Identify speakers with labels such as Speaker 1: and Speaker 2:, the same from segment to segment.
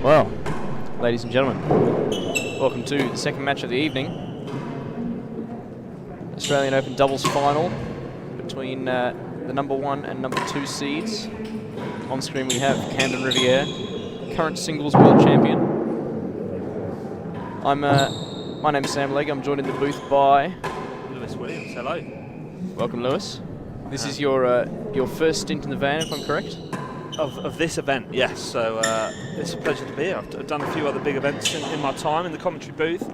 Speaker 1: Well, ladies and gentlemen, welcome to the second match of the evening. Australian Open doubles final between the number 1 and number 2 seeds. On screen we have Camden Riviere, current singles world champion. My name's Sam Legg. I'm joined in the booth by
Speaker 2: Lewis Williams. Hello.
Speaker 1: Welcome, Lewis. This is your first stint in the van, if I'm correct?
Speaker 2: Of this event, yes. So it's a pleasure to be here. I've done a few other big events in my time in the commentary booth,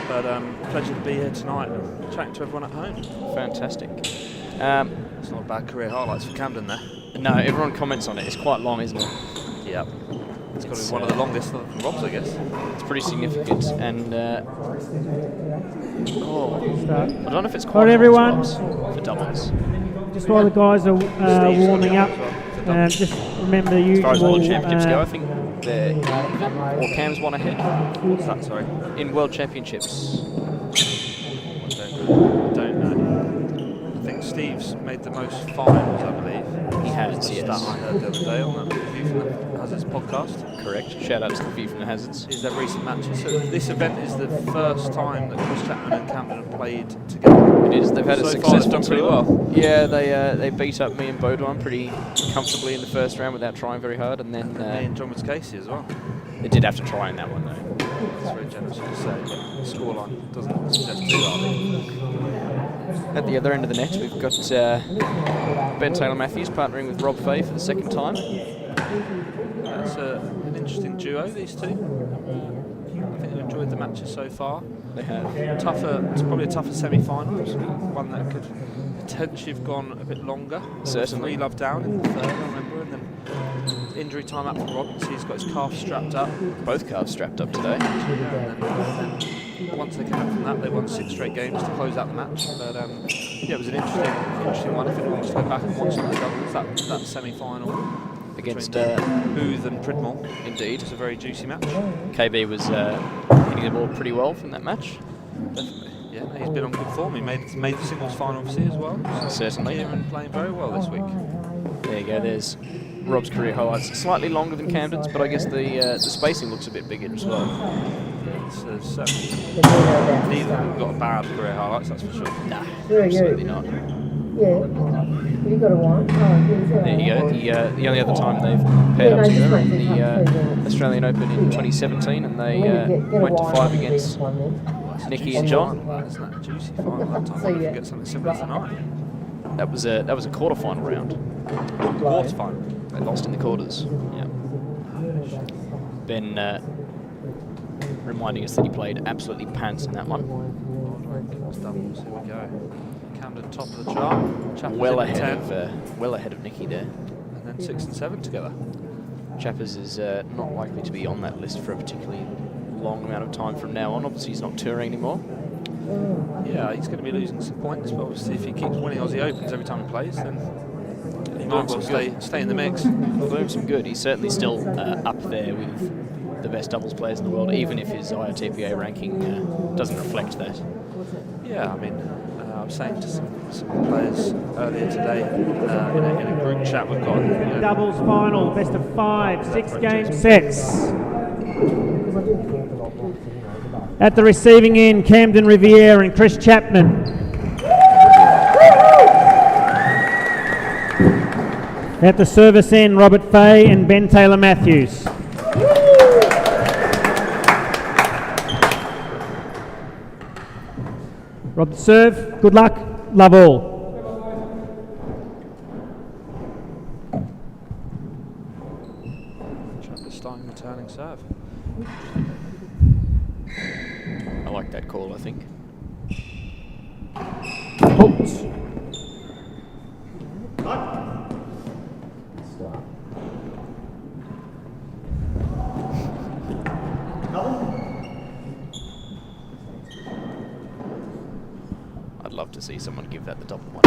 Speaker 2: but pleasure to be here tonight and chatting to everyone at home.
Speaker 1: Fantastic.
Speaker 2: It's not bad career highlights for Camden there.
Speaker 1: No, everyone comments on it. It's quite long, isn't it?
Speaker 2: Yep. It's got to be one of the longest other than Rob's, I guess.
Speaker 1: It's pretty significant, and I don't know if it's quite
Speaker 3: Right, everyone.
Speaker 1: for doubles.
Speaker 3: Just while the guys are warming up, just remember the
Speaker 1: As far as World
Speaker 3: usual.
Speaker 1: Championships go, I think they're even, or Cam's one ahead.
Speaker 2: What's that, sorry?
Speaker 1: In World Championships.
Speaker 2: I don't know. I think Steve's made the most finals, I believe.
Speaker 1: He has,
Speaker 2: That's
Speaker 1: yes.
Speaker 2: that I heard the other day on that View from the Hazards podcast.
Speaker 1: Correct. Shout out to the View from the Hazards.
Speaker 2: Is their recent matches. So this event is the first time that Chris Chapman and Camden have played together.
Speaker 1: It is. They've had a
Speaker 2: So far
Speaker 1: successful
Speaker 2: it's done pretty
Speaker 1: tour.
Speaker 2: well.
Speaker 1: Yeah, they beat up me and Baudouin pretty comfortably in the first round without trying very hard, and then
Speaker 2: Me and John Woods Casey as well.
Speaker 1: they did have to try in that one though.
Speaker 2: It's very generous of you to say, but the scoreline doesn't suggest too hard.
Speaker 1: At the other end of the net, we've got Ben Taylor-Matthews partnering with Rob Fahey for the second time.
Speaker 2: It's an interesting duo, these two. I think they've enjoyed the matches so far.
Speaker 1: They have.
Speaker 2: It's probably a tougher semi-final, one that could potentially have gone a bit longer.
Speaker 1: Certainly.
Speaker 2: 3 love down in the third, I remember, and then injury time out for Rob. So he's got his calf strapped up.
Speaker 1: Both calves strapped up today.
Speaker 2: And then once they came up from that, they won 6 straight games to close out the match. But yeah, it was an interesting one. If anyone wants to go back and watch that semi-final
Speaker 1: Against
Speaker 2: Booth and Pridmore.
Speaker 1: Indeed.
Speaker 2: It was a very juicy match.
Speaker 1: KB was hitting the ball pretty well from that match.
Speaker 2: Definitely. Yeah, he's been on good form. He made the singles final obviously as well.
Speaker 1: Certainly.
Speaker 2: And playing very well this week.
Speaker 1: There you go. There's Rob's career highlights. Slightly longer than Camden's, but I guess the spacing looks a bit bigger as well.
Speaker 2: Neither of them got bad career highlights, that's for sure.
Speaker 1: No, absolutely not.
Speaker 4: Yeah, you got a one.
Speaker 1: There you go. The only other time they've paired up together in the Australian Open in 2017, and they went to 5 against Nikki and John.
Speaker 2: Isn't that a juicy final that time? I forget something similar tonight.
Speaker 1: That was a quarter-final round.
Speaker 2: Quarter final.
Speaker 1: They lost in the quarters. Yeah. Ben reminding us that he played absolutely pants in that one.
Speaker 2: Doubles, here we go. Camden top of the chart. Chappers
Speaker 1: Well
Speaker 2: in
Speaker 1: ahead
Speaker 2: 10,
Speaker 1: of Nikki there.
Speaker 2: and then 6 and 7 together.
Speaker 1: Chappers is not likely to be on that list for a particularly long amount of time from now on. Obviously, he's not touring anymore.
Speaker 2: Yeah, he's going to be losing some points, but obviously if he keeps winning Aussie Opens every time he plays, then he might as well stay in the mix.
Speaker 1: He'll do him some good. He's certainly still up there with the best doubles players in the world, even if his IOTPA ranking doesn't reflect that.
Speaker 2: Yeah, I mean, I was saying to some players earlier today in a group chat we've got.
Speaker 3: Doubles final, best of 5, 6-game sets. At the receiving end, Camden Riviere and Chris Chapman. At the service end, Robert Fahey and Ben Taylor-Matthews. Rob the serve, good luck, love all.
Speaker 2: Chapman starting the turning serve.
Speaker 1: I like that call, I think. I'd love to see someone give that the double one.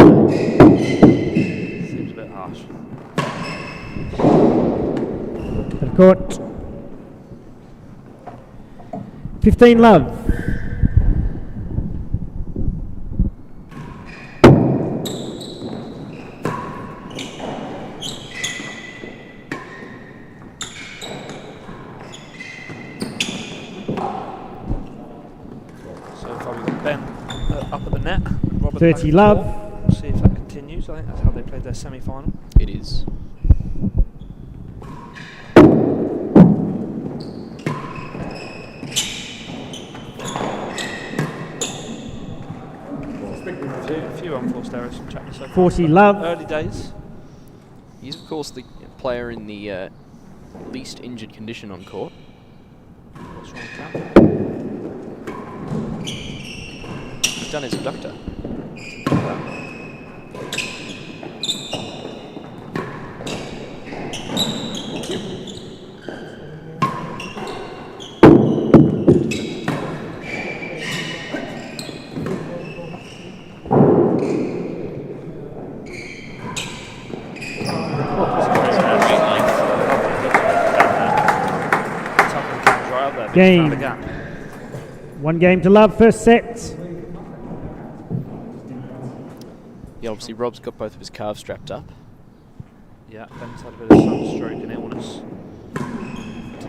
Speaker 2: Seems a bit harsh.
Speaker 3: To the court. 15 love. 30 love.
Speaker 2: We'll see if that continues. I think that's how they played their semi-final.
Speaker 1: It is.
Speaker 2: A few unforced errors from Chapman so far.
Speaker 3: 40 love.
Speaker 2: Early days.
Speaker 1: He's, of course, the player in the least injured condition on court.
Speaker 2: What's wrong with Cam?
Speaker 1: He's done his abductor.
Speaker 3: Game. 1 game to love, first set.
Speaker 1: Yeah, obviously Rob's got both of his calves strapped up.
Speaker 2: Yeah, Ben's had a bit of sunstroke and illness.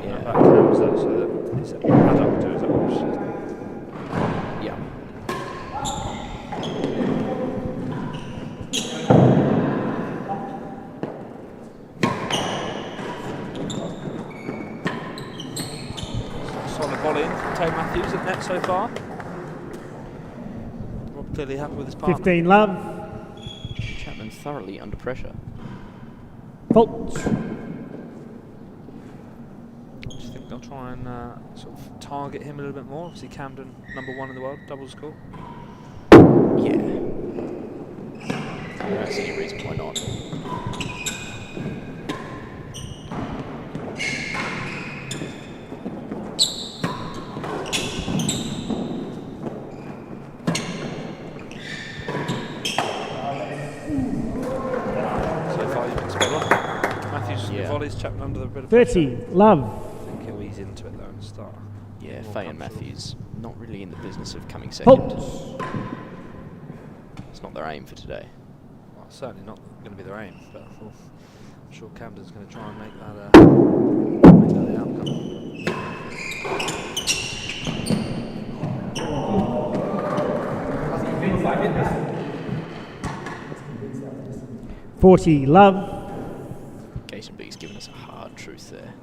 Speaker 1: Yeah.
Speaker 2: Back cams though, so that he's adductor, is that what she said?
Speaker 1: Yeah.
Speaker 2: Solid volley from Tay Matthews at net so far. Rob clearly happy with his partner.
Speaker 3: 15 love.
Speaker 1: Chapman thoroughly under pressure.
Speaker 3: Fault.
Speaker 2: Do you think they'll try and sort of target him a little bit more? Obviously Camden, #1 in the world, doubles score.
Speaker 1: Yeah. I don't see any reason why not.
Speaker 2: Volleys, Chapman under the bit of
Speaker 3: 30 love.
Speaker 2: I think he'll ease into it though and start.
Speaker 1: Yeah, Fahey and Matthews not really in the business of coming second.
Speaker 3: Fault.
Speaker 1: It's not their aim for today.
Speaker 2: Well, certainly not going to be their aim, but I'm sure Camden's going to try and make that the outcome.
Speaker 3: $40 love.
Speaker 1: Gaysenby's given us a hard truth there.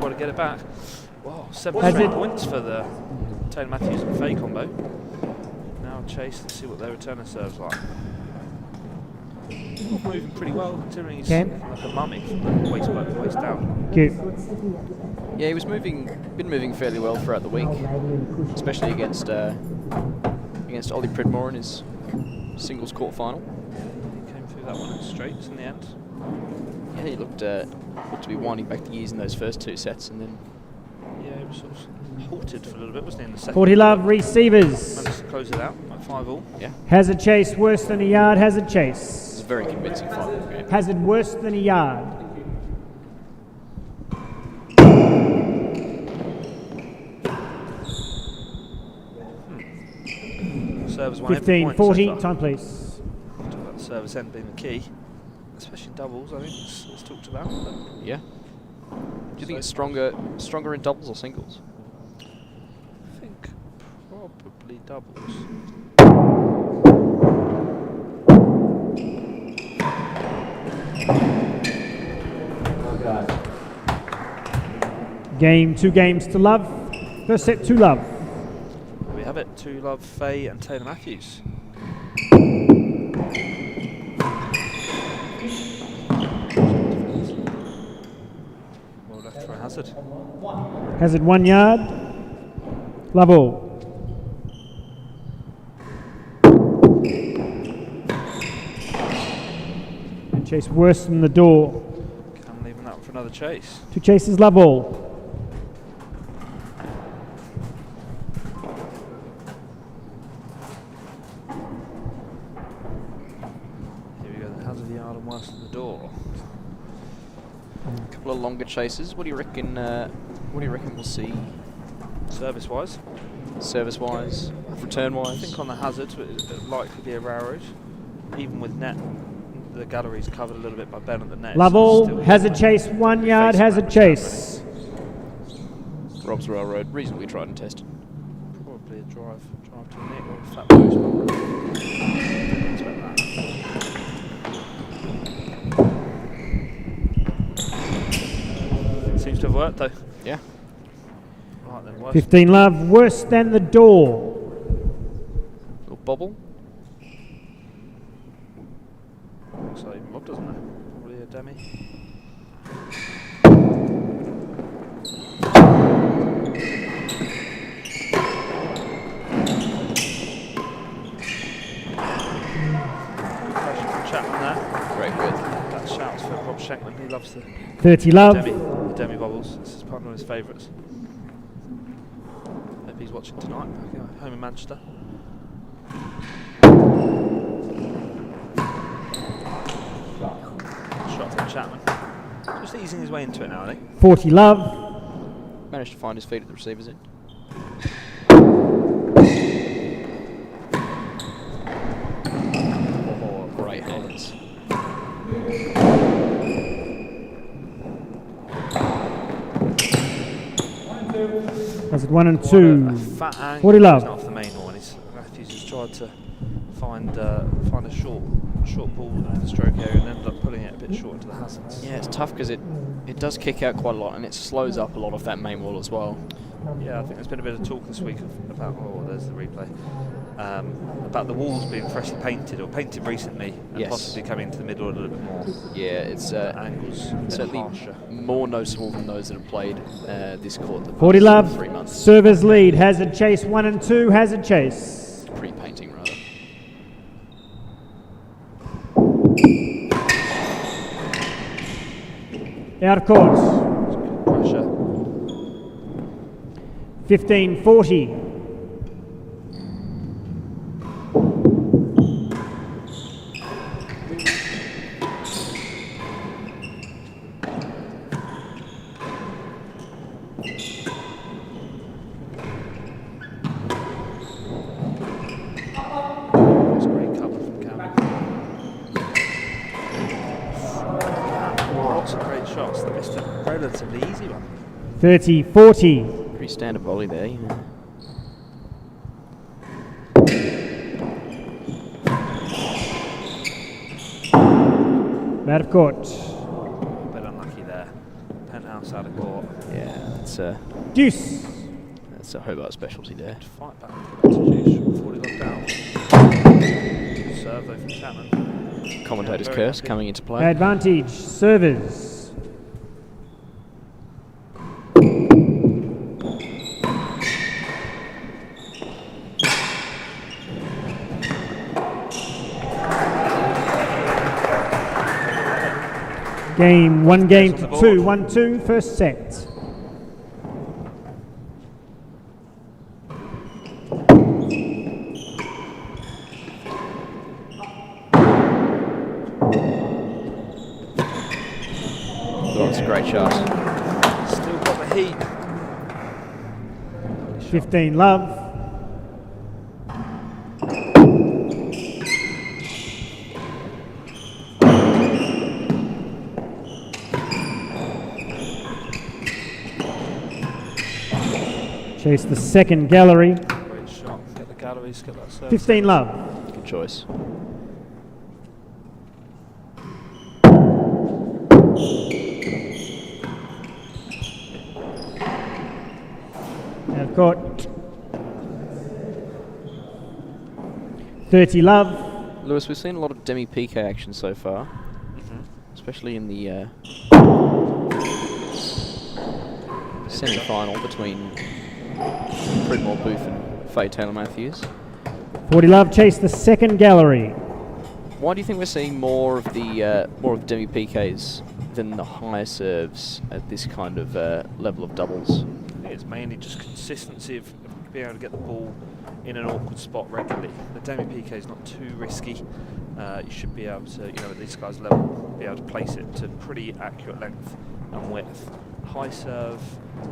Speaker 2: Got to get it back. Wow, 7
Speaker 3: Has
Speaker 2: straight
Speaker 3: it-
Speaker 2: points for the Taylor Matthews and Fahey combo. Now chase and see what their returner serves like. Moving pretty well considering he's
Speaker 3: Okay.
Speaker 2: like a mummy, waist down.
Speaker 3: Cute.
Speaker 1: Yeah, he was been moving fairly well throughout the week, especially against Ollie Pridmore in his singles court final.
Speaker 2: He came through that one in straights in the end.
Speaker 1: Yeah, he looked to be winding back the gears in those first 2 sets, and then
Speaker 2: Yeah, he was sort of halted for a little bit, wasn't he, in the second?
Speaker 3: 40 love, receivers.
Speaker 2: Managed to close it out, like 5-all.
Speaker 1: yeah,
Speaker 3: Hazard chase worse than a yard, hazard
Speaker 1: it's
Speaker 3: chase.
Speaker 1: a very convincing final game.
Speaker 3: Hazard worse than a yard.
Speaker 2: Service won every
Speaker 3: 15,
Speaker 2: point
Speaker 3: 40,
Speaker 2: so far.
Speaker 3: time please.
Speaker 2: Talk about the service end being the key, especially in doubles, I think it's talked about. But
Speaker 1: Yeah. Do you think it's stronger in doubles or singles?
Speaker 2: I think probably doubles.
Speaker 3: Game, 2 games to love. First set, 2 love.
Speaker 2: There we have it, 2 love, Fahey and Taylor Matthews. Well left for a hazard.
Speaker 3: Hazard 1 yard. Love all. And chase worse than the door.
Speaker 2: Cam leaving that for another chase.
Speaker 3: 2 chases, love all.
Speaker 2: Here we go, the hazard yard and worse than the door.
Speaker 1: A couple of longer chases. What do you reckon? What do you reckon we'll see
Speaker 2: Service wise,
Speaker 1: service-wise,
Speaker 2: I
Speaker 1: return-wise?
Speaker 2: think on the hazards it'll likely be a railroad. Even with net, the gallery's covered a little bit by Ben at the net.
Speaker 3: Love
Speaker 2: so
Speaker 3: all.
Speaker 2: still
Speaker 3: Hazard
Speaker 2: like
Speaker 3: chase 1 yard,
Speaker 2: facing
Speaker 3: hazard
Speaker 2: that
Speaker 3: chase.
Speaker 1: Rob's Railroad, reasonably tried and tested.
Speaker 2: Probably a drive to the net or a flat post. Don't expect that. Seems to have worked though.
Speaker 1: Yeah.
Speaker 2: Right then, worse.
Speaker 3: 15 love, worse than the door.
Speaker 1: Little bobble.
Speaker 2: Looks like even Rob doesn't know. Probably a demi. Pressure from Chapman there.
Speaker 1: Great width.
Speaker 2: That shouts for Rob Schenkman. He loves the
Speaker 3: 30 love.
Speaker 2: the demi bobbles. This is probably one of his favourites. Hope he's watching tonight. Home in Manchester. Shot from Chapman. Just easing his way into it now, I think.
Speaker 3: 40 love.
Speaker 1: Managed to find his feet at the receiver's end. Oh, great hands.
Speaker 3: Was it 1 and
Speaker 2: What
Speaker 3: 2?
Speaker 2: a fat angle.
Speaker 3: 40 love.
Speaker 2: He's not off the main one. Matthews has tried to find a short ball in the stroke area and ended up pulling it a bit short into the hazards.
Speaker 1: Yeah, it's tough because it does kick out quite a lot and it slows up a lot of that main wall as well.
Speaker 2: Yeah, I think there's been a bit of talk this week about, there's the replay, about the walls being freshly painted or painted recently and
Speaker 1: Yes.
Speaker 2: possibly coming into the middle a little bit more.
Speaker 1: Yeah, it's
Speaker 2: Angles a bit
Speaker 1: certainly
Speaker 2: harsher.
Speaker 1: more noticeable than those that have played this court the
Speaker 3: 40
Speaker 1: past
Speaker 3: love.
Speaker 1: 3 months.
Speaker 3: Servers lead. Hazard chase 1 and 2. Hazard chase.
Speaker 1: Pre-painting rather.
Speaker 3: Out of court.
Speaker 2: Good pressure.
Speaker 3: 15-40.
Speaker 2: That's a great cover from Cameron. Lots of great shots. They missed a relatively easy one.
Speaker 3: 30-40.
Speaker 1: Pretty standard volley there. Yeah.
Speaker 3: Out of court.
Speaker 2: A bit unlucky there. Penthouse out of court.
Speaker 1: Yeah, that's
Speaker 3: Deuce.
Speaker 1: a Hobart specialty there.
Speaker 2: Fight back to juice. 40 love down. Serve though from Chapman.
Speaker 1: Commentator's
Speaker 2: very
Speaker 1: curse
Speaker 2: happy.
Speaker 1: coming into play.
Speaker 3: Advantage. Servers. Game 1 game to 2. 1-2. First set.
Speaker 1: Oh, it's a great shot.
Speaker 2: Still got the heat.
Speaker 3: 15 love. Chase the second gallery.
Speaker 2: Great shot. Get the galleries, get that serve.
Speaker 3: 15 love.
Speaker 1: Good choice.
Speaker 3: Out of court. 30 love.
Speaker 1: Lewis, we've seen a lot of demi-PK action so far, especially in the semi-final between Pridmore Booth and Fahey Taylor Matthews.
Speaker 3: 40 love. Chase the second gallery.
Speaker 1: Why do you think we're seeing more of the demi-PKs than the higher serves at this kind of level of doubles?
Speaker 2: I think it's mainly just consistency of being able to get the ball in an awkward spot regularly. The demi-PK is not too risky. You should be able to, at this guy's level, be able to place it to pretty accurate length and width. High serve,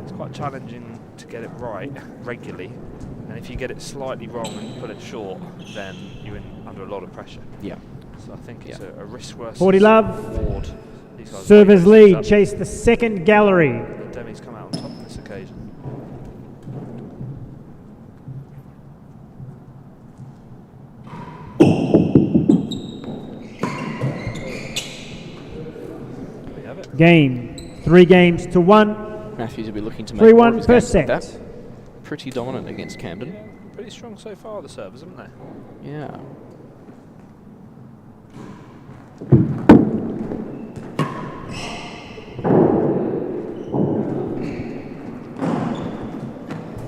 Speaker 2: it's quite challenging to get it right regularly. And if you get it slightly wrong and you pull it short, then you're under a lot of pressure.
Speaker 1: Yeah.
Speaker 2: So I think it's a risk worth
Speaker 3: 40 love.
Speaker 2: reward. These guys
Speaker 3: Servers
Speaker 2: really
Speaker 3: lead.
Speaker 2: up.
Speaker 3: Chase the second gallery.
Speaker 2: The demi's come out on top on this occasion.
Speaker 3: Game. 3 games to 1.
Speaker 1: Matthews will be looking to make more of
Speaker 3: 3-1
Speaker 1: his
Speaker 3: per
Speaker 1: games
Speaker 3: set.
Speaker 1: like that. Pretty dominant against Camden.
Speaker 2: Pretty strong so far, the servers, haven't they?
Speaker 1: Yeah.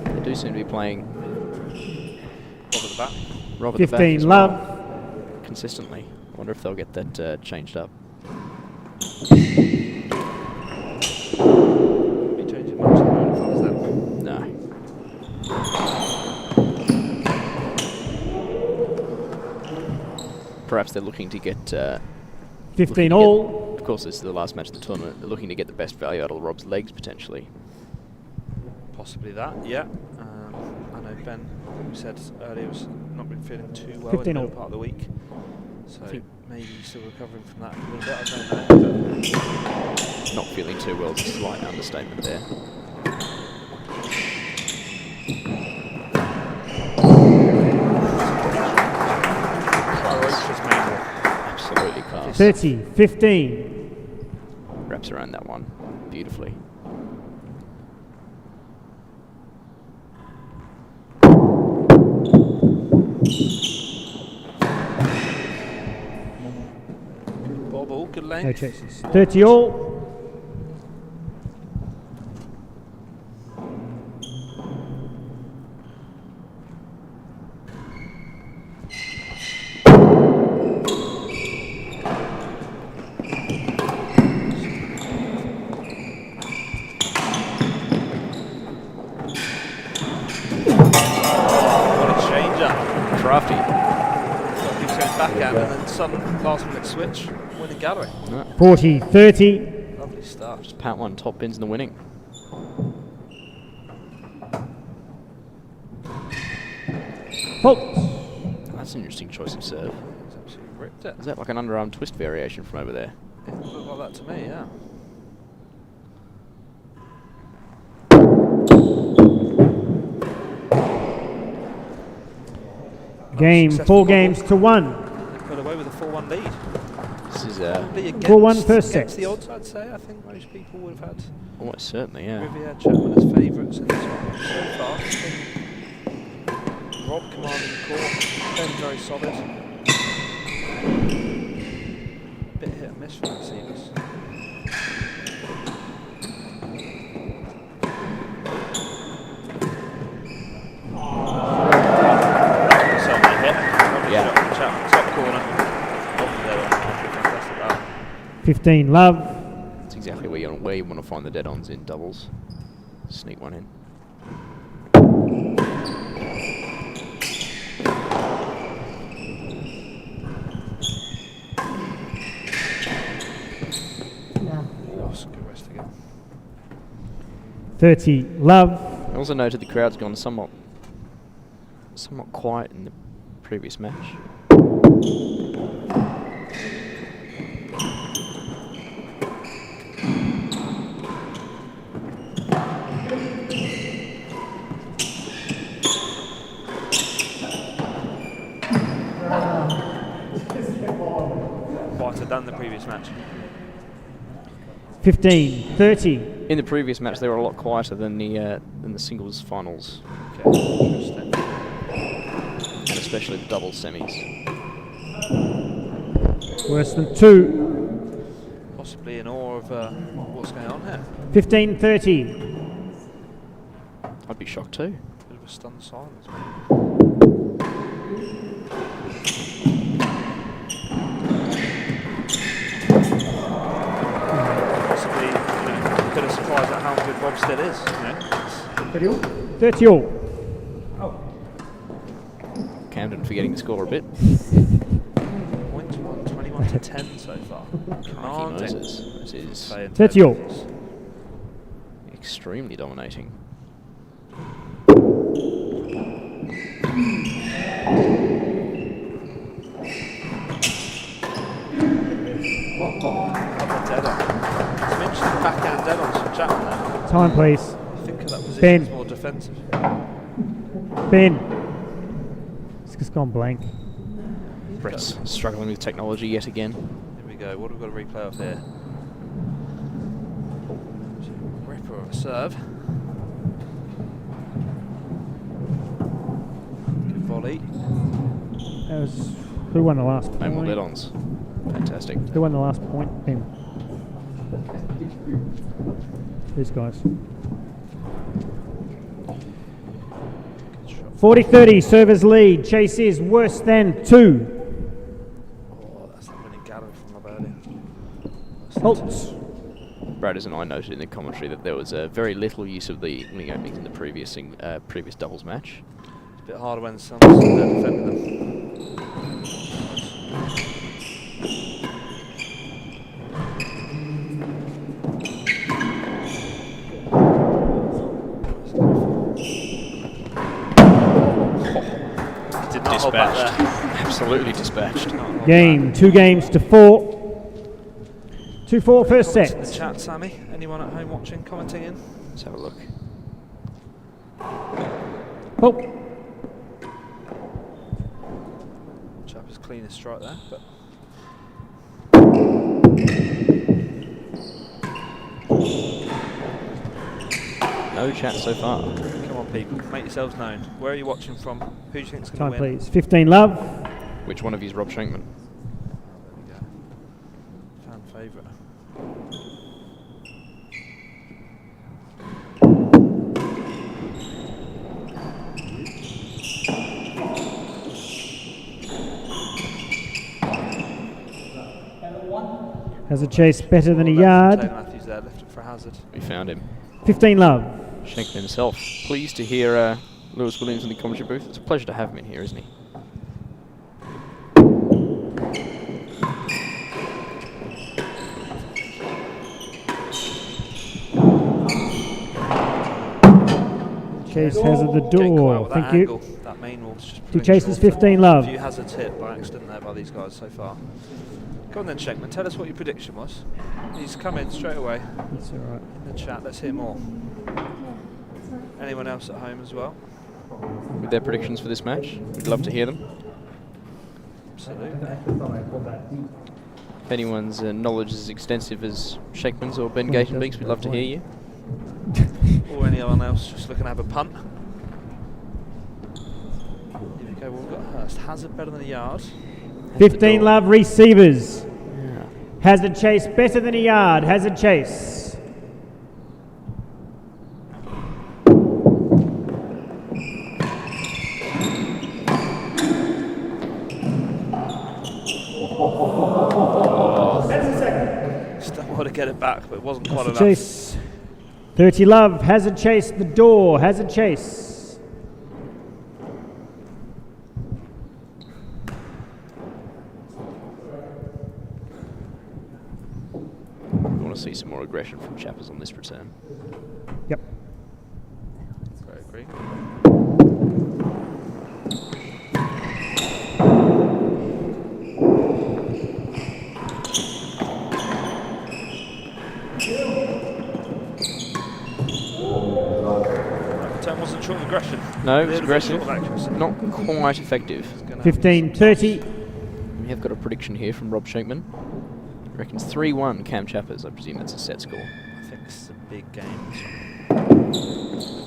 Speaker 1: They do seem to be playing
Speaker 2: Rob at the back.
Speaker 1: Rob at the back
Speaker 3: 15
Speaker 1: as well,
Speaker 3: love.
Speaker 1: consistently. I wonder if they'll get that changed up.
Speaker 2: Be changing much of the road if I was them.
Speaker 1: No. Perhaps they're looking to get
Speaker 3: 15 all.
Speaker 1: of course, this is the last match of the tournament. They're looking to get the best value out of Rob's legs, potentially.
Speaker 2: Possibly that, yeah. I know Ben, who said earlier, was not been feeling too well in
Speaker 3: 15
Speaker 2: the
Speaker 3: all.
Speaker 2: middle part of the week. So maybe he's still recovering from that a little bit, I don't know.
Speaker 1: Not feeling too well is a slight understatement there.
Speaker 2: Ferocious manual.
Speaker 1: Absolutely class.
Speaker 3: 30, 15.
Speaker 1: Wraps around that one beautifully.
Speaker 2: Bobble, good lane.
Speaker 3: No chases. 30 all.
Speaker 2: What a changer.
Speaker 1: Crafty.
Speaker 2: Keeps going backhand and then sudden last minute switch, winning gallery.
Speaker 3: 40, 30.
Speaker 2: Lovely start.
Speaker 1: Just pat one, top pins in the winning.
Speaker 3: Fault.
Speaker 1: That's an interesting choice of serve.
Speaker 2: He's absolutely ripped it.
Speaker 1: Is that like an underarm twist variation from over there?
Speaker 2: It looked like that to me, yeah.
Speaker 3: Game.
Speaker 2: Successful
Speaker 3: 4
Speaker 2: bobble.
Speaker 3: games to 1.
Speaker 2: They put away with a 4-1 lead.
Speaker 1: This is
Speaker 2: Probably
Speaker 3: 4-1 per set.
Speaker 2: against the odds, I'd say. I think most people would have had
Speaker 1: almost certainly, yeah.
Speaker 2: Riviere, Chapman as favourites in this one so far. It's been Rob commanding the court, Ben very solid. Bit hit and miss from the receivers. Certainly hit. Lovely
Speaker 1: Yeah.
Speaker 2: shot from Chapman, top corner. Off the dead on. Fantastic that.
Speaker 3: 15 love.
Speaker 1: That's exactly where you want to find the dead-ons in doubles. Sneak one in.
Speaker 4: No.
Speaker 2: Oh, it's a good rest again.
Speaker 3: 30 love.
Speaker 1: I also noted the crowd's gone somewhat quiet in the previous match.
Speaker 2: Quieter than the previous match.
Speaker 3: 15, 30.
Speaker 1: In the previous match, they were a lot quieter than the singles finals,
Speaker 2: Okay, interesting.
Speaker 1: and especially the doubles semis.
Speaker 3: Worse than 2.
Speaker 2: Possibly in awe of what's going on here.
Speaker 3: 15, 30.
Speaker 1: I'd be shocked too.
Speaker 2: Bit of a stunned silence, maybe. Possibly, a bit of surprise at how good Rob still is.
Speaker 3: 30 all.
Speaker 1: Camden forgetting the score a bit.
Speaker 2: Points 21 to 10 so far. Commanding.
Speaker 1: Moses. This is
Speaker 2: Fahey and
Speaker 3: 30 all.
Speaker 2: Tedros.
Speaker 1: extremely dominating.
Speaker 2: Dead on. Some interesting backhand dead ons from Chapman there.
Speaker 3: Time, please.
Speaker 2: I think of that position
Speaker 3: Ben.
Speaker 2: is more defensive.
Speaker 3: Ben. It's just gone blank.
Speaker 1: Brett's struggling with technology yet again.
Speaker 2: Here we go. What have we got to replay of here? serve. Good volley.
Speaker 3: That was, who won the last
Speaker 1: No more
Speaker 3: point?
Speaker 1: let-ons. Fantastic.
Speaker 3: Who won the last point? Ben. These guys. 40-30, servers lead. Chase is worse than 2.
Speaker 2: Oh, that's the winning gallery from Roberto.
Speaker 3: Holtz.
Speaker 1: Bradders and I noted in the commentary that there was very little use of the wing openings in the previous doubles match.
Speaker 2: It's a bit harder when someone's defending them. Did not hold back
Speaker 1: Dispatched.
Speaker 2: there.
Speaker 1: Absolutely dispatched.
Speaker 3: Game, 2 games to 4. 2-4 first
Speaker 2: Comments in
Speaker 3: set.
Speaker 2: the chat, Sammy. Anyone at home watching, commenting in?
Speaker 1: Let's have a look.
Speaker 3: Oh,
Speaker 2: Chapman's cleanest strike there, but
Speaker 1: No chat so far.
Speaker 2: come on, people, make yourselves known. Where are you watching from? Who do you think's going
Speaker 3: time
Speaker 2: to win?
Speaker 3: please. 15 love.
Speaker 1: Which one of you is Rob Shankman?
Speaker 2: There we go. Fan favourite.
Speaker 3: Has a chase better than a
Speaker 2: Taylor
Speaker 3: yard.
Speaker 2: Matthews there, left it for Hazard.
Speaker 1: We found him.
Speaker 3: 15 love.
Speaker 1: Shankman himself. Pleased to hear Lewis Williams in the commentary booth. It's a pleasure to have him in here, isn't he?
Speaker 3: Chase Hazard the
Speaker 2: Getting quiet
Speaker 3: door.
Speaker 2: with
Speaker 3: Thank
Speaker 2: that
Speaker 3: you.
Speaker 2: angle. That main wall's just
Speaker 3: Two
Speaker 2: pulling
Speaker 3: chases,
Speaker 2: shorter.
Speaker 3: 15 love.
Speaker 2: A few Hazards hit by accident there by these guys so far. Go on then, Shankman. Tell us what your prediction was. He's come in straight away
Speaker 3: That's all right.
Speaker 2: in the chat. Let's hear more. Anyone else at home as well?
Speaker 1: With their predictions for this match, we'd love to hear them.
Speaker 2: Absolutely.
Speaker 1: If anyone's knowledge is as extensive as Shankman's or Ben Gatenbeek's, we'd love to hear you.
Speaker 2: Or anyone else just looking to have a punt. Here we go. Well, we've got Hurst. Hazard better than a yard.
Speaker 3: 15 love receivers.
Speaker 1: Yeah.
Speaker 3: Hazard chase better than a yard. Hazard chase.
Speaker 2: Still to get it back, but it wasn't quite
Speaker 3: Hazard
Speaker 2: enough.
Speaker 3: chase. 30 love. Hazard chase the door. Hazard chase.
Speaker 1: We want to see some more aggression from Chappers on this return.
Speaker 3: Yep.
Speaker 2: I agree. Return wasn't short of aggression.
Speaker 1: No, it was
Speaker 2: Little bit
Speaker 1: aggressive.
Speaker 2: short of accuracy.
Speaker 1: Not quite effective.
Speaker 2: It's gonna
Speaker 3: 15-30.
Speaker 1: We have got a prediction here from Rob Shankman. Reckons 3-1 Cam Chappers. I presume that's a set score.
Speaker 2: I think this is a big game. This one.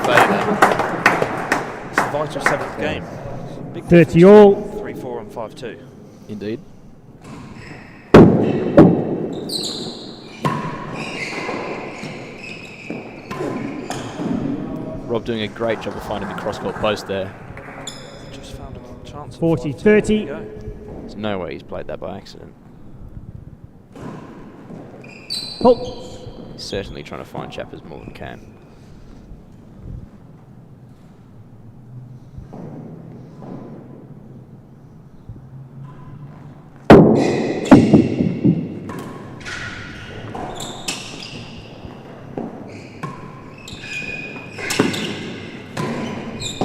Speaker 2: Great hands. It's a vital seventh game. Big
Speaker 3: 30
Speaker 2: difference
Speaker 3: all.
Speaker 2: between 3-4 and 5-2.
Speaker 1: Indeed. Rob doing a great job of finding the cross-court post there.
Speaker 2: Just found a chance.
Speaker 3: 40-30.
Speaker 2: There we go.
Speaker 1: There's no way he's played that by accident.
Speaker 3: Holtz.
Speaker 1: He's certainly trying to find Chappers more than Cam.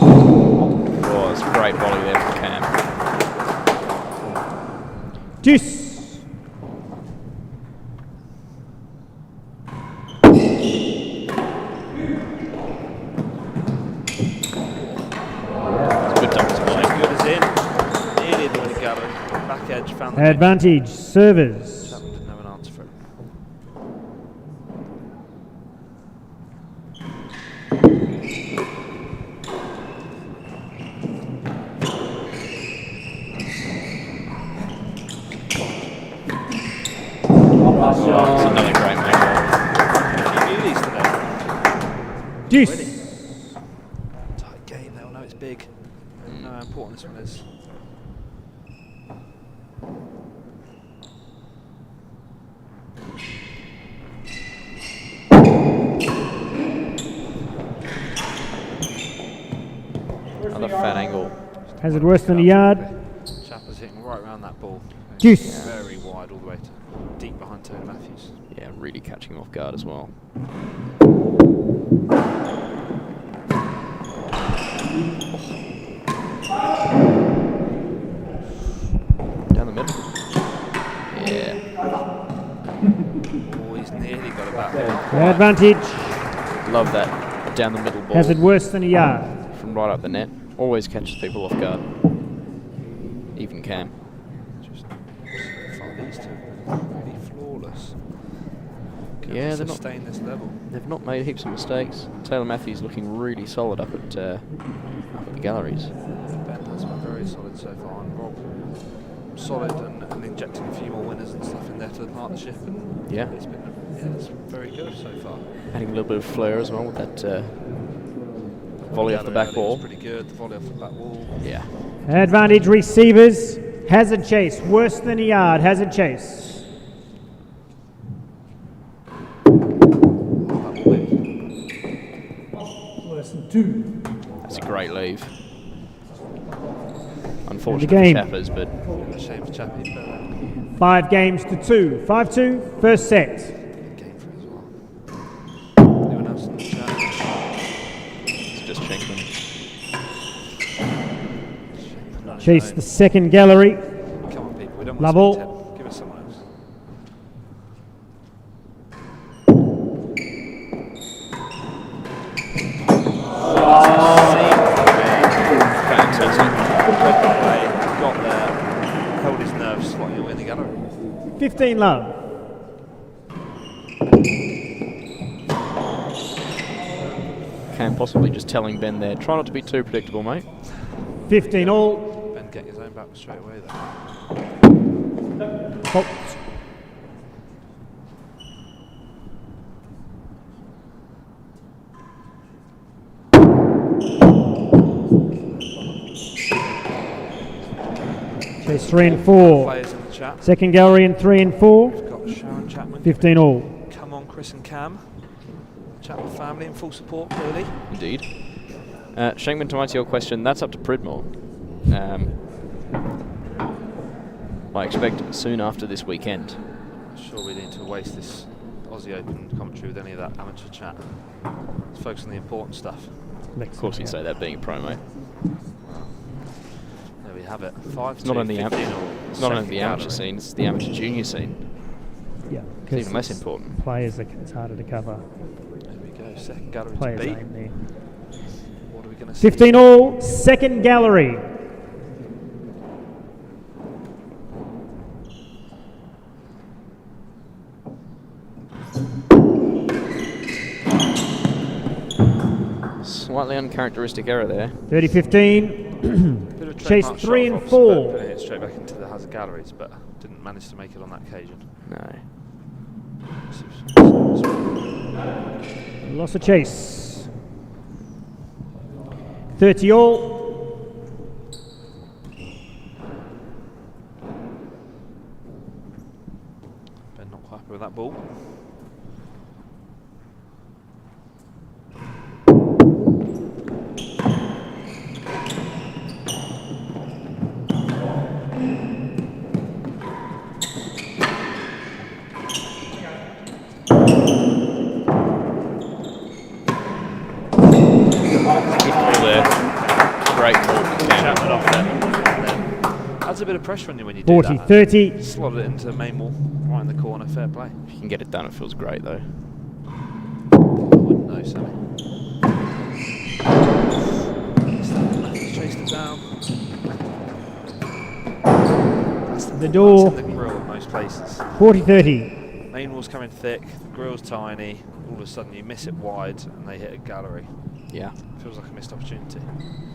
Speaker 1: Oh, it's a great volley there from Cam.
Speaker 3: Deuce.
Speaker 1: Good touch as well.
Speaker 2: Good as in. Nearly in the winning gallery. Back edge, found the
Speaker 3: Advantage, servers.
Speaker 2: Chapman didn't have an answer for it.
Speaker 1: Oh, it's another great make.
Speaker 2: You knew these today.
Speaker 3: Deuce.
Speaker 2: Tight game, they'll know it's big. They know how important this one is.
Speaker 1: Another fat angle.
Speaker 3: Has it worse than a yard?
Speaker 2: Chapman's hitting right around that ball.
Speaker 3: Deuce.
Speaker 2: Very wide all the way to deep behind Tony Matthews.
Speaker 1: Yeah, really catching him off guard as well. Down the middle. Yeah.
Speaker 2: Oh, he's nearly got it back there.
Speaker 3: Advantage.
Speaker 1: Love that down the middle ball.
Speaker 3: Has it worse than a yard?
Speaker 1: From right up the net. Always catches people off guard. Even Cam.
Speaker 2: Just these two really flawless. Can
Speaker 1: Yeah, they're not.
Speaker 2: sustain this level.
Speaker 1: They've not made heaps of mistakes. Taylor Matthews looking really solid up at the galleries.
Speaker 2: Ben has been very solid so far, and Rob solid and injecting a few more winners and stuff in there to the partnership. And
Speaker 1: Yeah.
Speaker 2: it's very good so far.
Speaker 1: Adding a little bit of flair as well with that volley off the back
Speaker 2: Gallery
Speaker 1: wall.
Speaker 2: early was pretty good. The volley off the back wall.
Speaker 1: Yeah.
Speaker 3: Advantage receivers. Hazard chase. Worse than a yard. Hazard chase.
Speaker 2: That will be.
Speaker 3: Worse than 2.
Speaker 1: That's a great leave. Unfortunate
Speaker 3: game.
Speaker 1: for Chappers, but
Speaker 2: A shame for Chappie, but
Speaker 3: 5 games to 2. 5-2. First set.
Speaker 2: good game for him as well. Anyone else in the chat?
Speaker 1: it's just Chapman.
Speaker 3: Chase the second gallery.
Speaker 2: Come on, people. We don't want
Speaker 3: Lovell.
Speaker 2: to speak to him. Give us someone else.
Speaker 1: Fantastic.
Speaker 2: Got there, held his nerves, slotting away in the gallery.
Speaker 3: 15 love.
Speaker 1: Cam possibly just telling Ben there, try not to be too predictable, mate.
Speaker 3: 15 all.
Speaker 2: Ben getting his own back straight away there.
Speaker 3: Fault. Chase 3 and 4.
Speaker 2: Players in the chat.
Speaker 3: Second gallery in 3 and 4.
Speaker 2: We've got Sharon Chapman.
Speaker 3: 15 all.
Speaker 2: Come on, Chris and Cam. Chapman family in full support, clearly.
Speaker 1: Indeed. Shankman, to answer your question, that's up to Pridmore. I expect soon after this weekend.
Speaker 2: Sure, we need to waste this Aussie Open commentary with any of that amateur chat. Let's focus on the important stuff.
Speaker 1: Of course, you say that being a pro, mate.
Speaker 2: There we have it. 5
Speaker 1: It's not only the amateur.
Speaker 2: all.
Speaker 1: It's not only the
Speaker 2: Second
Speaker 1: amateur
Speaker 2: gallery.
Speaker 1: scene; it's the amateur junior scene.
Speaker 3: Yeah,
Speaker 1: It's even less important.
Speaker 3: Players, it's harder to cover.
Speaker 2: There we go. Second gallery
Speaker 3: Players
Speaker 2: to beat.
Speaker 3: aim there.
Speaker 2: What are we going to see?
Speaker 3: 15 all. Second gallery.
Speaker 1: Slightly uncharacteristic error there.
Speaker 3: 30-15.
Speaker 2: Bit of a
Speaker 3: Chase
Speaker 2: trademark
Speaker 3: 3
Speaker 2: shot
Speaker 3: and
Speaker 2: from
Speaker 3: 4.
Speaker 2: Spurt, putting it straight back into the hazard galleries, but didn't manage to make it on that occasion.
Speaker 1: No.
Speaker 3: Loss of chase. 30 all.
Speaker 2: Ben not quite happy with that ball.
Speaker 1: Good call there. Great call from Cam.
Speaker 2: Chapman off there. And then adds a bit of pressure on you when you do
Speaker 3: 40-30.
Speaker 2: Slot it into main wall, right in the corner. Fair play.
Speaker 1: If you can get it done, it feels great though.
Speaker 2: I wouldn't know, Sammy. He's chased it down.
Speaker 3: The door.
Speaker 2: That's in the grill in most places.
Speaker 3: 40-30.
Speaker 2: Main wall's coming thick, the grill's tiny. All of a sudden you miss it wide and they hit a gallery.
Speaker 1: Yeah.
Speaker 2: Feels like a missed opportunity.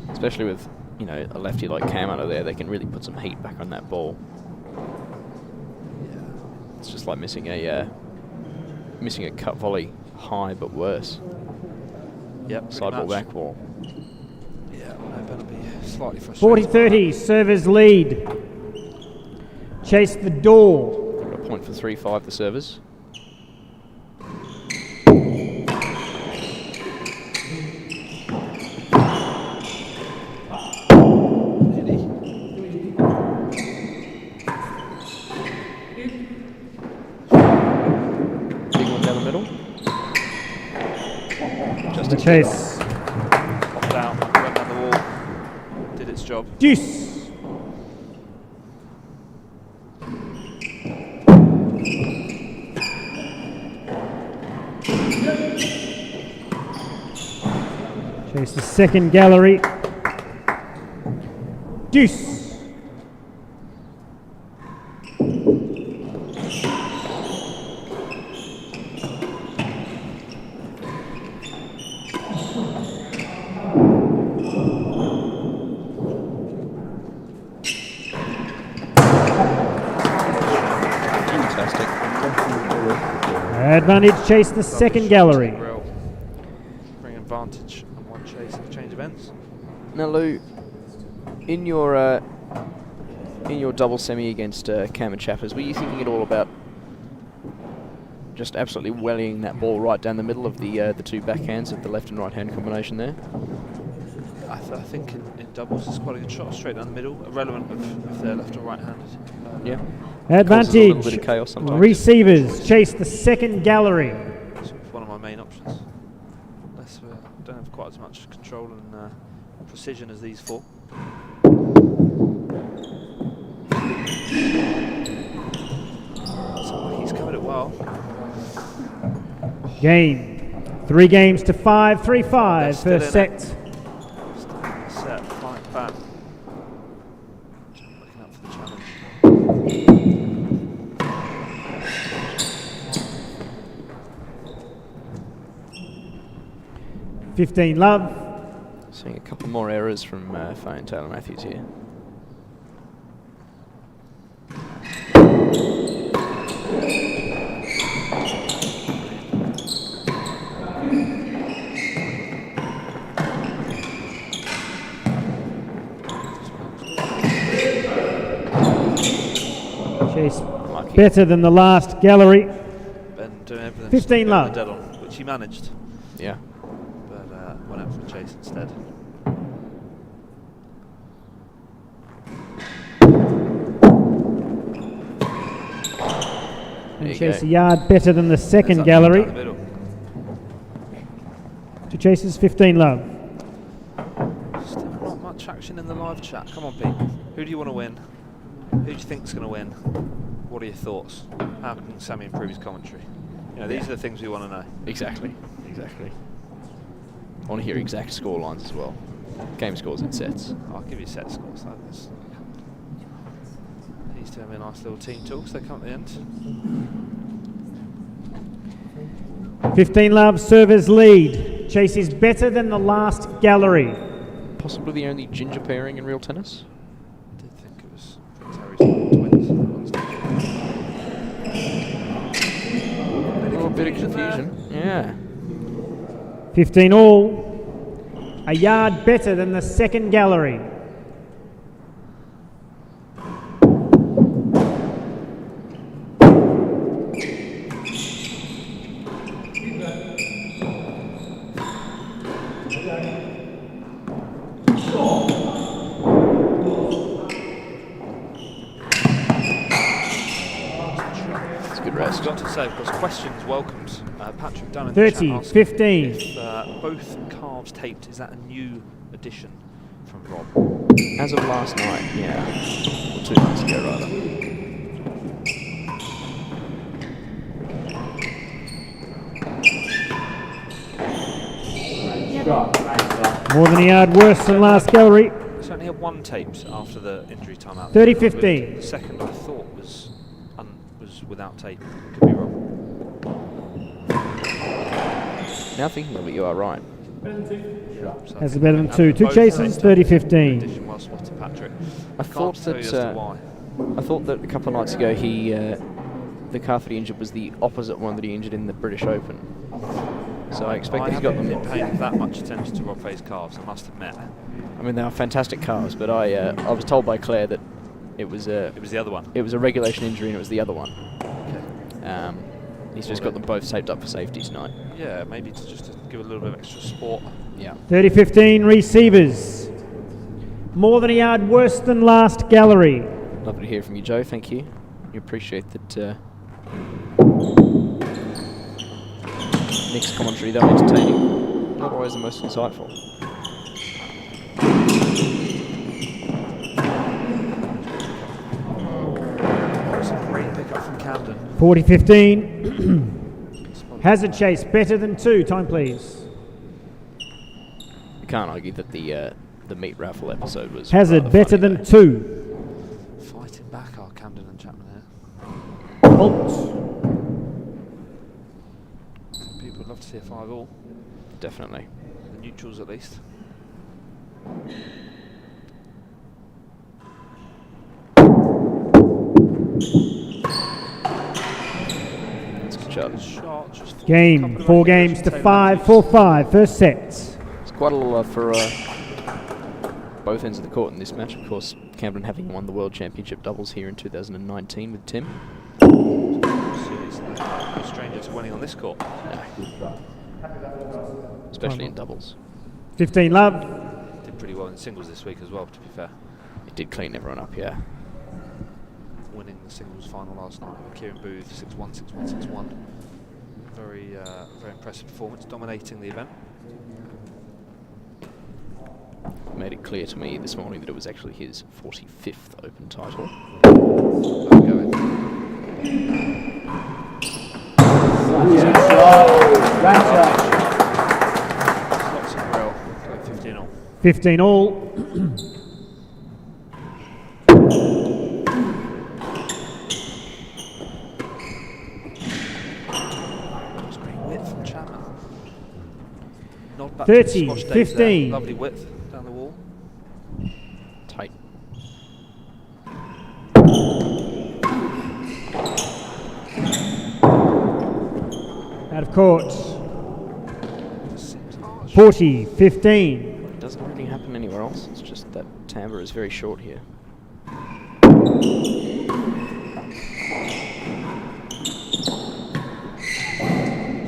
Speaker 1: Especially with, you know, a lefty like Cam out of there, they can really put some heat back on that ball.
Speaker 2: Yeah.
Speaker 1: It's just like missing a cut volley high, but worse.
Speaker 2: Yep.
Speaker 1: Side ball, back ball.
Speaker 2: Yeah, no, better be slightly frustrated.
Speaker 3: 40-30, servers lead. Chase the door.
Speaker 1: Got a point for 3-5, the servers. Big one down the middle. Just
Speaker 3: The chase.
Speaker 2: Popped out, went down the wall, did its job.
Speaker 3: Deuce. Chase the second gallery. Deuce.
Speaker 1: Fantastic.
Speaker 3: Advantage, chase the second gallery.
Speaker 2: Grill. Bring advantage on one chase and change of ends.
Speaker 1: Now, Lou, in your double semi against Cam and Chappers, were you thinking at all about just absolutely wellying that ball right down the middle of the two backhands of the left and right hand combination there?
Speaker 2: I think in doubles it's quite a good shot, straight down the middle, irrelevant if they're left or right handed.
Speaker 1: Yeah.
Speaker 3: Advantage.
Speaker 1: Causes a little bit of chaos sometimes.
Speaker 3: Receivers, chase the second gallery.
Speaker 2: It's one of my main options. Unless we don't have quite as much control and precision as these four. So he's covered it well.
Speaker 3: Game. 3 games to 5, 3-5
Speaker 2: Still
Speaker 3: first
Speaker 2: in
Speaker 3: set.
Speaker 2: it. Still in the set, fight back. Looking out for the challenge.
Speaker 3: 15 love.
Speaker 1: Seeing a couple more errors from Fahey and Taylor Matthews here.
Speaker 3: Chase
Speaker 1: Lucky.
Speaker 3: better than the last gallery.
Speaker 2: Ben doing everything.
Speaker 3: 15 love.
Speaker 2: Dead on, which he managed,
Speaker 1: Yeah.
Speaker 2: but went out for a chase instead.
Speaker 1: There
Speaker 3: And
Speaker 1: you
Speaker 3: chase
Speaker 1: go.
Speaker 3: a yard better than the second
Speaker 2: Ends up
Speaker 3: gallery.
Speaker 2: down the middle.
Speaker 3: To chases 15 love.
Speaker 2: Still not much action in the live chat. Come on, Pete. Who do you want to win? Who do you think's going to win? What are your thoughts? How can Sammy improve his commentary? You know, these are the things we want to know.
Speaker 1: Exactly. Exactly. I want to hear exact score lines as well. Game scores in sets.
Speaker 2: I'll give you set scores like this. These two have a nice little team talk, so they come at the end.
Speaker 3: 15 love, servers lead. Chase is better than the last gallery.
Speaker 1: Possibly the only ginger pairing in real tennis.
Speaker 2: I did think it was Prince Harry's twins.
Speaker 1: A bit of confusion. Yeah.
Speaker 3: 15 all. A yard better than the second gallery.
Speaker 1: It's a good rest.
Speaker 2: I've got to say, of course, questions welcomed. Patrick Dunn in
Speaker 3: 30,
Speaker 2: the chat asking
Speaker 3: 15.
Speaker 2: if both calves taped, is that a new addition from Rob.
Speaker 1: As of last night, yeah. Or 2 nights ago, rather.
Speaker 3: More than a yard worse than last gallery.
Speaker 2: He's only had 1 taped after the injury timeout.
Speaker 3: 30-15.
Speaker 2: The second I thought was without tape. Could be wrong.
Speaker 1: Now thinking of it, you are right.
Speaker 2: So
Speaker 3: Has a better than
Speaker 2: I
Speaker 3: 2.
Speaker 2: think
Speaker 3: 2
Speaker 2: both
Speaker 3: chases,
Speaker 2: taped
Speaker 3: 30-15.
Speaker 2: addition well spotted, Patrick.
Speaker 1: I thought
Speaker 2: Can't tell you as to
Speaker 1: that
Speaker 2: why.
Speaker 1: I thought that a couple of nights ago the calf that he injured was the opposite one that he injured in the British Open. So I expect
Speaker 2: I
Speaker 1: he's got
Speaker 2: haven't
Speaker 1: them.
Speaker 2: been paying that much attention to Rob Fahey's calves, I must admit.
Speaker 1: I mean, they are fantastic calves, but I was told by Claire that it was
Speaker 2: It was the other one.
Speaker 1: a regulation injury and it was the other one.
Speaker 2: Okay.
Speaker 1: He's just got them both taped up for safety tonight.
Speaker 2: Yeah, maybe to give a little bit of extra support.
Speaker 1: Yeah.
Speaker 3: 30-15 receivers. More than a yard worse than last gallery.
Speaker 1: Lovely to hear from you, Joe. Thank you. We appreciate that. Nick's commentary, though entertaining, not always the most insightful.
Speaker 2: That's a great pickup from Camden.
Speaker 3: 40-15. Hazard chase better than 2. Time, please.
Speaker 1: You can't argue that the meat raffle episode was
Speaker 3: Hazard
Speaker 1: rather
Speaker 3: better
Speaker 1: funny,
Speaker 3: than
Speaker 1: though.
Speaker 3: 2.
Speaker 2: Fighting back are Camden and Chapman here.
Speaker 3: Halt.
Speaker 2: People would love to see a 5-all.
Speaker 1: Definitely.
Speaker 2: The neutrals at least.
Speaker 1: That's a good shot.
Speaker 2: Shot, just couple
Speaker 3: Game.
Speaker 2: of
Speaker 3: 4
Speaker 2: irregulars
Speaker 3: games
Speaker 2: from
Speaker 3: to
Speaker 2: Taylor
Speaker 3: 5.
Speaker 2: Matthews.
Speaker 3: 4-5. First set.
Speaker 1: It's quite a lot for both ends of the court in this match. Of course, Camden having won the World Championship doubles here in 2019 with Tim.
Speaker 2: He's no stranger to winning on this court.
Speaker 1: No. Especially in doubles.
Speaker 3: 15 love.
Speaker 2: Did pretty well in singles this week as well, to be fair.
Speaker 1: It did clean everyone up, yeah.
Speaker 2: Winning the singles final last night with Kieran Booth, 6-1, 6-1, 6-1. Very impressive performance, dominating the event.
Speaker 1: Made it clear to me this morning that it was actually his 45th Open title.
Speaker 2: Lots of grill, going 15 all.
Speaker 3: 15 all.
Speaker 2: That's great width from Chapman. Nod back
Speaker 3: 30,
Speaker 2: to the squash days
Speaker 3: 15.
Speaker 2: there. Lovely width down the wall.
Speaker 1: Tight.
Speaker 3: Out of court.
Speaker 2: Just seems harsh.
Speaker 3: 40-15.
Speaker 1: It doesn't really happen anywhere else. It's just that timbre is very short here.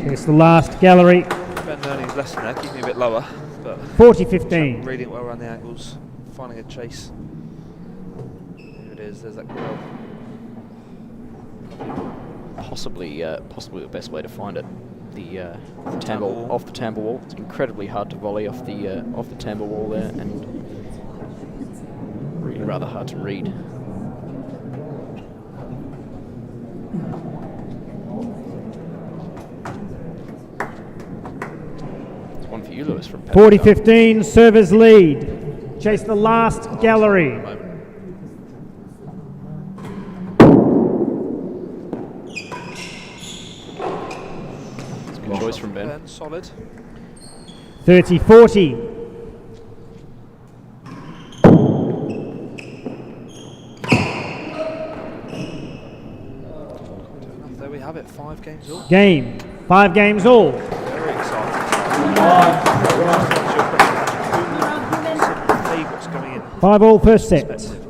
Speaker 3: Here's the last gallery.
Speaker 2: Ben learning his lesson there, keeping a bit lower, but
Speaker 3: 40-15.
Speaker 2: reading it well around the angles, finding a chase. Here it is, there's that grill.
Speaker 1: Possibly the best way to find it. The
Speaker 2: tambour
Speaker 1: tambour
Speaker 2: wall.
Speaker 1: off the tambour wall. It's incredibly hard to volley off the tambour wall there, and really rather hard to read. It's one for you, Lewis, from
Speaker 3: 40-15, servers lead. Chase the last gallery.
Speaker 1: It's a good choice from Ben.
Speaker 2: Ben, solid.
Speaker 3: 30-40.
Speaker 2: There we have it, 5 games all.
Speaker 3: Game. 5 games all.
Speaker 2: Very exciting. What's coming in.
Speaker 3: 5 all first set.
Speaker 2: Perspective.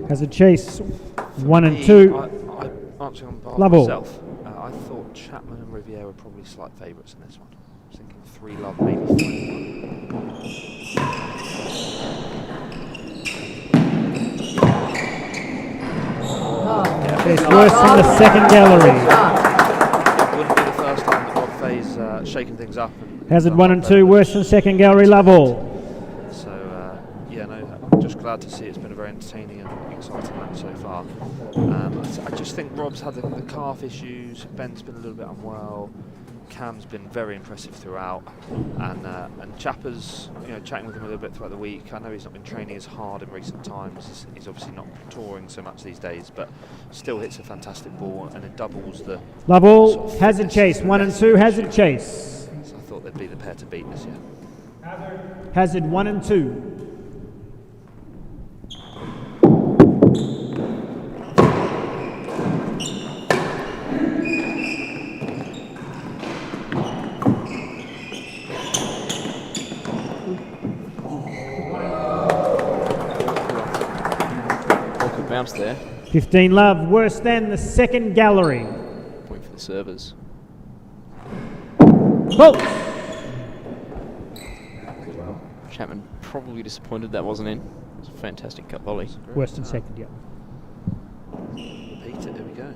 Speaker 3: Has a chase 1 and 2.
Speaker 2: I answering on behalf of
Speaker 3: Level.
Speaker 2: myself. I thought Chapman and Riviere are probably slight favourites in this one. I was thinking 3-love, maybe 3-1.
Speaker 3: It's worse than the second gallery.
Speaker 2: It wouldn't be the first time that Rob Fahey's shaken things up.
Speaker 3: Hazard 1 and 2, worse than second gallery level.
Speaker 2: So, yeah, no, just glad to see it's been a very entertaining and exciting match so far. I just think Rob's had the calf issues, Ben's been a little bit unwell, Cam's been very impressive throughout, and Chapper's, chatting with him a little bit throughout the week. I know he's not been training as hard in recent times. He's obviously not touring so much these days, but still hits a fantastic ball, and it doubles the
Speaker 3: Level,
Speaker 2: sort of
Speaker 3: hazard
Speaker 2: fitness
Speaker 3: chase, 1 and 2, hazard chase.
Speaker 2: So I thought they'd be the pair to beat this year.
Speaker 3: Hazard 1 and 2.
Speaker 1: Bounce there.
Speaker 3: 15 love, worse than the second gallery.
Speaker 1: Point for the servers.
Speaker 3: Bolt.
Speaker 1: Chapman probably disappointed that wasn't in. It was a fantastic cut volley.
Speaker 3: Worse than second, yeah.
Speaker 2: Repeat it, here we go.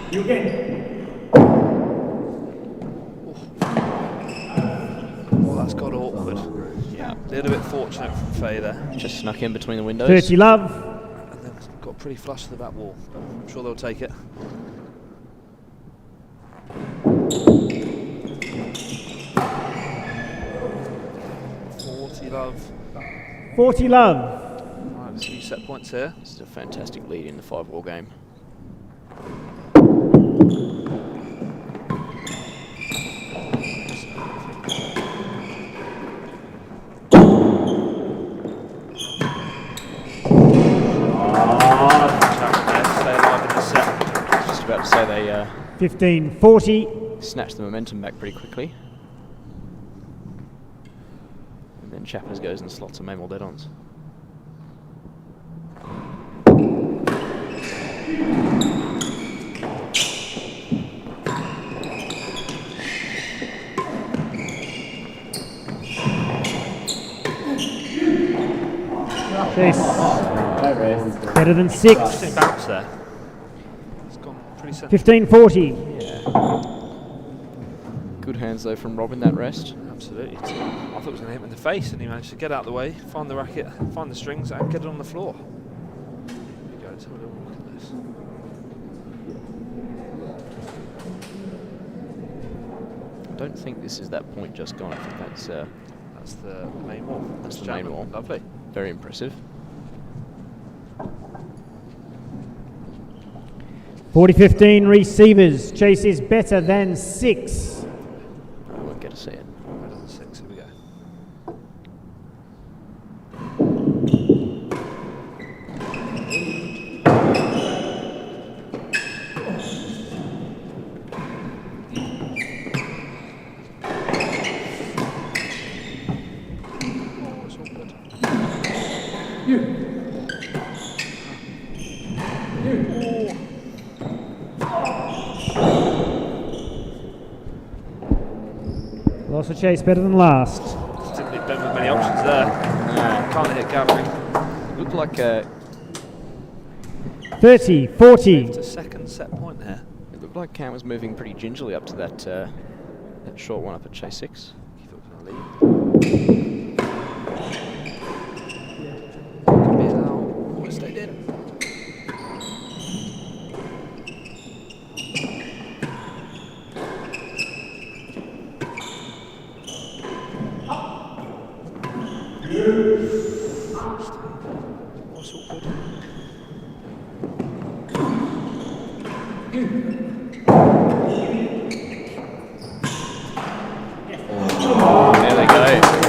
Speaker 3: You again.
Speaker 2: Well, that's got awkward.
Speaker 1: Yeah.
Speaker 2: A little bit fortunate from Fahey there.
Speaker 1: Just snuck in between the windows.
Speaker 3: 30 love.
Speaker 2: And then got pretty flush to the back wall. I'm sure they'll take it. Love.
Speaker 3: 40 love.
Speaker 2: Right, a few set points here.
Speaker 1: This is a fantastic lead in the 5-wall game.
Speaker 2: Stay alive in the set.
Speaker 1: I was just about to say they
Speaker 3: 15, 40.
Speaker 1: snatched the momentum back pretty quickly. And then Chapman goes and slots a Mammal dead-ons.
Speaker 3: Chase. Better than 6.
Speaker 2: Interesting bounce there. It's gone pretty central.
Speaker 3: 15, 40.
Speaker 1: Yeah. Good hands though from Rob in that rest.
Speaker 2: Absolutely. I thought it was going to hit him in the face, and he managed to get out of the way, find the racket, find the strings, and get it on the floor. Here we go. Let's have a little look at this.
Speaker 1: I don't think this is that point just gone. I think that's
Speaker 2: the main wall.
Speaker 1: That's the main wall.
Speaker 2: Lovely.
Speaker 1: Very impressive.
Speaker 3: 40-15 receivers. Chase is better than 6.
Speaker 1: I won't get to see it.
Speaker 2: Better than 6. Here we go.
Speaker 3: Loss of Chase better than last.
Speaker 2: Didn't leave Ben with many options there. Can't hit gallery.
Speaker 1: Looked like
Speaker 3: 30, 40.
Speaker 2: It's a second set point there.
Speaker 1: it looked like Cam was moving pretty gingerly up to that that short one up at Chase 6.
Speaker 2: He thought he was going to lead. Could be out. Oh, it stayed in. What's awkward?
Speaker 1: There they go.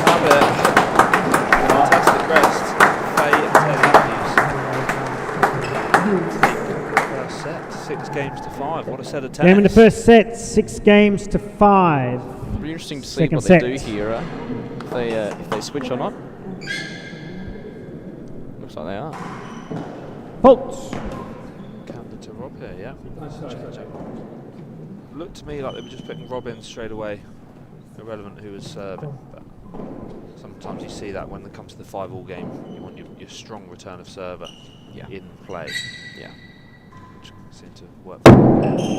Speaker 2: Have it. Fantastic rest. Fahey and Taylor First set, 6 games to 5. What a set of tennis.
Speaker 3: Game in the first set, 6 games to 5.
Speaker 1: It'll be interesting to see
Speaker 3: Second
Speaker 1: what they
Speaker 3: set.
Speaker 1: do here. If they switch or not. Looks like they are.
Speaker 3: Faults.
Speaker 2: Counter to Rob here, yeah. Looked to me like they were just putting Rob in straight away. Irrelevant who was serving. But sometimes you see that when it comes to the 5-all game, you want your strong return of server in play.
Speaker 1: Yeah.
Speaker 2: Which seemed to work for them.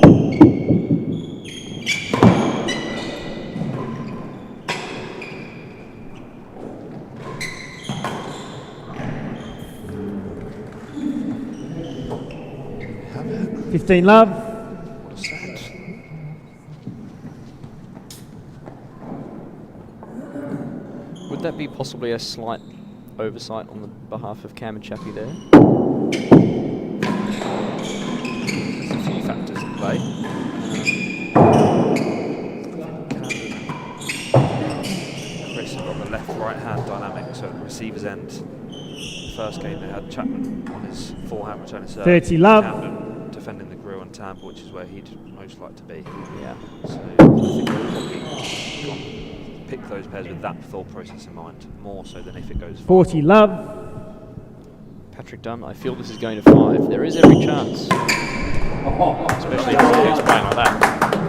Speaker 3: 15 love.
Speaker 2: What a set.
Speaker 1: Would that be possibly a slight oversight on the behalf of Cam and Chappie there?
Speaker 2: There's a few factors in play. Chris have got the left-right hand dynamic, so at the receiver's end. The first game they had Chapman on his forehand returning serve.
Speaker 3: 30 love.
Speaker 2: Camden defending the grill and Tampa, which is where he'd most like to be.
Speaker 1: Yeah.
Speaker 2: So I think they'll probably pick those pairs with that thought process in mind, more so than if it goes
Speaker 3: 40 love.
Speaker 1: Patrick Dunn, I feel this is going to 5. There is every chance. Especially if he keeps playing like that.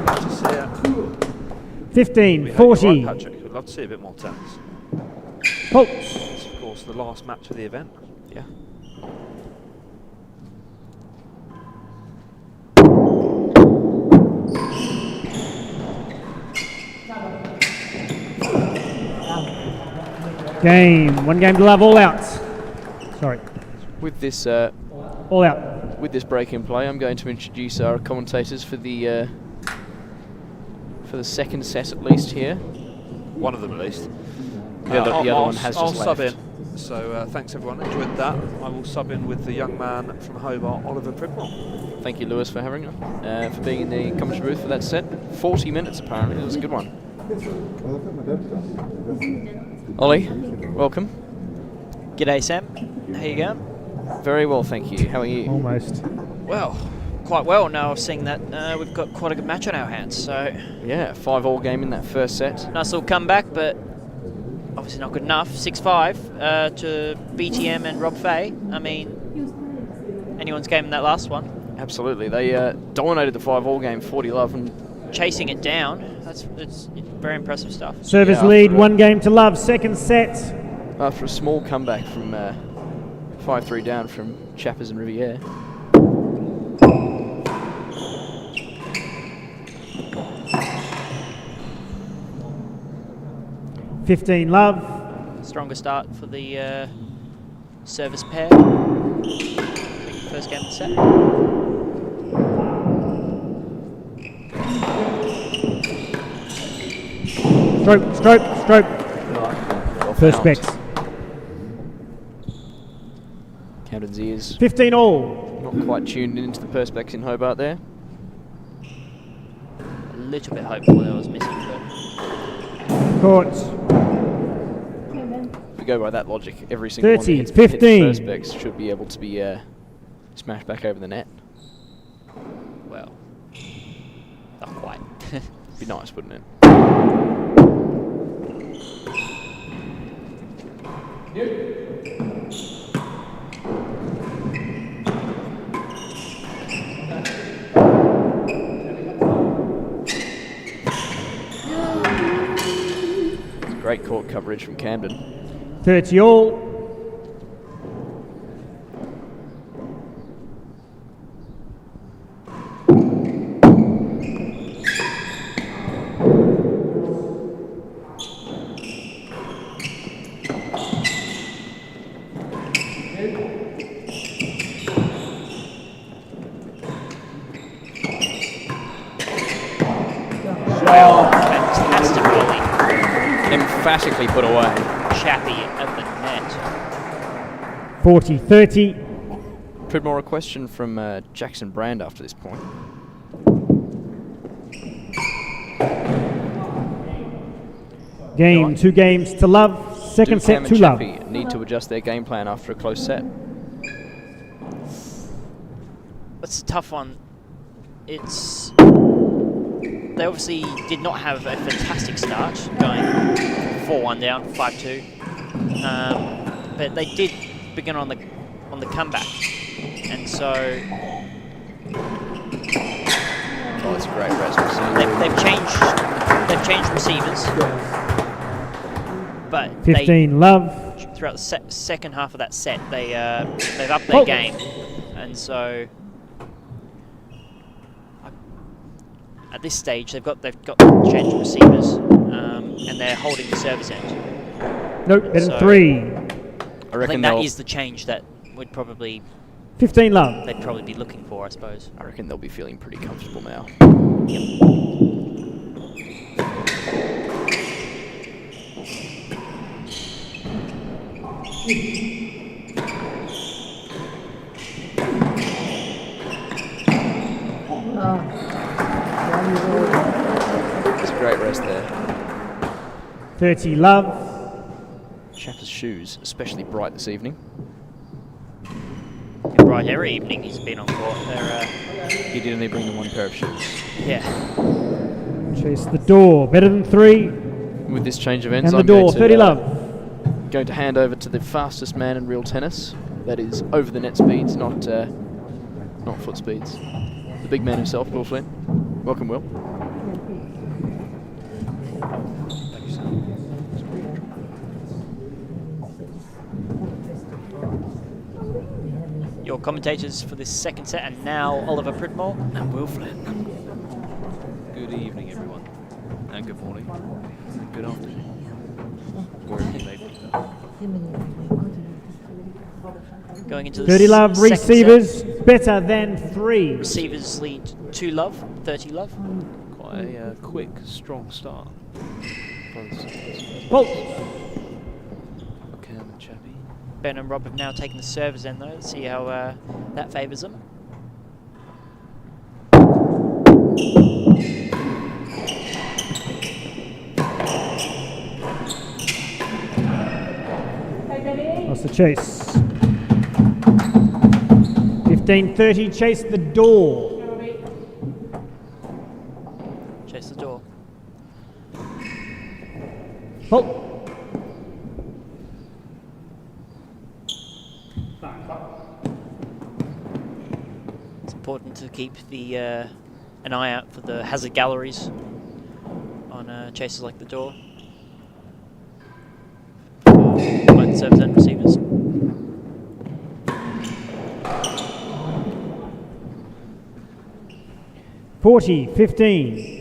Speaker 2: Love to see it.
Speaker 3: 15,
Speaker 2: We hope
Speaker 3: 40.
Speaker 2: you're right, Patrick. We'd love to see a bit more tennis.
Speaker 3: Faults.
Speaker 2: It's of course the last match of the event.
Speaker 1: Yeah.
Speaker 3: Game. 1 game to love. All out. Sorry.
Speaker 1: With this
Speaker 3: All out.
Speaker 1: with this break in play, I'm going to introduce our commentators for the second set at least here.
Speaker 2: One of them at least.
Speaker 1: The other one has
Speaker 2: I'll
Speaker 1: just
Speaker 2: sub
Speaker 1: left.
Speaker 2: in. So thanks everyone, enjoyed that. I will sub in with the young man from Hobart, Oliver Pridmore.
Speaker 1: Thank you, Lewis, for having us, for being in the commentary booth for that set. 40 minutes apparently. It was a good one. Ollie, welcome.
Speaker 5: G'day, Sam. How you going?
Speaker 1: Very well, thank you. How are you?
Speaker 3: Almost.
Speaker 5: Well, quite well. Now seeing that we've got quite a good match on our hands, so
Speaker 1: Yeah, 5-all game in that first set.
Speaker 5: nice little comeback, but obviously not good enough. 6-5 to BTM and Rob Fahey. I mean, anyone's game in that last one.
Speaker 1: Absolutely. They dominated the 5-all game, 40 love, and
Speaker 5: Chasing it down, it's very impressive stuff.
Speaker 3: Service
Speaker 1: Yeah,
Speaker 3: lead.
Speaker 1: after
Speaker 3: 1 game to love. Second set.
Speaker 1: after a small comeback from 5-3 down from Chappers and Riviere.
Speaker 3: $15 love.
Speaker 5: Stronger start for the service pair. First game of the set.
Speaker 3: Stroke.
Speaker 1: Well
Speaker 3: Perspex.
Speaker 1: found. Camden's ears
Speaker 3: 15 all.
Speaker 1: not quite tuned into the Perspex in Hobart there.
Speaker 5: A little bit hopeful that I was missing, but
Speaker 3: Courts.
Speaker 1: If we go by that logic, every single
Speaker 3: 30,
Speaker 1: one that hits
Speaker 3: 15.
Speaker 1: Perspex should be able to be smashed back over the net.
Speaker 5: well, not quite.
Speaker 1: Be nice, wouldn't it? Great court coverage from Camden.
Speaker 3: 30 all.
Speaker 5: Well, fantastic volley.
Speaker 1: Emphatically put away.
Speaker 5: Chappie at the net.
Speaker 3: 40-30.
Speaker 1: Pridmore, a question from Jackson Brand after this point.
Speaker 3: Game. 2 games to love. Second
Speaker 1: Do Cam
Speaker 3: set to
Speaker 1: and
Speaker 3: love.
Speaker 1: Chappie need to adjust their game plan after a close set?
Speaker 5: That's a tough one. It's they obviously did not have a fantastic start, going 4-1 down, 5-2. But they did begin on the comeback, and so
Speaker 1: it's a great race.
Speaker 5: they've changed receivers, but
Speaker 3: 15 love.
Speaker 5: throughout the second half of that set, they've upped their game, and so at this stage they've got changed receivers, and they're holding the service end.
Speaker 3: Nope, better than 3.
Speaker 5: I think that is the change that would probably
Speaker 3: 15 love.
Speaker 5: they'd probably be looking for, I suppose.
Speaker 1: I reckon they'll be feeling pretty comfortable now. It's a great rest there.
Speaker 3: 30 love.
Speaker 1: Chap's shoes, especially bright this evening.
Speaker 5: Bright every evening he's been on court.
Speaker 1: He did only bring the one pair of shoes.
Speaker 5: Yeah.
Speaker 3: Chase the door. Better than 3.
Speaker 1: With this change of ends,
Speaker 3: And the
Speaker 1: I'm
Speaker 3: door.
Speaker 1: going to,
Speaker 3: 30 love.
Speaker 1: going to hand over to the fastest man in real tennis. That is over the net speeds, not foot speeds. The big man himself, Will Flynn. Welcome, Will.
Speaker 5: Your commentators for this second set, and now Oliver Pridmore
Speaker 1: And Will Flynn.
Speaker 6: Good evening, everyone, and good morning, and good afternoon, wherever you may be.
Speaker 5: going into the
Speaker 3: 30 love.
Speaker 5: second
Speaker 3: Receivers.
Speaker 5: set.
Speaker 3: Better than 3.
Speaker 5: Receivers lead 2 love, 30 love.
Speaker 6: Quite a quick, strong start.
Speaker 3: Bolt.
Speaker 6: Cam and Chappie.
Speaker 5: Ben and Rob have now taken the servers end, though. Let's see how that favours them.
Speaker 3: That's the chase. 15-30. Chase the door.
Speaker 5: Chase the door.
Speaker 3: Bolt.
Speaker 5: It's important to keep the an eye out for the hazard galleries on chases like the door. For both servers and receivers.
Speaker 3: $40-15.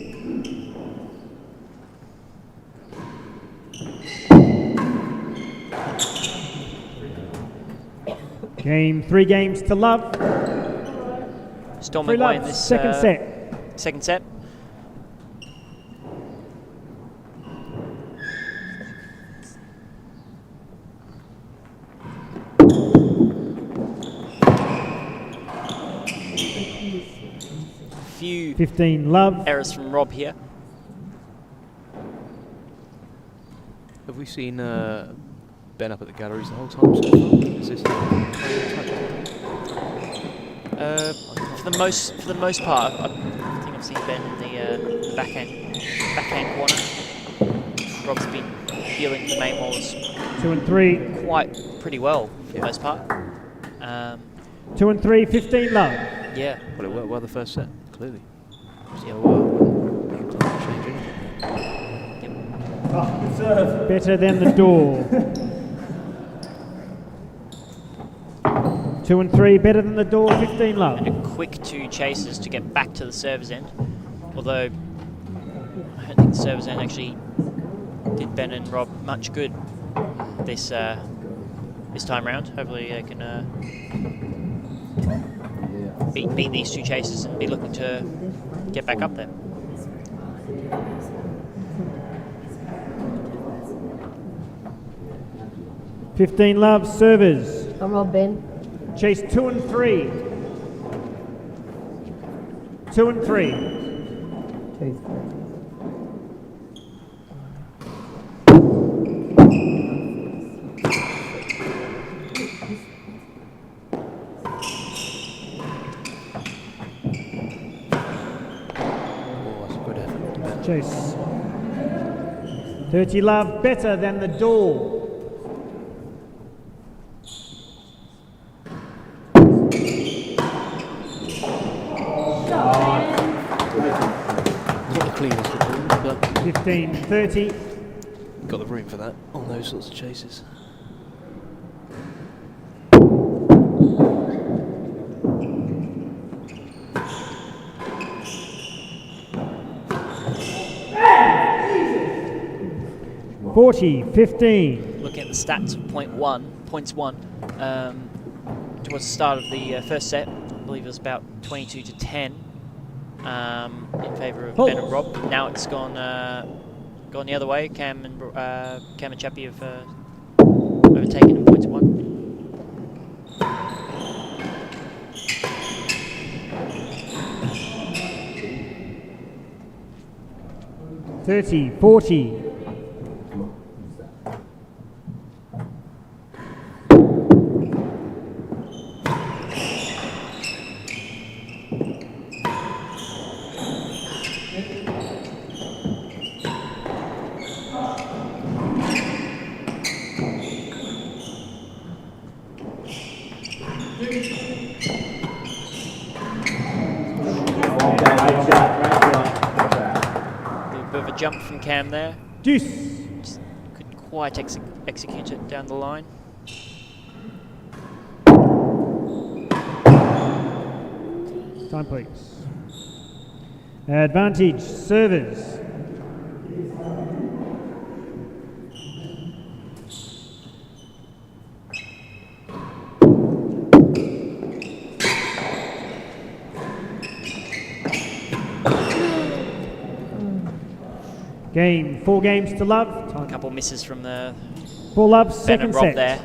Speaker 3: Game 3 games to love.
Speaker 5: Storming
Speaker 3: 3
Speaker 5: away in
Speaker 3: love.
Speaker 5: this
Speaker 3: Second set.
Speaker 5: second set. Few
Speaker 3: 15 love.
Speaker 5: errors from Rob here.
Speaker 6: Have we seen Ben up at the galleries the whole time so far? Is this
Speaker 5: For the most part, I think I've seen Ben in the backhand corner. Rob's been dealing the main balls
Speaker 3: 2 and 3.
Speaker 5: quite pretty well for the most part.
Speaker 3: 2 and 3. 15 love.
Speaker 5: Yeah.
Speaker 6: well, it worked well the first set, clearly.
Speaker 5: Yeah.
Speaker 3: Better than the door. 2 and 3. Better than the door. 15 love.
Speaker 5: And a quick 2 chases to get back to the server's end. Although I don't think the server's end actually did Ben and Rob much good this this time round. Hopefully they can beat these 2 chases and be looking to get back up there.
Speaker 3: $15 love. Servers.
Speaker 4: I'm Rob Ben.
Speaker 3: Chase 2 and 3. 2 and 3.
Speaker 4: 2,
Speaker 6: Oh, that's a good
Speaker 3: Chase. 30 love, better than the door.
Speaker 6: Not the cleanest of them, but
Speaker 3: 15-30.
Speaker 6: got the room for that on those sorts of chases.
Speaker 5: Looking at the stats of points one, towards the start of the first set, I believe it was about 22-10 in favour of Ben and Rob. Now it's gone the other way. Cam and Chappie have overtaken in points one.
Speaker 3: $30-40.
Speaker 5: Jump from Cam there.
Speaker 3: Deuce.
Speaker 5: Just couldn't quite execute it down the line.
Speaker 3: Time, please. Advantage, servers. Game, 4 games to love.
Speaker 5: A couple misses from the
Speaker 3: 4 love,
Speaker 5: Ben
Speaker 3: second
Speaker 5: and Rob
Speaker 3: set.
Speaker 5: there.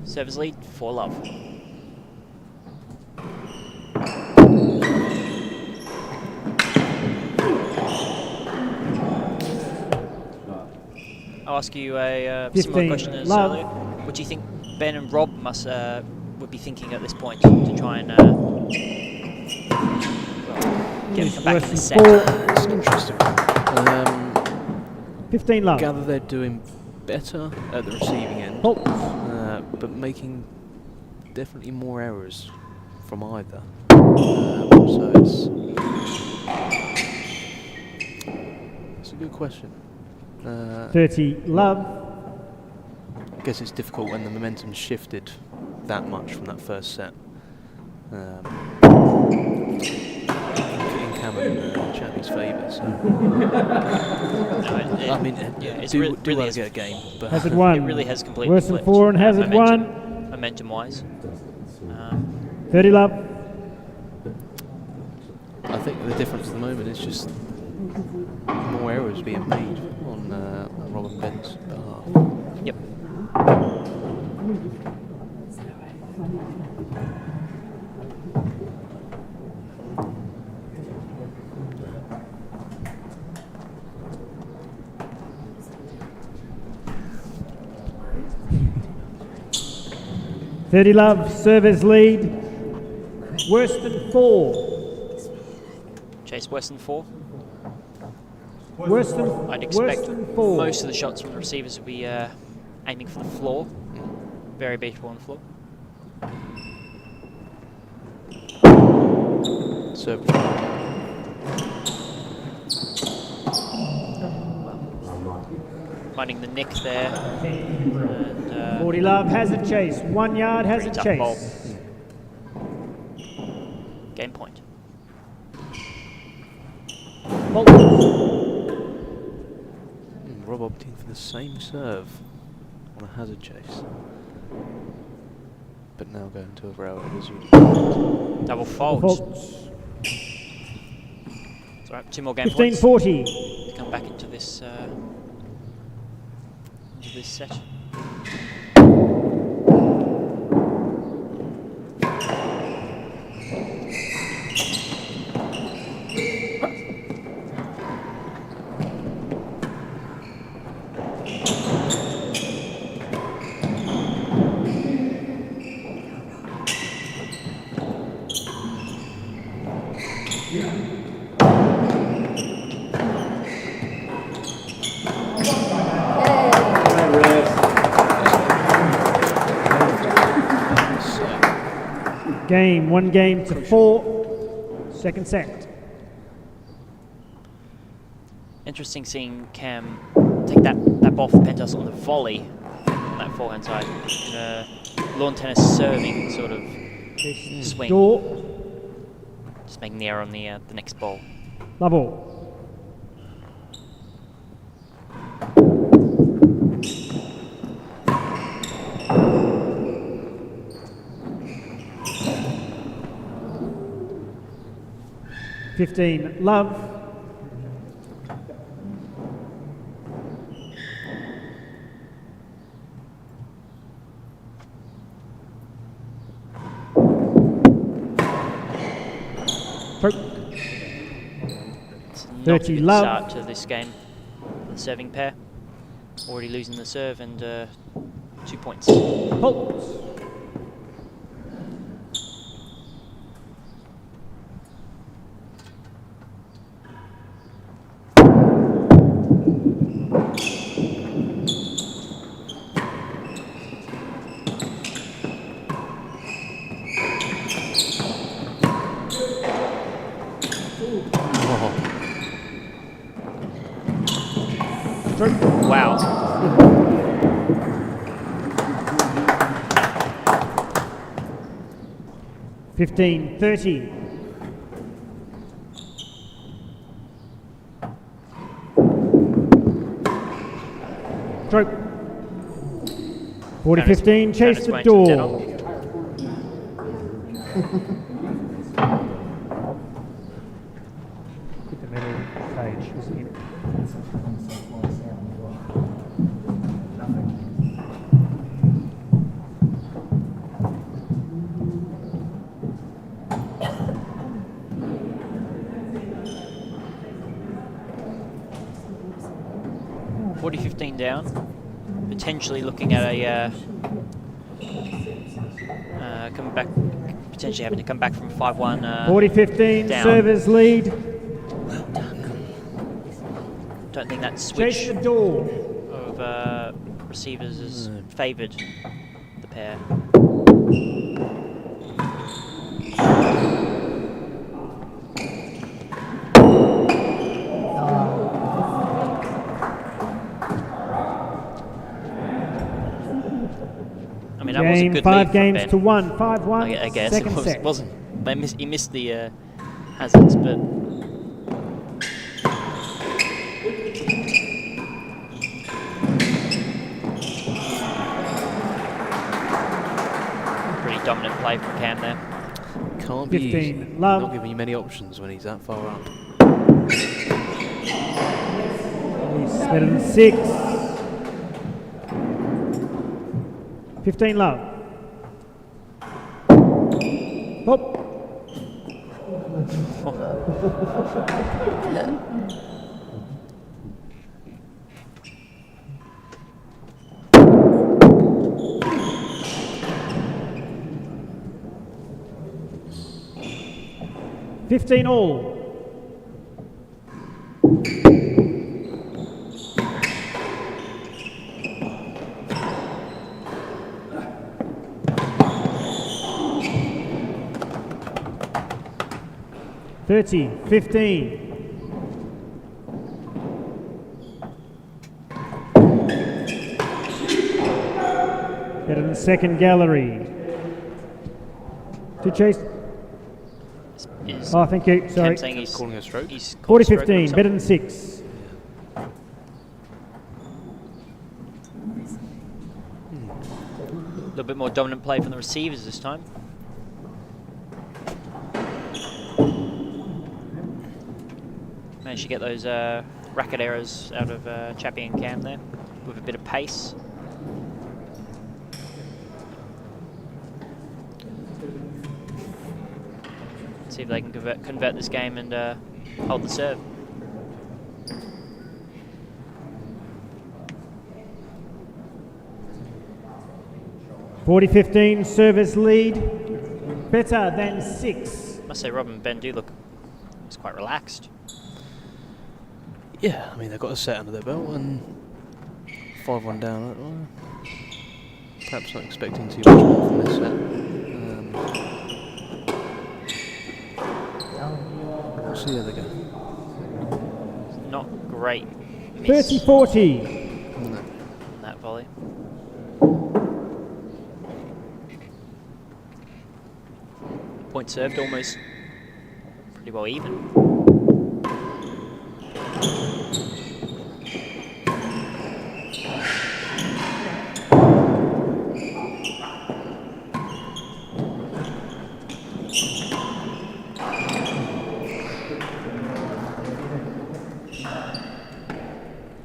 Speaker 5: Servers lead, 4 love. I'll ask you a similar question as
Speaker 3: love.
Speaker 5: earlier. What do you think Ben and Rob would be thinking at this point to try and get them back in the set?
Speaker 6: It's an interesting one.
Speaker 3: 15 love.
Speaker 6: Gather they're doing better at the receiving end,
Speaker 3: Halt.
Speaker 6: but making definitely more errors from either. So it's a good question.
Speaker 3: 30 love.
Speaker 6: I guess it's difficult when the momentum's shifted that much from that first set. In Cameron and Chapman's favour. So. I mean,
Speaker 5: it's
Speaker 6: do
Speaker 5: really
Speaker 6: want
Speaker 5: has,
Speaker 6: to get a game, but
Speaker 3: Hazard 1.
Speaker 5: it really has completely
Speaker 3: Worse than
Speaker 5: flipped,
Speaker 3: 4 and Hazard 1.
Speaker 5: momentum-wise.
Speaker 3: 30 love.
Speaker 6: I think the difference at the moment is just more errors being made on Rob and Ben's behalf.
Speaker 5: Yep.
Speaker 3: $30 love, servers lead. Worse than 4.
Speaker 5: Chase worse than 4.
Speaker 3: Worse than
Speaker 5: I'd
Speaker 3: worse
Speaker 5: expect
Speaker 3: than 4.
Speaker 5: most of the shots from the receivers will be aiming for the floor. Very beatable on the floor.
Speaker 6: So
Speaker 5: Finding the nick there. And,
Speaker 3: 40 love, hazard chase. 1 yard, hazard
Speaker 5: tough
Speaker 3: chase.
Speaker 5: ball. Game point.
Speaker 6: Rob opting for the same serve on a hazard chase, but now going to a rail as well.
Speaker 5: Double fold. It's all right, 2 more game
Speaker 3: 15-40.
Speaker 5: points to come back into this set.
Speaker 3: Game, 1 game to 4. Second set.
Speaker 5: Interesting seeing Cam take that ball for Pentas on the volley on that forehand side in a lawn tennis serving sort of swing.
Speaker 3: Door.
Speaker 5: Just making the error on the next ball.
Speaker 3: Love all. $15 love.
Speaker 5: It's not
Speaker 3: 30
Speaker 5: a good
Speaker 3: love.
Speaker 5: start to this game. The serving pair already losing the serve and 2 points.
Speaker 3: Fault.
Speaker 5: Wow.
Speaker 3: $15-30. Stroke. 40-15, chase the door. Put the middle page was in.
Speaker 5: Down, potentially looking at a coming back, potentially having to come back from 5-1.
Speaker 3: 40-15, servers lead.
Speaker 5: Don't think that switch
Speaker 3: Chase the door
Speaker 5: of receivers has favoured the pair.
Speaker 3: Game, 5 games to 1, 5-1.
Speaker 5: I guess
Speaker 3: second
Speaker 5: it
Speaker 3: set.
Speaker 5: wasn't. He missed the hazards, but pretty dominant play from Cam there.
Speaker 6: Can't be
Speaker 3: 15
Speaker 6: easy.
Speaker 3: love.
Speaker 6: Not giving you many options when he's that far up.
Speaker 3: He's better than 6. 15 love. Hop. $15 all. $30-15. Better than second gallery. To chase. Oh, thank you. Sorry.
Speaker 5: Cam saying he's
Speaker 6: calling a stroke.
Speaker 3: 40-15. Better than 6.
Speaker 5: A little bit more dominant play from the receivers this time. Managed to get those racket errors out of Chappie and Cam there with a bit of pace. See if they can convert this game and hold the serve.
Speaker 3: $40-15, service lead. Better than 6.
Speaker 5: Must say Rob and Ben do look It's quite relaxed.
Speaker 6: Yeah, I mean, they've got a set under their belt and 5-1 down. Perhaps not expecting too much more from this set. We'll see how they go.
Speaker 5: Not great miss
Speaker 3: 30-40.
Speaker 6: No.
Speaker 5: on that volley. Point served almost pretty well even.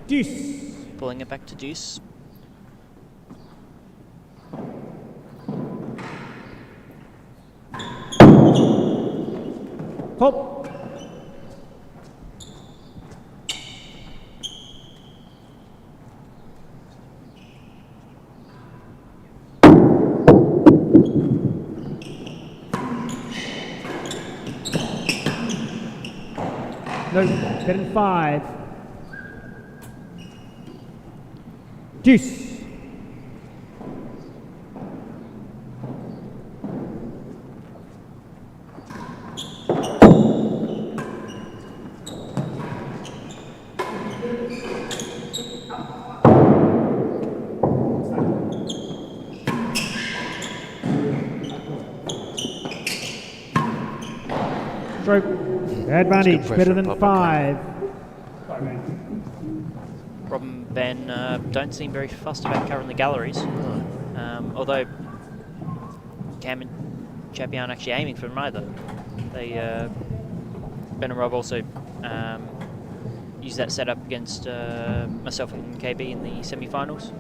Speaker 3: Deuce.
Speaker 5: Pulling it back to deuce.
Speaker 3: Top. No, better than 5. Deuce. Stroke. Advantage, better than 5.
Speaker 5: Rob and Ben don't seem very fussed about covering the galleries. Although Cam and Chappie aren't actually aiming for them either. They, Ben and Rob also used that setup against myself and KB in the semi-finals.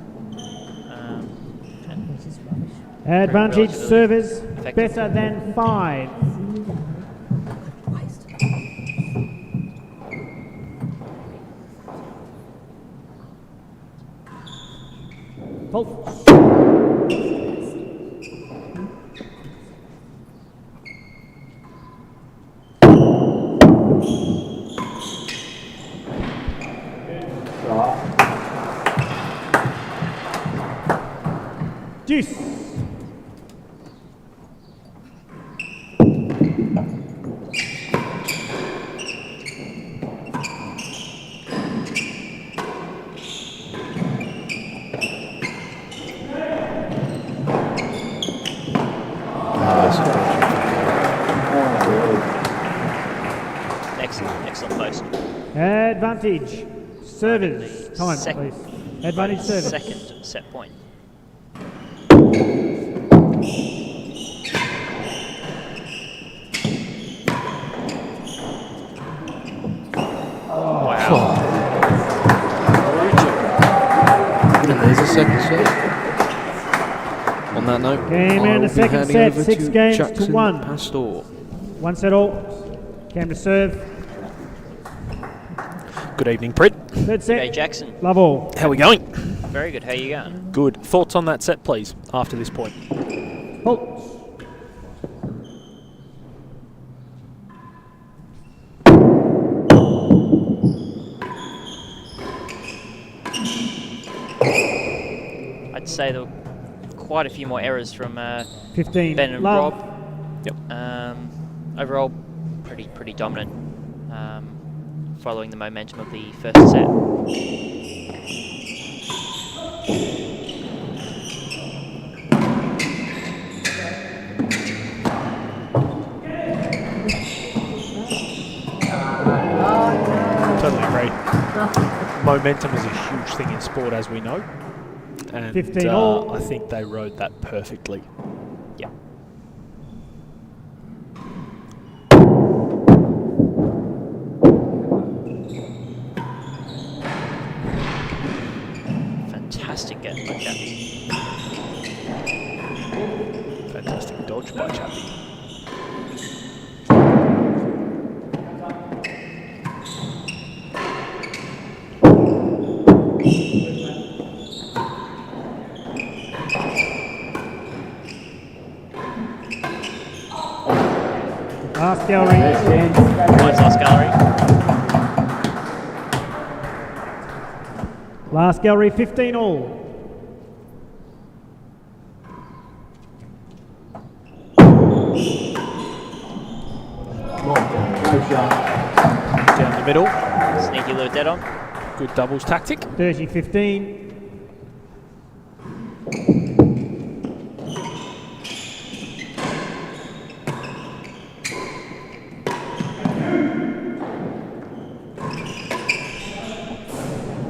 Speaker 3: Advantage,
Speaker 5: relatively
Speaker 3: servers,
Speaker 5: effective.
Speaker 3: better than 5. Fault. Deuce.
Speaker 5: Excellent post.
Speaker 3: Advantage, servers. Time, please. Advantage, servers.
Speaker 5: Second set point. Wow.
Speaker 6: And there's a second set. On that note,
Speaker 3: Game in the second set, 6 games to
Speaker 6: Jackson
Speaker 3: 1.
Speaker 6: Pastor.
Speaker 3: 1 set all. Came to serve.
Speaker 7: Good evening, Prit.
Speaker 3: Third
Speaker 5: G'day,
Speaker 3: set.
Speaker 5: Jackson.
Speaker 3: Love all.
Speaker 7: How are we going?
Speaker 5: Very good. How you going?
Speaker 7: Good. Thoughts on that set, please, after this point?
Speaker 3: Halt.
Speaker 5: I'd say there were quite a few more errors from
Speaker 3: 15.
Speaker 5: Ben and
Speaker 3: Love.
Speaker 5: Rob.
Speaker 7: Yep.
Speaker 5: Overall, pretty dominant. Following the momentum of the first set.
Speaker 7: Totally agree. Momentum is a huge thing in sport, as we know. And
Speaker 3: 15 all.
Speaker 7: I think they rode that perfectly.
Speaker 5: Yeah. Fantastic get by Chappie.
Speaker 7: Fantastic dodge by Chappie.
Speaker 3: Last gallery.
Speaker 5: Mine's last gallery.
Speaker 3: Last gallery, 15 all.
Speaker 7: Down the middle.
Speaker 5: Sneaky little dead on.
Speaker 7: Good doubles tactic.
Speaker 3: 30-15.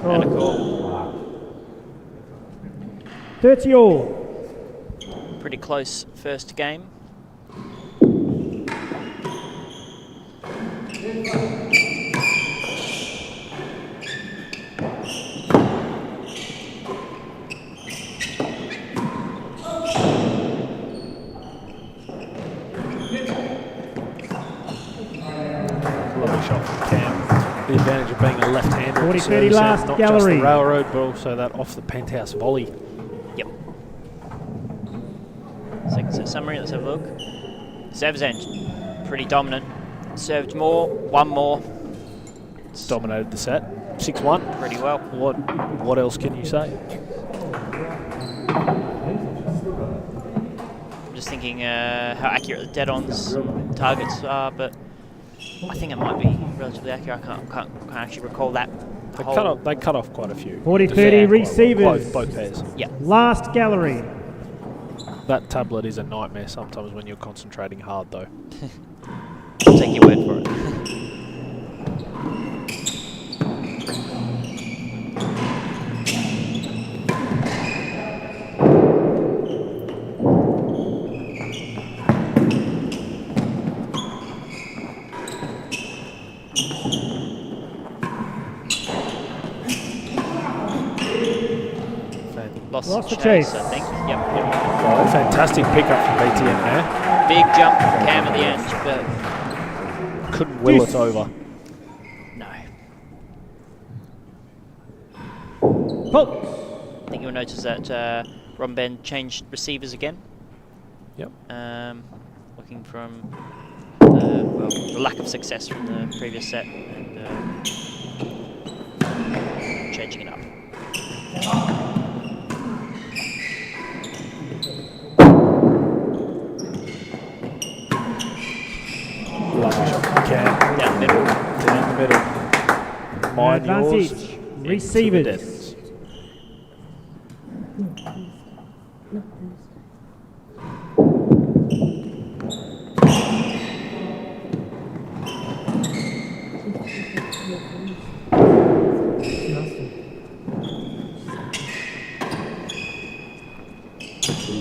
Speaker 5: And a call.
Speaker 3: 30 all.
Speaker 5: Pretty close first game.
Speaker 7: Lovely shot from Cam. The advantage of being a left-hander.
Speaker 3: 40-30 last
Speaker 7: not
Speaker 3: gallery.
Speaker 7: just the railroad, but also that off the penthouse volley.
Speaker 5: Yep. Second set summary, let's have a look. Serves end, pretty dominant. Served more, one more.
Speaker 7: Dominated the set. 6-1.
Speaker 5: Pretty well.
Speaker 7: What else can you say?
Speaker 5: I'm just thinking how accurate the dead-ons targets are, but I think it might be relatively accurate. I can't actually recall that.
Speaker 7: They cut off quite a few.
Speaker 3: 40-30 receivers.
Speaker 7: Both pairs.
Speaker 5: Yeah.
Speaker 3: Last gallery.
Speaker 7: That tablet is a nightmare sometimes when you're concentrating hard, though.
Speaker 5: I'll take your word for it. Lost the chase, I think. Yep.
Speaker 7: Fantastic pickup from BTN there.
Speaker 5: Big jump from Cam at the end, but
Speaker 7: couldn't will it over.
Speaker 5: No.
Speaker 3: Pull.
Speaker 5: I think you'll notice that Ron Ben changed receivers again.
Speaker 7: Yep.
Speaker 5: Looking from the lack of success from the previous set and changing it up.
Speaker 7: Lovely shot from Cam.
Speaker 5: Down the middle.
Speaker 7: Down the middle. Mine,
Speaker 3: Advantage.
Speaker 7: yours.
Speaker 3: Receivers.
Speaker 7: Into the deadens.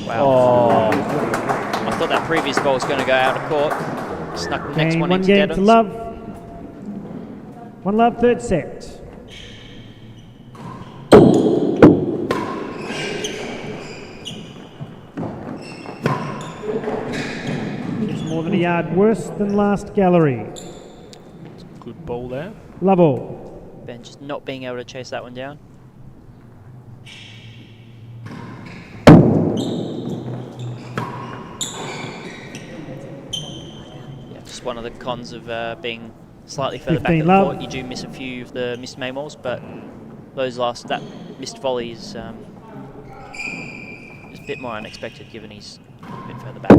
Speaker 5: Wow.
Speaker 7: Oh,
Speaker 5: I thought that previous ball was going to go out of court. Snuck the next
Speaker 3: Game,
Speaker 5: one
Speaker 3: one
Speaker 5: into
Speaker 3: game
Speaker 5: dead
Speaker 3: to
Speaker 5: ons.
Speaker 3: love. 1 love, third set. It's more than a yard worse than last gallery.
Speaker 7: good ball there.
Speaker 3: Love all.
Speaker 5: Ben just not being able to chase that one down. Yeah, just one of the cons of being slightly further back
Speaker 3: 15
Speaker 5: at the
Speaker 3: love.
Speaker 5: court. You do miss a few of the missed main balls, but that missed volley is a bit more unexpected given he's a bit further back.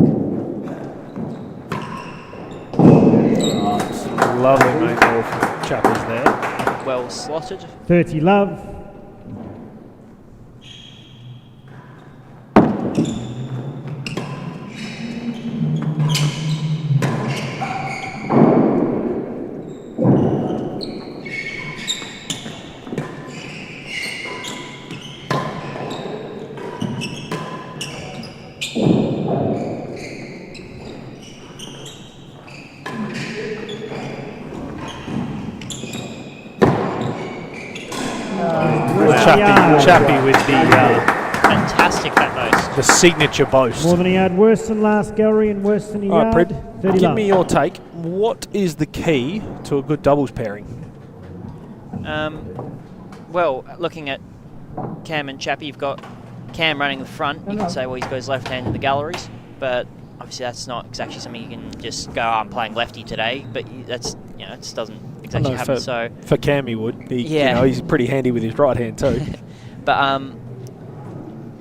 Speaker 7: Lovely main ball from Chappers there.
Speaker 5: Well slotted.
Speaker 3: 30 love.
Speaker 7: Chappy with the
Speaker 5: Fantastic that boast.
Speaker 7: the signature boast.
Speaker 3: More than a yard worse than last gallery and worse than a
Speaker 7: All right,
Speaker 3: yard.
Speaker 7: Prid,
Speaker 3: 30
Speaker 7: give
Speaker 3: love.
Speaker 7: me your take. What is the key to a good doubles pairing?
Speaker 5: Well, looking at Cam and Chappie, you've got Cam running the front. You can say, well, he goes left hand in the galleries, but obviously that's not exactly something you can just go, I'm playing lefty today, but that's, it just doesn't exactly happen. So
Speaker 7: for Cam he would.
Speaker 5: Yeah.
Speaker 7: He's pretty handy with his right hand too.
Speaker 5: But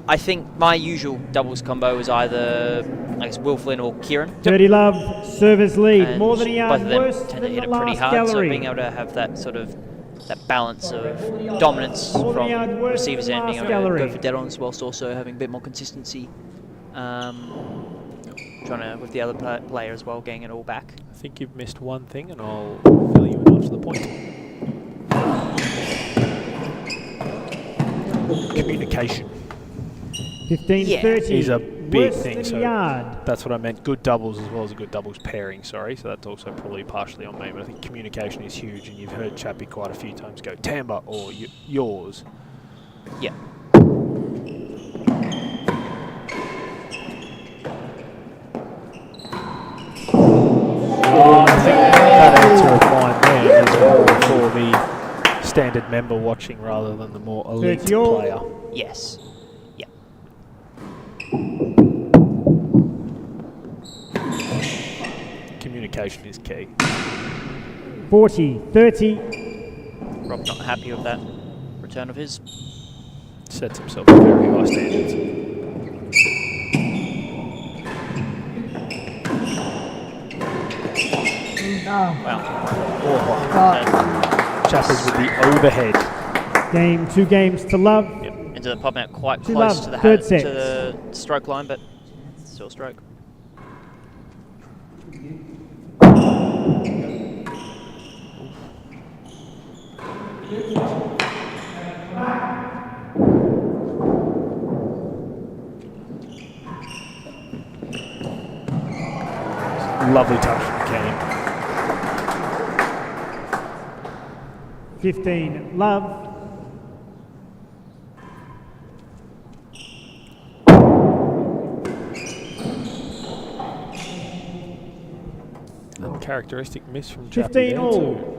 Speaker 5: I think my usual doubles combo is either, I guess, Will Flynn or Kieran.
Speaker 3: Dirty Love, servers lead.
Speaker 5: And
Speaker 3: More than a yard
Speaker 5: both of them
Speaker 3: worse
Speaker 5: tend to
Speaker 3: than
Speaker 5: hit
Speaker 3: the
Speaker 5: it pretty
Speaker 3: last
Speaker 5: hard, so
Speaker 3: gallery.
Speaker 5: being able to have that sort of balance of dominance
Speaker 3: More than a yard
Speaker 5: from
Speaker 3: worse
Speaker 5: receivers
Speaker 3: than
Speaker 5: end, being
Speaker 3: last
Speaker 5: able to
Speaker 3: gallery.
Speaker 5: go for dead-ons whilst also having a bit more consistency. Trying to, with the other player as well, getting it all back.
Speaker 7: I think you've missed one thing, and I'll fill you in after the point. Communication
Speaker 3: 15-30.
Speaker 7: is a big
Speaker 3: Worse
Speaker 7: thing.
Speaker 3: than
Speaker 7: So
Speaker 3: a yard.
Speaker 7: that's what I meant. Good doubles as well as a good doubles pairing. Sorry, so that's also probably partially on me. But I think communication is huge, and you've heard Chappie quite a few times go Tamba or yours.
Speaker 5: Yeah.
Speaker 7: I think that answer of mine there is more for the standard member watching rather than the more elite
Speaker 3: 30 all.
Speaker 7: player.
Speaker 5: Yes. Yeah.
Speaker 7: Communication is key.
Speaker 3: 40-30.
Speaker 5: Rob not happy with that return of his.
Speaker 7: Sets himself a very high standards. Chappers with the overhead.
Speaker 3: Game, 2 games to Love.
Speaker 5: Ended up popping out quite
Speaker 3: To
Speaker 5: close
Speaker 3: Love,
Speaker 5: to the
Speaker 3: third
Speaker 5: to
Speaker 3: set.
Speaker 5: the stroke line, but still stroke.
Speaker 7: Lovely touch from Cam.
Speaker 3: 15 Love.
Speaker 7: Uncharacteristic miss from Chappie
Speaker 3: 15
Speaker 7: there
Speaker 3: all.
Speaker 7: too.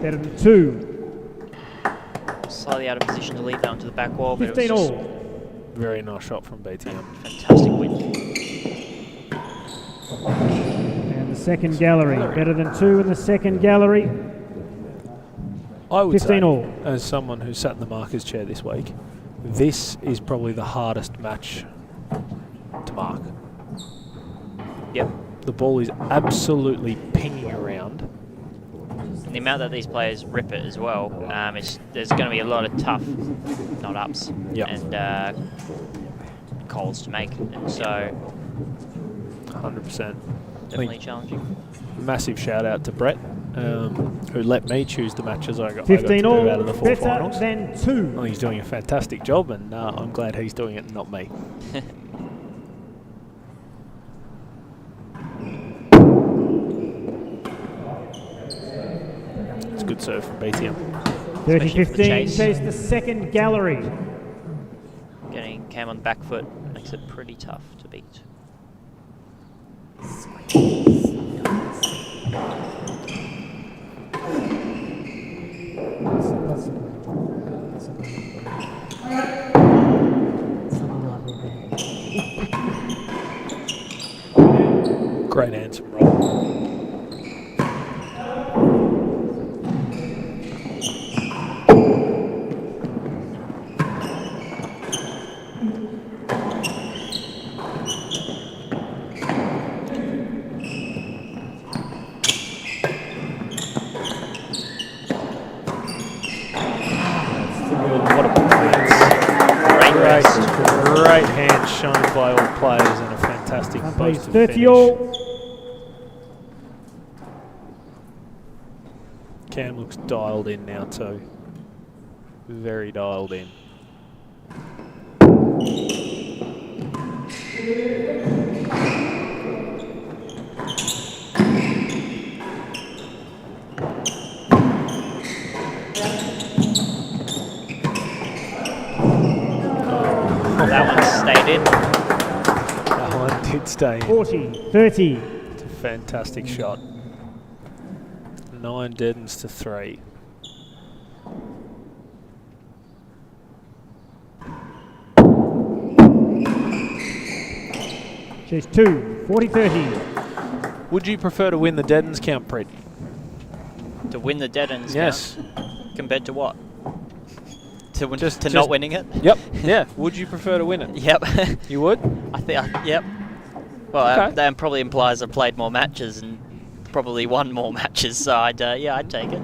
Speaker 3: Better than 2.
Speaker 5: Slightly out of position to leave that onto the back wall, but
Speaker 3: 15
Speaker 5: it was
Speaker 3: all.
Speaker 7: Very nice shot from BTM.
Speaker 5: just fantastic win.
Speaker 3: And the second gallery. Better than 2 in the second gallery.
Speaker 7: I would
Speaker 3: 15
Speaker 7: say,
Speaker 3: all.
Speaker 7: as someone who sat in the markers chair this week, this is probably the hardest match to mark.
Speaker 5: Yep.
Speaker 7: The ball is absolutely pinging around.
Speaker 5: And the amount that these players rip it as well, there's going to be a lot of tough not ups
Speaker 7: Yep.
Speaker 5: and calls to make, and so
Speaker 7: 100%.
Speaker 5: definitely challenging.
Speaker 7: Massive shout out to Brett, who let me choose the matches I got
Speaker 3: 15
Speaker 7: to
Speaker 3: all.
Speaker 7: do out of the 4
Speaker 3: Better
Speaker 7: finals.
Speaker 3: than
Speaker 7: I
Speaker 3: 2.
Speaker 7: think he's doing a fantastic job, and I'm glad he's doing it and not me. It's a good serve from BTM.
Speaker 5: Especially for the
Speaker 3: 30-15.
Speaker 5: chase.
Speaker 3: Chase the second gallery.
Speaker 5: Getting Cam on the back foot makes it pretty tough to beat.
Speaker 7: Great answer, Rob. What a performance. Great hand shown by all players and a fantastic
Speaker 3: Plays
Speaker 7: boasted
Speaker 3: 30
Speaker 7: finish.
Speaker 3: all.
Speaker 7: Cam looks dialed in now too. Very dialed in.
Speaker 5: That one stayed in.
Speaker 7: That one did stay in.
Speaker 3: 40-30.
Speaker 7: It's a fantastic shot. 9 deadens to 3.
Speaker 3: Chase 2, 40-30.
Speaker 7: Would you prefer to win the deadens count, Pred?
Speaker 5: To win the dead ends
Speaker 7: Yes.
Speaker 5: count, compared to what? To win,
Speaker 7: Just-
Speaker 5: to
Speaker 7: just-
Speaker 5: not winning it?
Speaker 7: Yep. Yeah. Would you prefer to win it?
Speaker 5: Yep.
Speaker 7: You would?
Speaker 5: I think. Yep. Well,
Speaker 7: Okay.
Speaker 5: that probably implies I played more matches and probably won more matches. So I'd take it.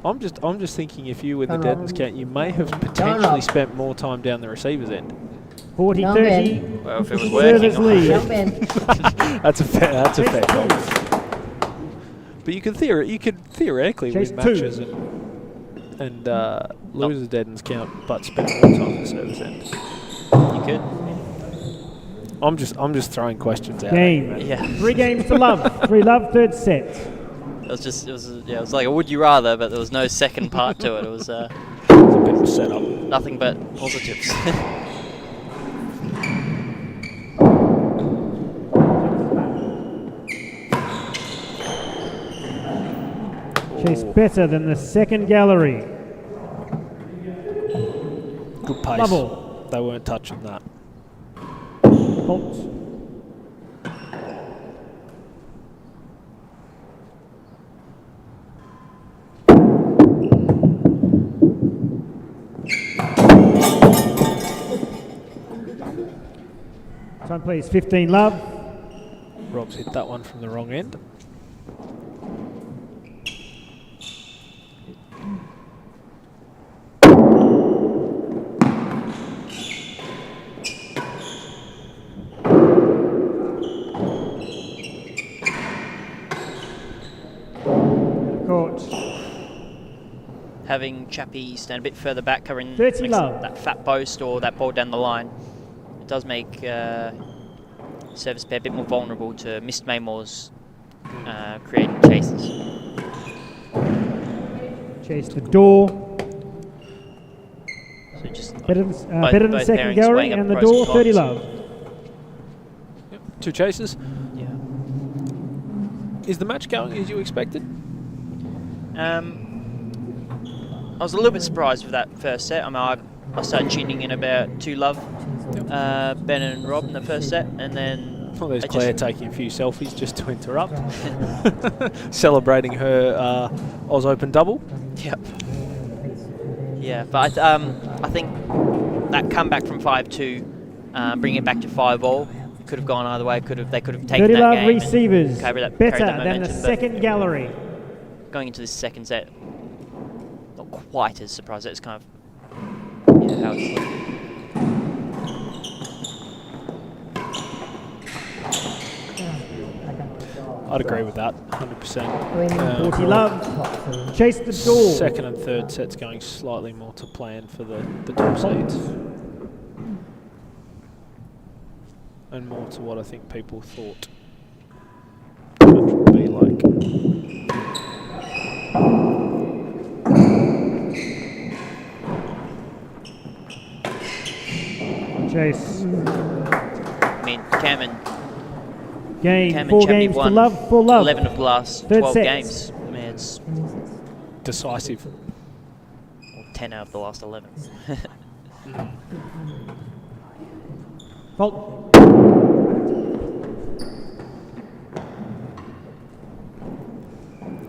Speaker 7: I'm just thinking if you win the
Speaker 4: Come
Speaker 7: deadens
Speaker 4: on.
Speaker 7: count, you may have potentially spent more time down the receiver's end.
Speaker 3: 40-30.
Speaker 5: Well, if it was
Speaker 3: Service
Speaker 5: working.
Speaker 3: lead.
Speaker 4: Jump in.
Speaker 7: That's a fair call. But you could theoretically
Speaker 3: Chase
Speaker 7: win
Speaker 3: 2.
Speaker 7: matches and lose the deadens count, but spend more time at the service end.
Speaker 5: You could.
Speaker 7: I'm just throwing questions out.
Speaker 3: Game.
Speaker 7: At you,
Speaker 5: Yeah.
Speaker 3: 3 games to love. 3 love, third set.
Speaker 5: It was like a would you rather, but there was no second part to it. It was
Speaker 7: man. It's a bit of a setup.
Speaker 5: nothing but positives.
Speaker 3: Chase better than the second gallery.
Speaker 7: Good pace.
Speaker 3: Level.
Speaker 7: They weren't touching that.
Speaker 3: Fault. Time please, 15 love.
Speaker 7: Rob's hit that one from the wrong end.
Speaker 3: Caught.
Speaker 5: Having Chappie stand a bit further back, covering
Speaker 3: 30
Speaker 5: makes
Speaker 3: love.
Speaker 5: that fat post or that ball down the line, it does make service pair a bit more vulnerable to missed Maymores creating chases.
Speaker 3: Chase the door.
Speaker 5: So just
Speaker 3: Better than,
Speaker 5: both
Speaker 3: better than second
Speaker 5: pairings
Speaker 3: gallery
Speaker 5: weighing up
Speaker 3: and the
Speaker 5: pros and
Speaker 3: door, 30
Speaker 5: cons.
Speaker 3: love.
Speaker 7: Yep. 2 chases.
Speaker 5: Yeah.
Speaker 7: Is the match going as you expected?
Speaker 5: I was a little bit surprised with that first set. I mean, I started tuning in about 2 love, Ben and Rob in the first set, and then
Speaker 7: Well, there's
Speaker 5: I
Speaker 7: Claire
Speaker 5: just-
Speaker 7: taking a few selfies just to interrupt. Celebrating her Oz Open double.
Speaker 5: Yep. Yeah, but I think that comeback from 5-2, bringing it back to 5-all, could have gone either way. They could have taken
Speaker 3: 30
Speaker 5: that
Speaker 3: love
Speaker 5: game and
Speaker 3: receivers.
Speaker 5: carried that
Speaker 3: Better than
Speaker 5: momentum,
Speaker 3: the
Speaker 5: but
Speaker 3: second gallery.
Speaker 5: going into this second set, not quite as surprised. It's kind of how it's looking.
Speaker 7: I'd agree with that, 100%.
Speaker 3: 40 love. Chase the door.
Speaker 7: Second and third sets going slightly more to plan for the top seeds. And more to what I think people thought it would be like.
Speaker 3: Chase.
Speaker 5: I mean, Chapman
Speaker 3: Game.
Speaker 5: and
Speaker 3: 4
Speaker 5: Chappie
Speaker 3: games to
Speaker 5: won
Speaker 3: love. 4 love.
Speaker 5: 11 of the last
Speaker 3: Third
Speaker 5: 12
Speaker 3: sets.
Speaker 5: games. I mean, it's
Speaker 7: Decisive.
Speaker 5: 10 out of the last 11.
Speaker 3: Fault.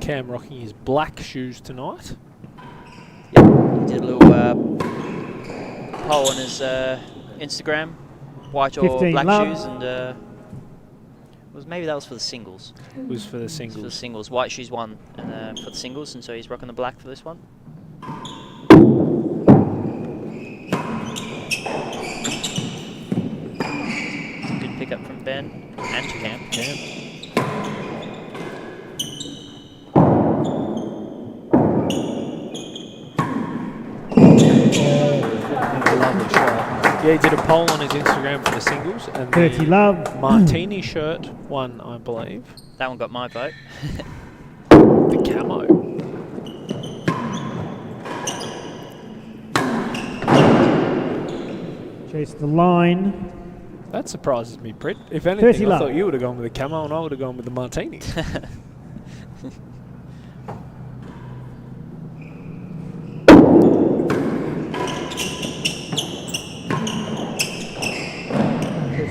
Speaker 7: Cam rocking his black shoes tonight.
Speaker 5: Yep, he did a little poll on his Instagram, white or
Speaker 3: 15
Speaker 5: black
Speaker 3: love.
Speaker 5: shoes, and maybe that was for the singles.
Speaker 7: It was for the
Speaker 5: It was for the
Speaker 7: singles.
Speaker 5: singles. White shoes won for the singles, and so he's rocking the black for this one. Good pickup from Ben and Cam.
Speaker 7: Lovely shot. Yeah, he did a poll on his Instagram for the singles, and
Speaker 3: 30
Speaker 7: the
Speaker 3: love.
Speaker 7: martini shirt won, I believe.
Speaker 5: That one got my vote.
Speaker 7: The camo.
Speaker 3: Chase the line.
Speaker 7: That surprises me, Prit. If anything,
Speaker 3: 30
Speaker 7: I
Speaker 3: love.
Speaker 7: thought you would have gone with the camo and I would have gone with the martini.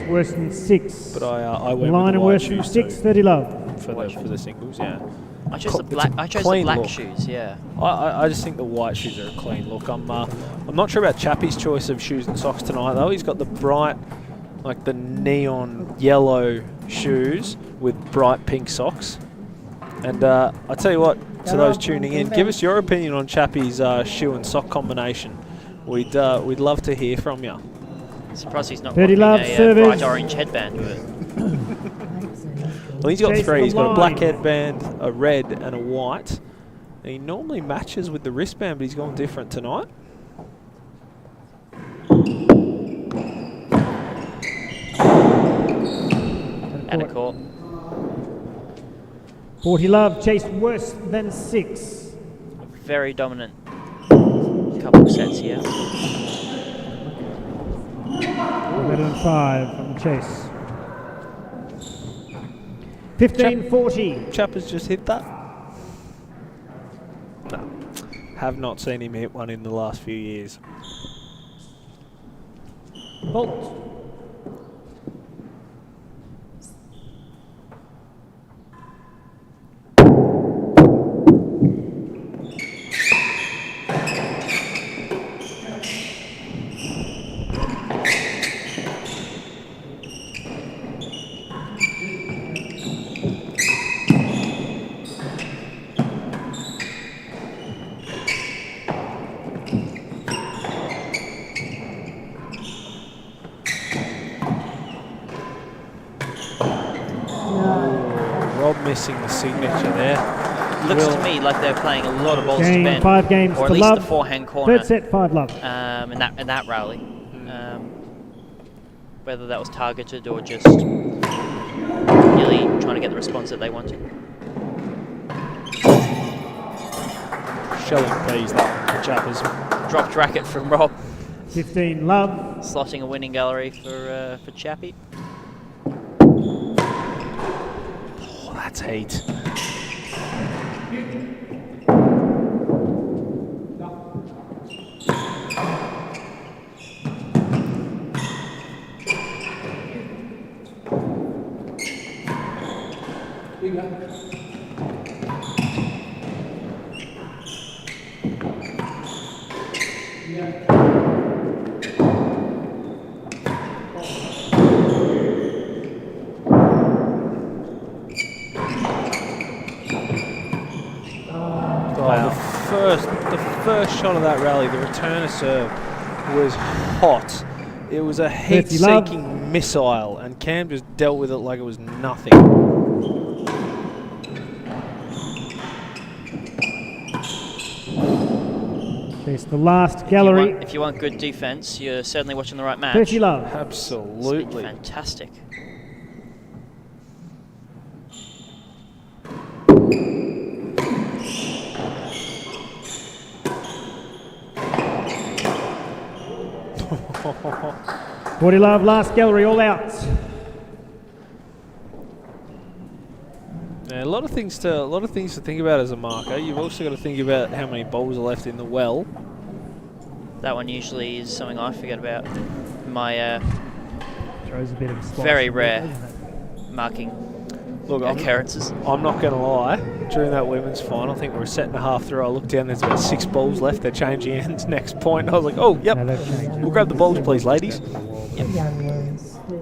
Speaker 3: worse than 6.
Speaker 7: But I went
Speaker 3: Line
Speaker 7: with the
Speaker 3: and
Speaker 7: white
Speaker 3: worse than
Speaker 7: shoes
Speaker 3: 6, 30 love.
Speaker 7: for the singles. Yeah.
Speaker 5: I chose the black. I chose the
Speaker 7: clean
Speaker 5: black
Speaker 7: look.
Speaker 5: shoes. Yeah.
Speaker 7: I just think the white shoes are a clean look. I'm not sure about Chappie's choice of shoes and socks tonight though. He's got the bright, like the neon yellow shoes with bright pink socks. And I tell you what, to those tuning in, give us your opinion on Chappie's shoe and sock combination. We'd love to hear from you.
Speaker 5: Surprised he's not
Speaker 3: 30
Speaker 5: rocking
Speaker 3: love
Speaker 5: a
Speaker 3: service.
Speaker 5: bright orange headband with it.
Speaker 7: Well, he's got
Speaker 3: Chase
Speaker 7: 3.
Speaker 3: the
Speaker 7: He's got a black
Speaker 3: line.
Speaker 7: headband, a red, and a white. And he normally matches with the wristband, but he's gone different tonight.
Speaker 5: Out of court.
Speaker 3: 40 love, chased worse than 6.
Speaker 5: Very dominant couple of sets here.
Speaker 3: Better than 5 on the chase. 15-40.
Speaker 7: Chapper's just hit that. No. Have not seen him hit one in the last few years.
Speaker 3: Bolt.
Speaker 7: Rob missing the signature there.
Speaker 5: Looks to me like they're playing a lot of balls to
Speaker 3: Game,
Speaker 5: Ben,
Speaker 3: 5 games
Speaker 5: or at
Speaker 3: to
Speaker 5: least
Speaker 3: love.
Speaker 5: the forehand corner.
Speaker 3: Third set, 5 love.
Speaker 5: In that rally. Whether that was targeted or just really trying to get the response that they wanted.
Speaker 7: Shelling peas that for Chappers.
Speaker 5: Dropped racket from Rob,
Speaker 3: 15 love.
Speaker 5: slotting a winning gallery for Chappie.
Speaker 7: Oh, that's heat. The first shot of that rally, the returner serve, was hot. It was a heat-seeking missile, and Cam just dealt with it like it was nothing.
Speaker 3: Chase the last gallery.
Speaker 5: If you want good defense, you're certainly watching the right match.
Speaker 3: 30 love.
Speaker 5: It's been
Speaker 7: Absolutely.
Speaker 5: fantastic.
Speaker 3: Oh. 40 love, last gallery, all out.
Speaker 7: Yeah, a lot of things to think about as a marker. You've also got to think about how many balls are left in the well.
Speaker 5: That one usually is something I forget about. My
Speaker 3: Throws a bit of spice
Speaker 5: very
Speaker 3: in
Speaker 5: rare
Speaker 3: there, doesn't it?
Speaker 5: marking
Speaker 7: Look,
Speaker 5: occurrences.
Speaker 7: I'm not going to lie. During that women's final, I think we're a set and a half through. I looked down, there's about 6 balls left. They're changing ends next point. I was like, oh, yep.
Speaker 3: No, they've changed it.
Speaker 7: We'll grab the balls, please, ladies.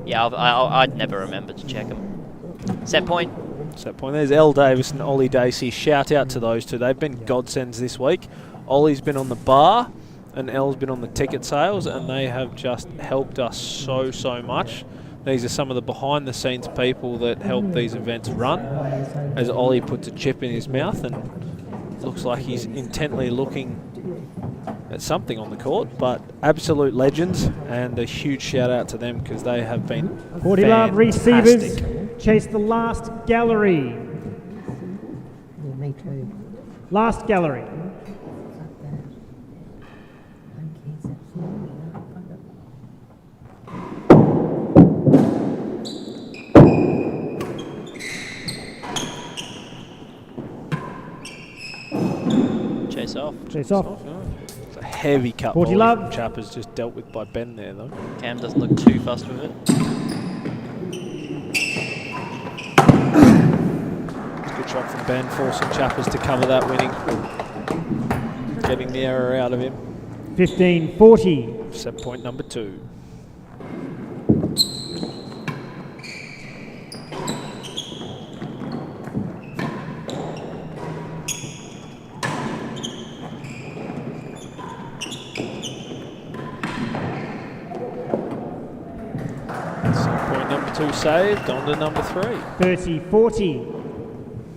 Speaker 5: Yeah, I'd never remember to check them. Set point.
Speaker 7: Set point. There's Elle Davis and Ollie Dacey. Shout out to those two. They've been godsends this week. Ollie's been on the bar and Elle's been on the ticket sales, and they have just helped us so much. These are some of the behind-the-scenes people that help these events run. As Ollie puts a chip in his mouth and looks like he's intently looking at something on the court, but absolute legends, and a huge shout-out to them because they have been
Speaker 3: 40 love, receivers.
Speaker 7: fantastic.
Speaker 3: Chase the last gallery.
Speaker 4: Yeah, me too.
Speaker 3: Last gallery.
Speaker 5: Chase off.
Speaker 3: Chase off.
Speaker 7: It's a heavy cut
Speaker 3: 40
Speaker 7: volley
Speaker 3: love.
Speaker 7: from Chappers, just dealt with by Ben there, though.
Speaker 5: Cam doesn't look too fussed with it.
Speaker 7: shot from Ben, forcing Chappers to cover that winning. Getting the error out of him.
Speaker 3: 15-40.
Speaker 7: Set point number 2. Set point number 2 saved, on to number 3.
Speaker 3: 30-40.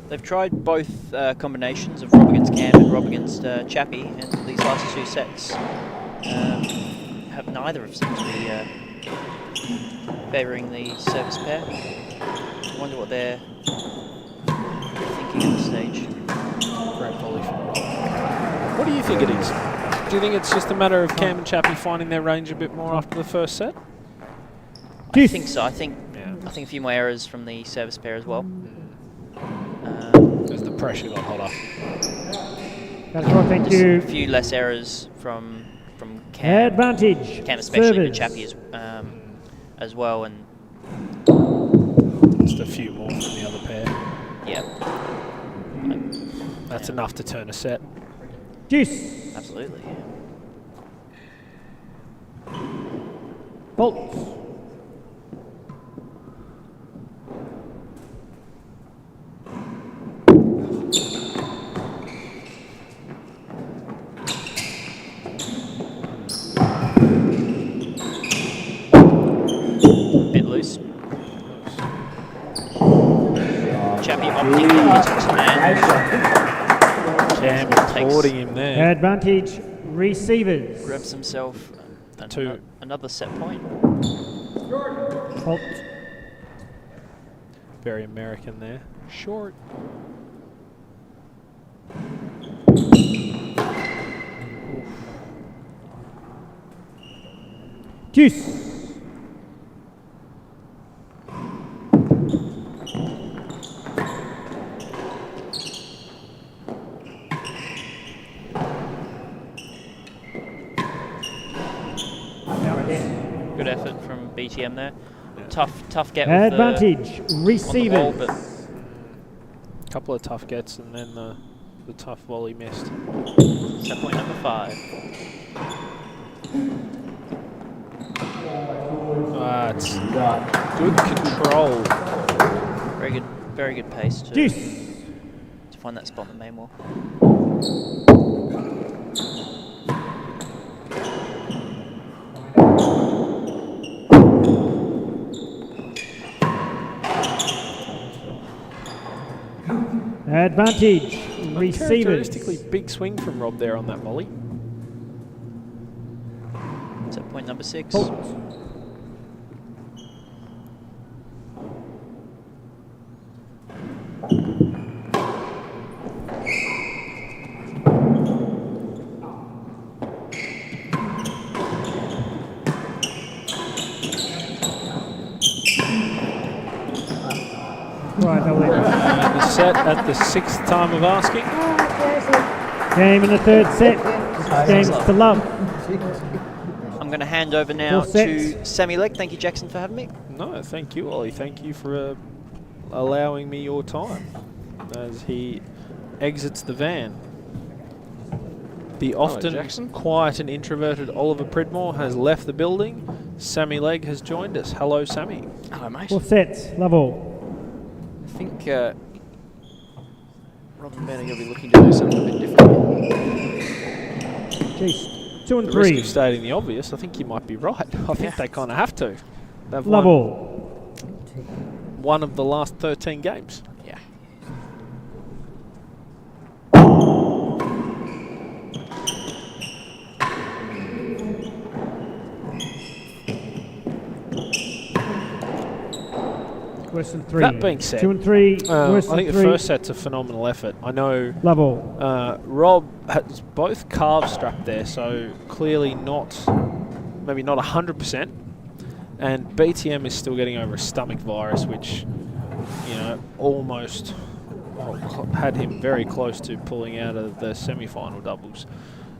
Speaker 5: They've tried both combinations of Rob against Cam and Rob against Chappie, and these last 2 sets have neither of seemed to be favouring the service pair. I wonder what they're thinking at this stage.
Speaker 7: Great volley from Rob. What do you think it is? Do you think it's just a matter of Cam and Chappie finding their range a bit more after the first set?
Speaker 5: I think so. I think a few more errors from the service pair as well.
Speaker 7: As the pressure got hotter.
Speaker 3: That's right, thank you.
Speaker 5: A few less errors from Cam.
Speaker 3: Advantage.
Speaker 5: Cam especially, but
Speaker 3: Service.
Speaker 5: Chappie as well, and
Speaker 7: Just a few more from the other pair.
Speaker 5: yeah,
Speaker 7: That's enough to turn a set.
Speaker 3: Deuce.
Speaker 5: absolutely.
Speaker 3: Bolt.
Speaker 5: Bit loose. Chappie opting to hit it,
Speaker 7: Cam applauding him there.
Speaker 3: Advantage receivers.
Speaker 5: grabs himself
Speaker 7: Two.
Speaker 5: another set point.
Speaker 3: Bolt.
Speaker 7: Very American there. Short.
Speaker 3: Deuce.
Speaker 5: Good effort from BTM there. Tough get with
Speaker 3: Advantage
Speaker 5: on the wall,
Speaker 3: receivers.
Speaker 5: but
Speaker 7: Couple of tough gets and then the tough volley missed.
Speaker 5: set point number 5.
Speaker 7: It's good control.
Speaker 5: Very good pace to
Speaker 3: Deuce.
Speaker 5: find that spot in the main wall.
Speaker 3: Advantage receivers.
Speaker 7: Characteristically big swing from Rob there on that volley.
Speaker 5: Set point number 6.
Speaker 3: Bolt. Right, they'll leave it.
Speaker 7: And the set at the 6th time of asking.
Speaker 3: Game in the 3rd set. Games to love.
Speaker 5: I'm going to hand over now
Speaker 3: 4
Speaker 5: to
Speaker 3: sets.
Speaker 5: Sammy Leck. Thank you, Jackson, for having me.
Speaker 7: No, thank you, Ollie. Thank you for allowing me your time as he exits the van. The often
Speaker 1: Jackson.
Speaker 7: quiet and introverted Oliver Pridmore has left the building. Sammy Legg has joined us. Hello, Sammy.
Speaker 1: Hello, mate.
Speaker 3: 4 sets, level.
Speaker 1: I think Rob and Ben are going to be looking to do something a bit different.
Speaker 3: Jeez. 2 and
Speaker 7: The risk
Speaker 3: 3.
Speaker 7: of stating the obvious, I think you might be right. I think they kind of have to. They've won
Speaker 3: Level.
Speaker 7: one of the last 13 games.
Speaker 1: Yeah.
Speaker 3: Worse than 3.
Speaker 7: That being said,
Speaker 3: 2 and 3. Worse
Speaker 7: I think
Speaker 3: than
Speaker 7: the
Speaker 3: 3.
Speaker 7: first set's a phenomenal effort. I know
Speaker 3: Level.
Speaker 7: Rob has both calves struck there, so clearly maybe not 100%. And BTM is still getting over a stomach virus, which, almost had him very close to pulling out of the semi-final doubles.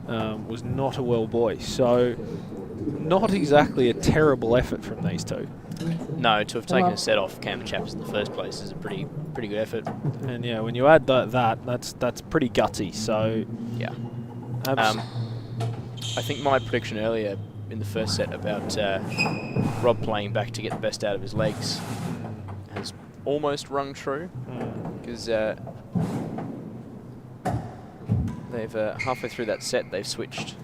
Speaker 7: Was not a well boy. So not exactly a terrible effort from these two.
Speaker 8: No, to have taken a set off Cam and Chappers in the first place is a pretty
Speaker 1: pretty good effort.
Speaker 7: And yeah, when you add that's pretty gutsy. So
Speaker 1: Yeah.
Speaker 7: abs-
Speaker 1: I think my prediction earlier in the first set about Rob playing back to get the best out of his legs has almost rung true, because they've halfway through that set they've switched.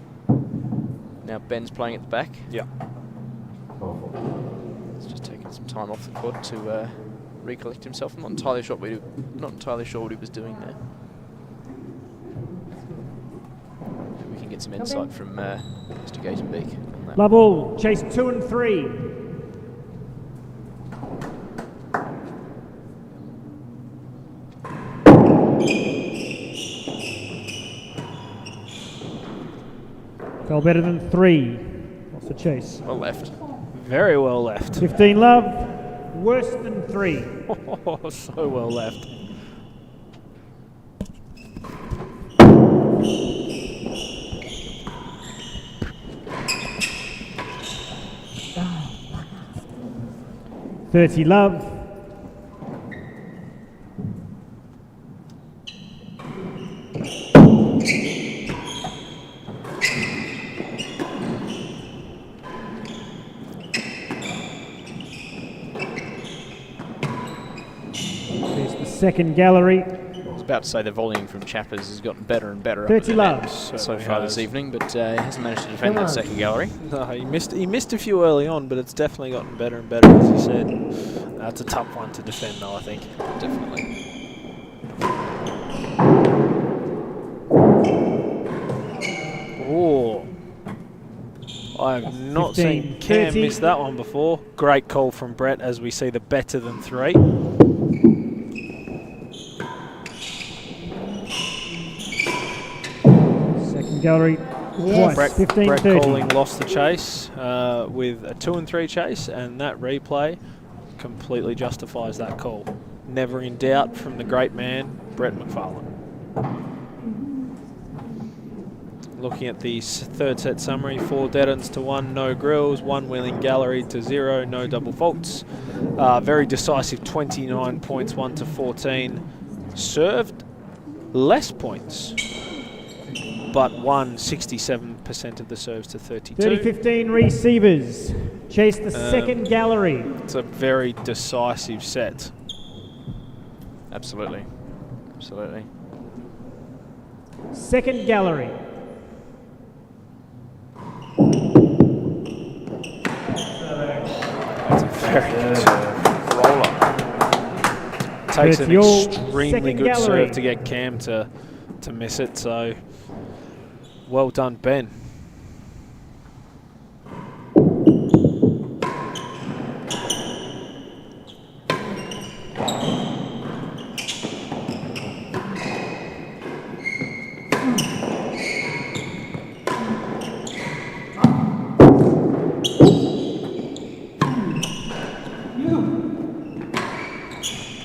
Speaker 1: Now Ben's playing at the back.
Speaker 7: yeah.
Speaker 1: He's just taking some time off the court to recollect himself. I'm not entirely sure what he was doing there. Maybe we can get some insight from Mr. Gatenbeek on that.
Speaker 3: Love all. Chase 2 and 3. Fell better than 3. What's the chase?
Speaker 1: Well left.
Speaker 7: Very well left.
Speaker 3: 15 love. Worse than 3.
Speaker 7: Oh, so well left.
Speaker 3: $30 love. There's the second gallery.
Speaker 1: I was about to say the volume from Chappers has gotten better and better up
Speaker 3: 30
Speaker 1: at the
Speaker 3: love.
Speaker 1: net so
Speaker 7: Certainly
Speaker 1: far
Speaker 7: has.
Speaker 1: this evening, but he hasn't managed to defend that second gallery.
Speaker 7: No, he missed a few early on, but it's definitely gotten better and better, as you said. That's a tough one to defend, though, I think.
Speaker 1: Definitely.
Speaker 7: Oh, I have not
Speaker 3: 15,
Speaker 7: seen Cam
Speaker 3: 30.
Speaker 7: miss that one before. Great call from Brett, as we see the better than 3.
Speaker 3: Second gallery.
Speaker 4: Yes.
Speaker 3: Twice.
Speaker 7: Brett
Speaker 3: 15 30.
Speaker 7: calling lost the chase with a 2 and 3 chase, and that replay completely justifies that call. Never in doubt from the great man, Brett McFarlane. Looking at the third set summary, 4 dead-ends to 1, no grills, 1 wheeling gallery to 0, no double faults. Very decisive 29 points, 1 to 14. Served less points, but won 67% of the serves to 32.
Speaker 3: 30-15 receivers. Chase the second gallery.
Speaker 7: It's a very decisive set.
Speaker 1: Absolutely. Absolutely.
Speaker 3: Second gallery.
Speaker 1: That's a very good roller.
Speaker 7: Takes an
Speaker 3: 30 all,
Speaker 7: extremely
Speaker 3: second
Speaker 7: good
Speaker 3: gallery.
Speaker 7: serve to get Cam to miss it, so well done, Ben.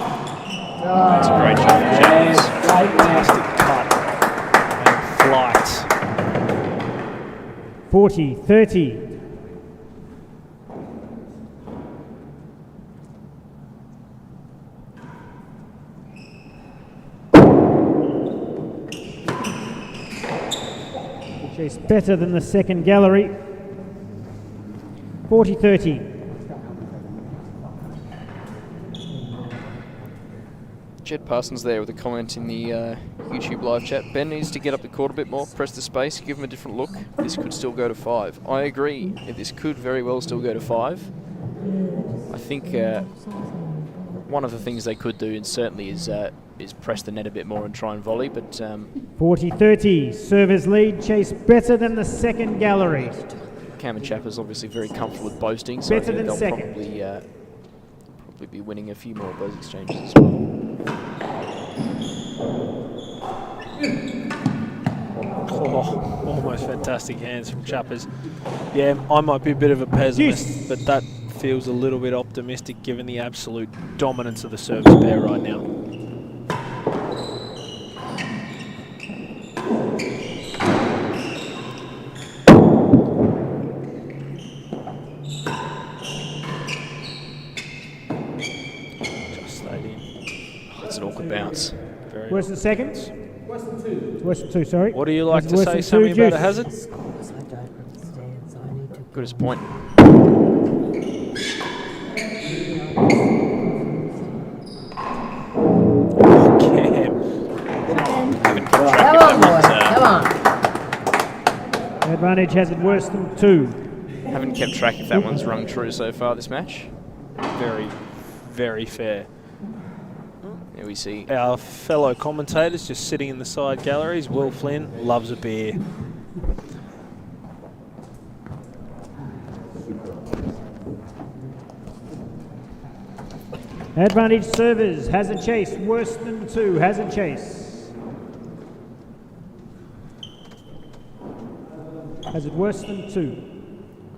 Speaker 1: That's a great shot from Chappers.
Speaker 7: Fantastic cut and flight.
Speaker 3: 40-30. Chase better than the second gallery. 40-30.
Speaker 1: Jed Parsons there with a comment in the YouTube live chat. Ben needs to get up the court a bit more, press the space, give him a different look. This could still go to 5. I agree. This could very well still go to 5. I think one of the things they could do, and certainly is press the net a bit more and try and volley, but
Speaker 3: 40-30. Servers lead. Chase better than the second gallery.
Speaker 1: Cam and Chappers obviously very comfortable with boasting, so I
Speaker 3: Better
Speaker 1: think
Speaker 3: than
Speaker 1: they'll
Speaker 3: second.
Speaker 1: probably be winning a few more of those exchanges as well.
Speaker 7: Oh, almost fantastic hands from Chappers. Yeah, I might be a bit of a pessimist, but that feels a little bit optimistic given the absolute dominance of the service pair right now. Just stayed in.
Speaker 1: an awkward bounce.
Speaker 7: Very
Speaker 3: Worse than second? Worse than two, sorry.
Speaker 7: What do you like to
Speaker 3: Worse
Speaker 7: say,
Speaker 3: than
Speaker 7: Sammy,
Speaker 3: two,
Speaker 7: about a
Speaker 3: Juice?
Speaker 7: hazard?
Speaker 4: Because I don't understand, so I need to.
Speaker 1: Good as a point. Haven't kept track
Speaker 4: Come
Speaker 1: if
Speaker 4: on, boy.
Speaker 1: that
Speaker 4: Come on.
Speaker 3: Advantage has it worse than 2.
Speaker 1: haven't kept track if that one's rung true so far this match.
Speaker 7: Very, very fair.
Speaker 1: Here we see
Speaker 7: Our fellow commentators just sitting in the side galleries. Will Flynn loves a beer.
Speaker 3: Advantage servers. Hazard chase worse than 2. Hazard chase. Hazard worse than 2.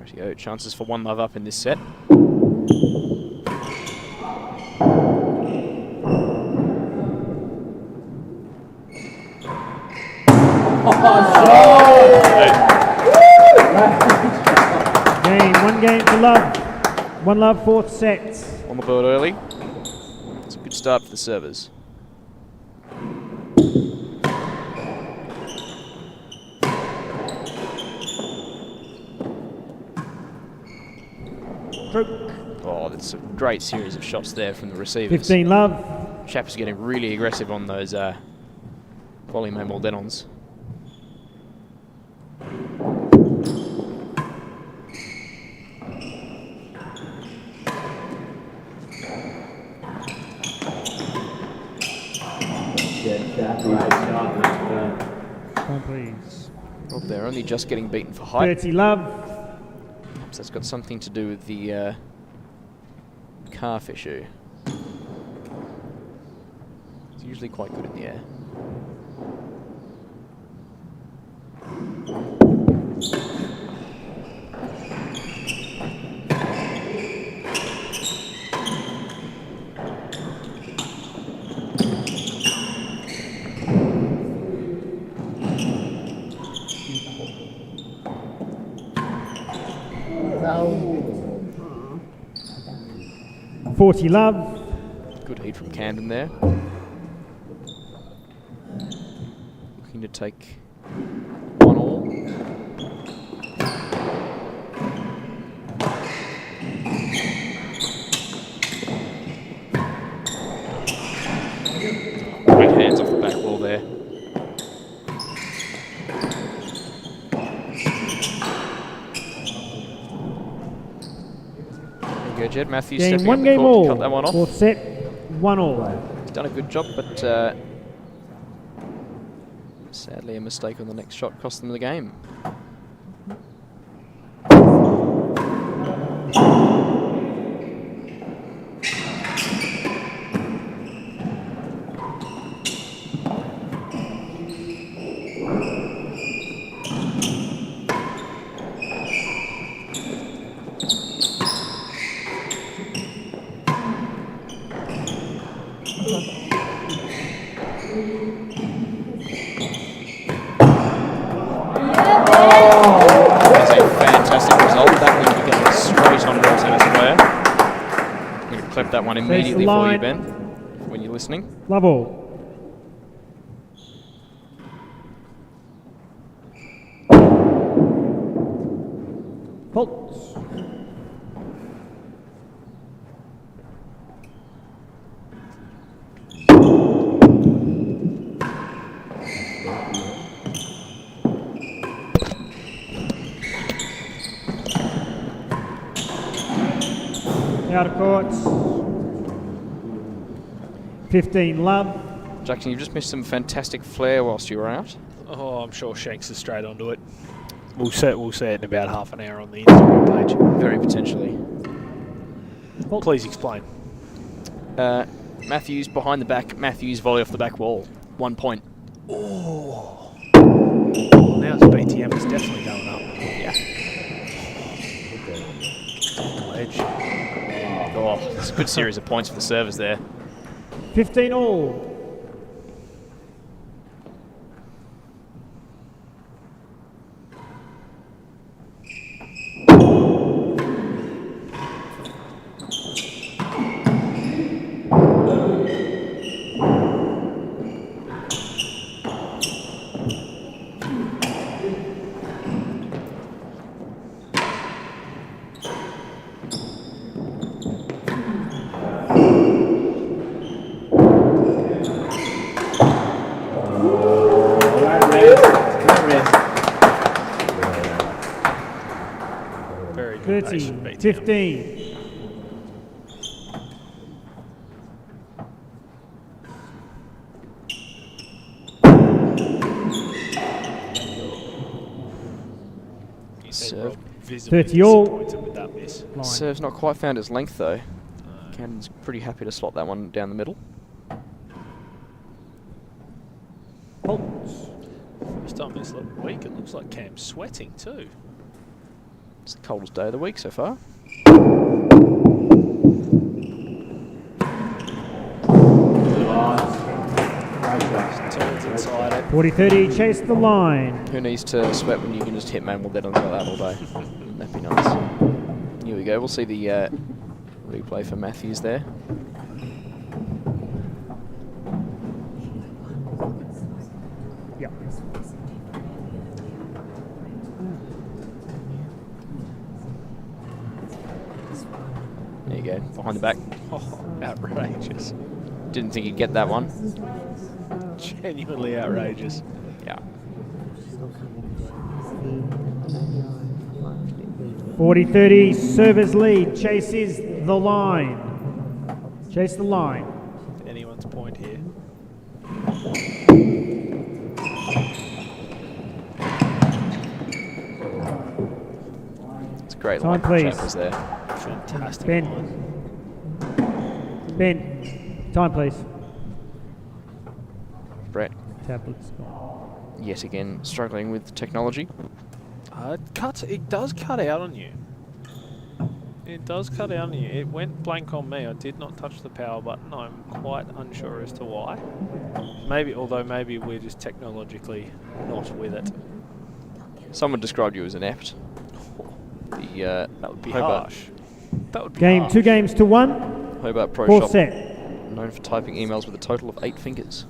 Speaker 1: Rightio, chances for 1 love up in this set.
Speaker 3: Game to love. 1 love, 4th set.
Speaker 1: On the board early. It's a good start for the servers. Oh, that's a great series of shots there from the receivers.
Speaker 3: 15 love.
Speaker 1: Chap is getting really aggressive on those volume and Moldenons.
Speaker 3: Come on, please.
Speaker 1: Well, they're only just getting beaten for height.
Speaker 3: 30 love.
Speaker 1: Perhaps that's got something to do with the calf issue. It's usually quite good in the air.
Speaker 4: So,
Speaker 3: 40 love.
Speaker 1: Good heat from Camden there. Looking to take 1 all. Great hands off the back wall there. There you go, Jed. Matthews
Speaker 3: Game
Speaker 1: stepping
Speaker 3: 1
Speaker 1: up the
Speaker 3: game
Speaker 1: court
Speaker 3: all.
Speaker 1: to cut that one off.
Speaker 3: 4th set, 1 all.
Speaker 1: He's done a good job, but sadly a mistake on the next shot cost them the game. That's a fantastic result. That one became straight on rail tennis player. I'm going to clip that one immediately for you,
Speaker 3: line.
Speaker 1: Ben, when you're listening.
Speaker 3: Love all. Faults. Out of courts. 15 love.
Speaker 1: Jackson, you've just missed some fantastic flair whilst you were out.
Speaker 7: Oh, I'm sure Shanks is straight onto it. We'll see it in about half an hour on the Instagram page.
Speaker 1: Very potentially.
Speaker 7: Please explain.
Speaker 1: Matthews behind the back. Matthews volley off the back wall. 1 point.
Speaker 7: Oh. Now his BTM is definitely going up.
Speaker 1: Yeah.
Speaker 7: Ledge.
Speaker 1: Oh, it's a good series of points for the servers there.
Speaker 3: 15 all. 15.
Speaker 1: Serve.
Speaker 3: 30 all.
Speaker 7: With that miss.
Speaker 3: Line.
Speaker 1: Serve's not quite found his length though. Cannon's pretty happy to slot that one down the middle.
Speaker 3: Holtz.
Speaker 7: First time this week, it looks like Cam's sweating too.
Speaker 1: It's the coldest day of the week so far.
Speaker 7: Turns inside it.
Speaker 3: 40-30, chase the line.
Speaker 1: Who needs to sweat when you can just hit manual dead on like that all day? That'd be nice. Here we go. We'll see the replay for Matthews there.
Speaker 3: Yep.
Speaker 1: There you go. Behind the back.
Speaker 7: Oh, outrageous.
Speaker 1: Didn't think he'd get that one.
Speaker 7: Genuinely outrageous.
Speaker 1: Yeah.
Speaker 3: 40-30, servers lead, chases the line. Chase the line.
Speaker 7: Anyone's point here.
Speaker 1: It's a great
Speaker 3: Time,
Speaker 1: line from
Speaker 3: please.
Speaker 1: Chapman's there.
Speaker 7: Fantastic.
Speaker 3: Ben.
Speaker 7: line.
Speaker 3: Ben. Time, please.
Speaker 1: Brett,
Speaker 3: Tablets.
Speaker 1: yet again, struggling with technology.
Speaker 7: It does cut out on you. It does cut out on you. It went blank on me. I did not touch the power button. I'm quite unsure as to why. Although maybe we're just technologically not with it.
Speaker 1: Someone described you as inept. The
Speaker 7: That would be
Speaker 1: Hobart,
Speaker 7: harsh. That would be
Speaker 3: Game,
Speaker 7: harsh.
Speaker 3: 2 games to 1.
Speaker 1: Hobart Pro
Speaker 3: 4
Speaker 1: Shop,
Speaker 3: set.
Speaker 1: known for typing emails with a total of 8 fingers.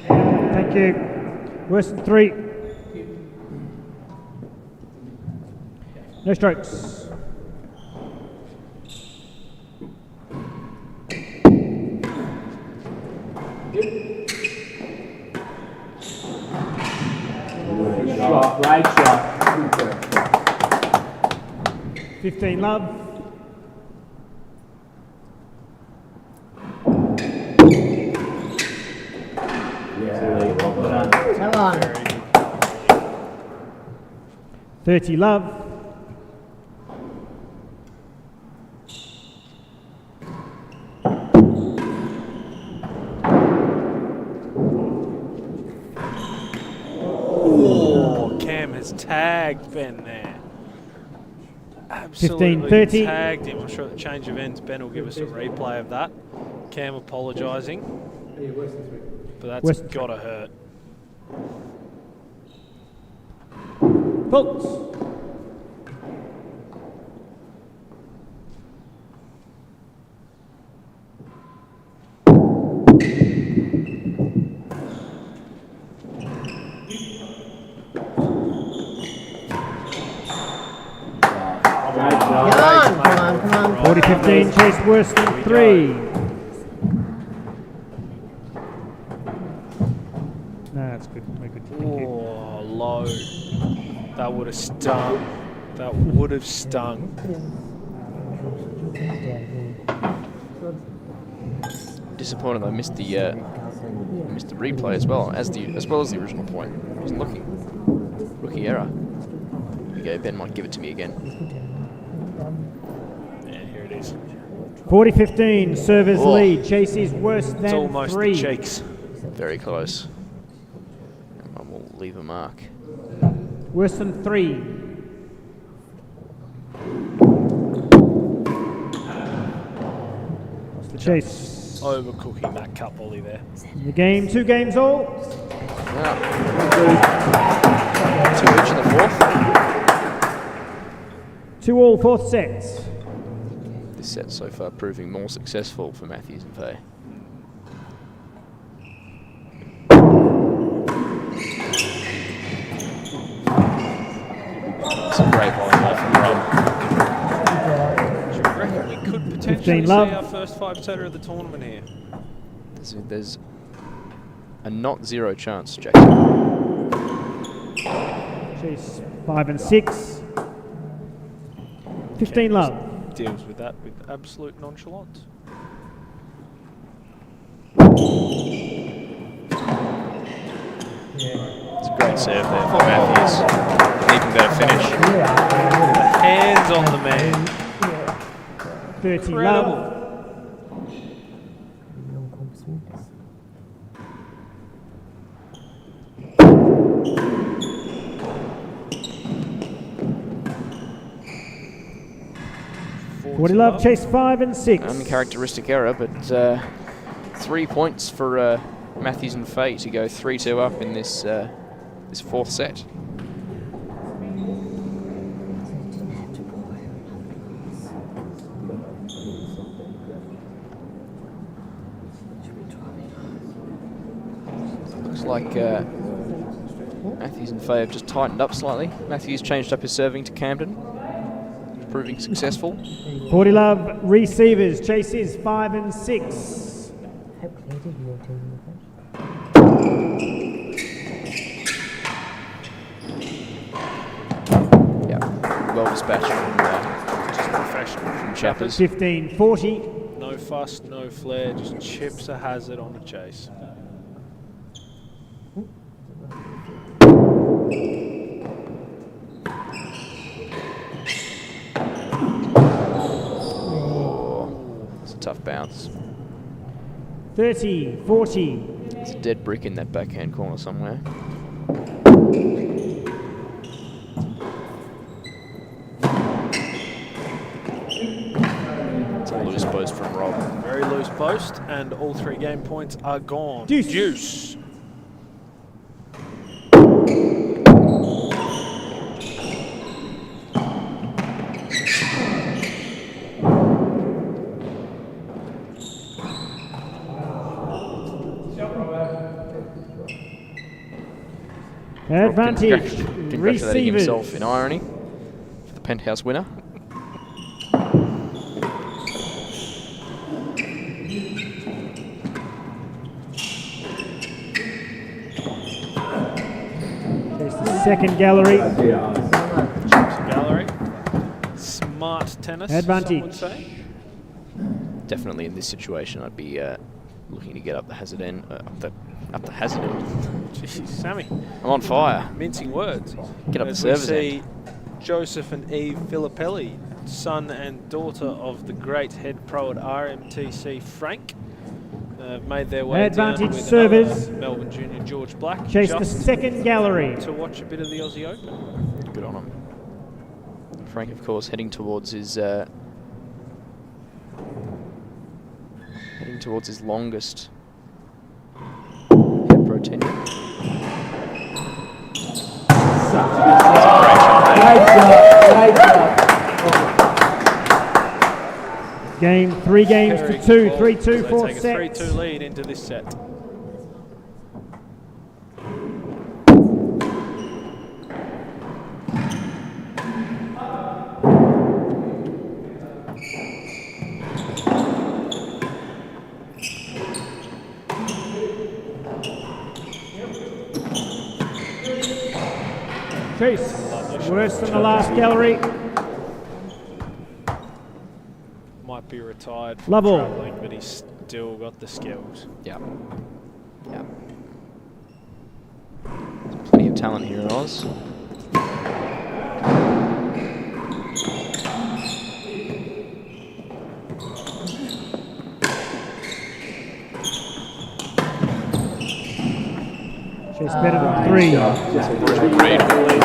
Speaker 3: Thank you. Worse than 3. No strokes.
Speaker 8: Shot, right shot.
Speaker 3: 15 love.
Speaker 4: Come on.
Speaker 3: 30 love.
Speaker 7: Oh, Cam has tagged Ben there. Absolutely
Speaker 3: 15-30.
Speaker 7: tagged him. I'm sure at the change of ends, Ben will give us a replay of that. Cam apologising. But that's
Speaker 3: West-
Speaker 7: got to hurt.
Speaker 3: Folks.
Speaker 4: Come on.
Speaker 3: 40-15, chase worse than 3. No, that's good. Very good. Thank you.
Speaker 7: Oh, low. That would have stung. That would have stung.
Speaker 1: Disappointed I missed the replay as well as the original point. I wasn't looking. Rookie error. Here we go. Ben might give it to me again.
Speaker 7: Yeah, here it is.
Speaker 3: 40-15, servers
Speaker 1: Oh.
Speaker 3: lead. Chase is worse
Speaker 7: It's
Speaker 3: than
Speaker 7: almost
Speaker 3: 3.
Speaker 7: the cheeks.
Speaker 1: Very close. And I will leave a mark.
Speaker 3: Worse than 3. Lost the chase.
Speaker 7: Overcooking that cup volley there.
Speaker 3: In the game, 2 games all.
Speaker 1: Ah. 2 each in the fourth.
Speaker 3: 2-all, fourth set.
Speaker 1: This set so far proving more successful for Matthews and Fahey. It's a great volley ball from Rob.
Speaker 7: Do you reckon we could potentially see
Speaker 3: love.
Speaker 7: our first 5-setter of the tournament here?
Speaker 1: There's a not zero chance, Jack.
Speaker 3: Chase 5 and 6. 15 love.
Speaker 7: Deals with that with absolute nonchalance.
Speaker 1: It's a great serve there for Matthews. An even better finish.
Speaker 7: The hands on the man.
Speaker 3: 30
Speaker 7: Incredible.
Speaker 3: love. Woody Love, chase 5 and 6.
Speaker 1: Uncharacteristic error, but 3 points for Matthews and Fahey to go 3-2 up in this this fourth set. Looks like Matthews and Fahey have just tightened up slightly. Matthews changed up his serving to Camden, proving successful.
Speaker 3: 40 love, receivers, chases 5 and 6.
Speaker 4: How clear did your team with it?
Speaker 1: Yeah, well dispatched from
Speaker 7: Just professional.
Speaker 1: from Chappers.
Speaker 3: 15, 40.
Speaker 7: No fuss, no flair, just chips a hazard on a chase.
Speaker 1: It's a tough bounce.
Speaker 3: 30, 40.
Speaker 1: There's a dead brick in that backhand corner somewhere. It's a loose post from Rob.
Speaker 7: Very loose post, and all 3 game points are gone.
Speaker 3: Deuce. Advantage.
Speaker 1: Congratulating
Speaker 3: Receivers.
Speaker 1: himself in irony for the penthouse winner.
Speaker 3: There's the second gallery.
Speaker 7: Gallery. Smart tennis,
Speaker 3: Advantage.
Speaker 7: some would say.
Speaker 1: Definitely in this situation, I'd be looking to get up the hazard end. Up the hazard end.
Speaker 7: Jeez, Sammy.
Speaker 1: I'm on fire.
Speaker 7: Mincing words.
Speaker 1: Get up the
Speaker 7: As we
Speaker 1: service
Speaker 7: see
Speaker 1: end.
Speaker 7: Joseph and Eve Filippelli, son and daughter of the great head pro at RMTC, Frank, made their way
Speaker 3: Advantage
Speaker 7: down with
Speaker 3: servers.
Speaker 7: another Melbourne junior, George Black,
Speaker 3: Chase the
Speaker 7: just
Speaker 3: second gallery.
Speaker 7: to watch a bit of the Aussie Open.
Speaker 1: Good on him. Frank, of course, heading towards his longest head pro tenure.
Speaker 3: Game 3 games
Speaker 7: Very
Speaker 3: to 2.
Speaker 7: good
Speaker 3: 3-2,
Speaker 7: ball. They
Speaker 3: fourth
Speaker 7: take a
Speaker 3: set.
Speaker 7: 3-2 lead into this set.
Speaker 3: Chase. Worse than the last gallery.
Speaker 7: Might be retired from
Speaker 3: Level.
Speaker 7: travelling, but he's still got the skills.
Speaker 1: Yeah. Yeah. There's plenty of talent here in Oz.
Speaker 3: Chase better than 3.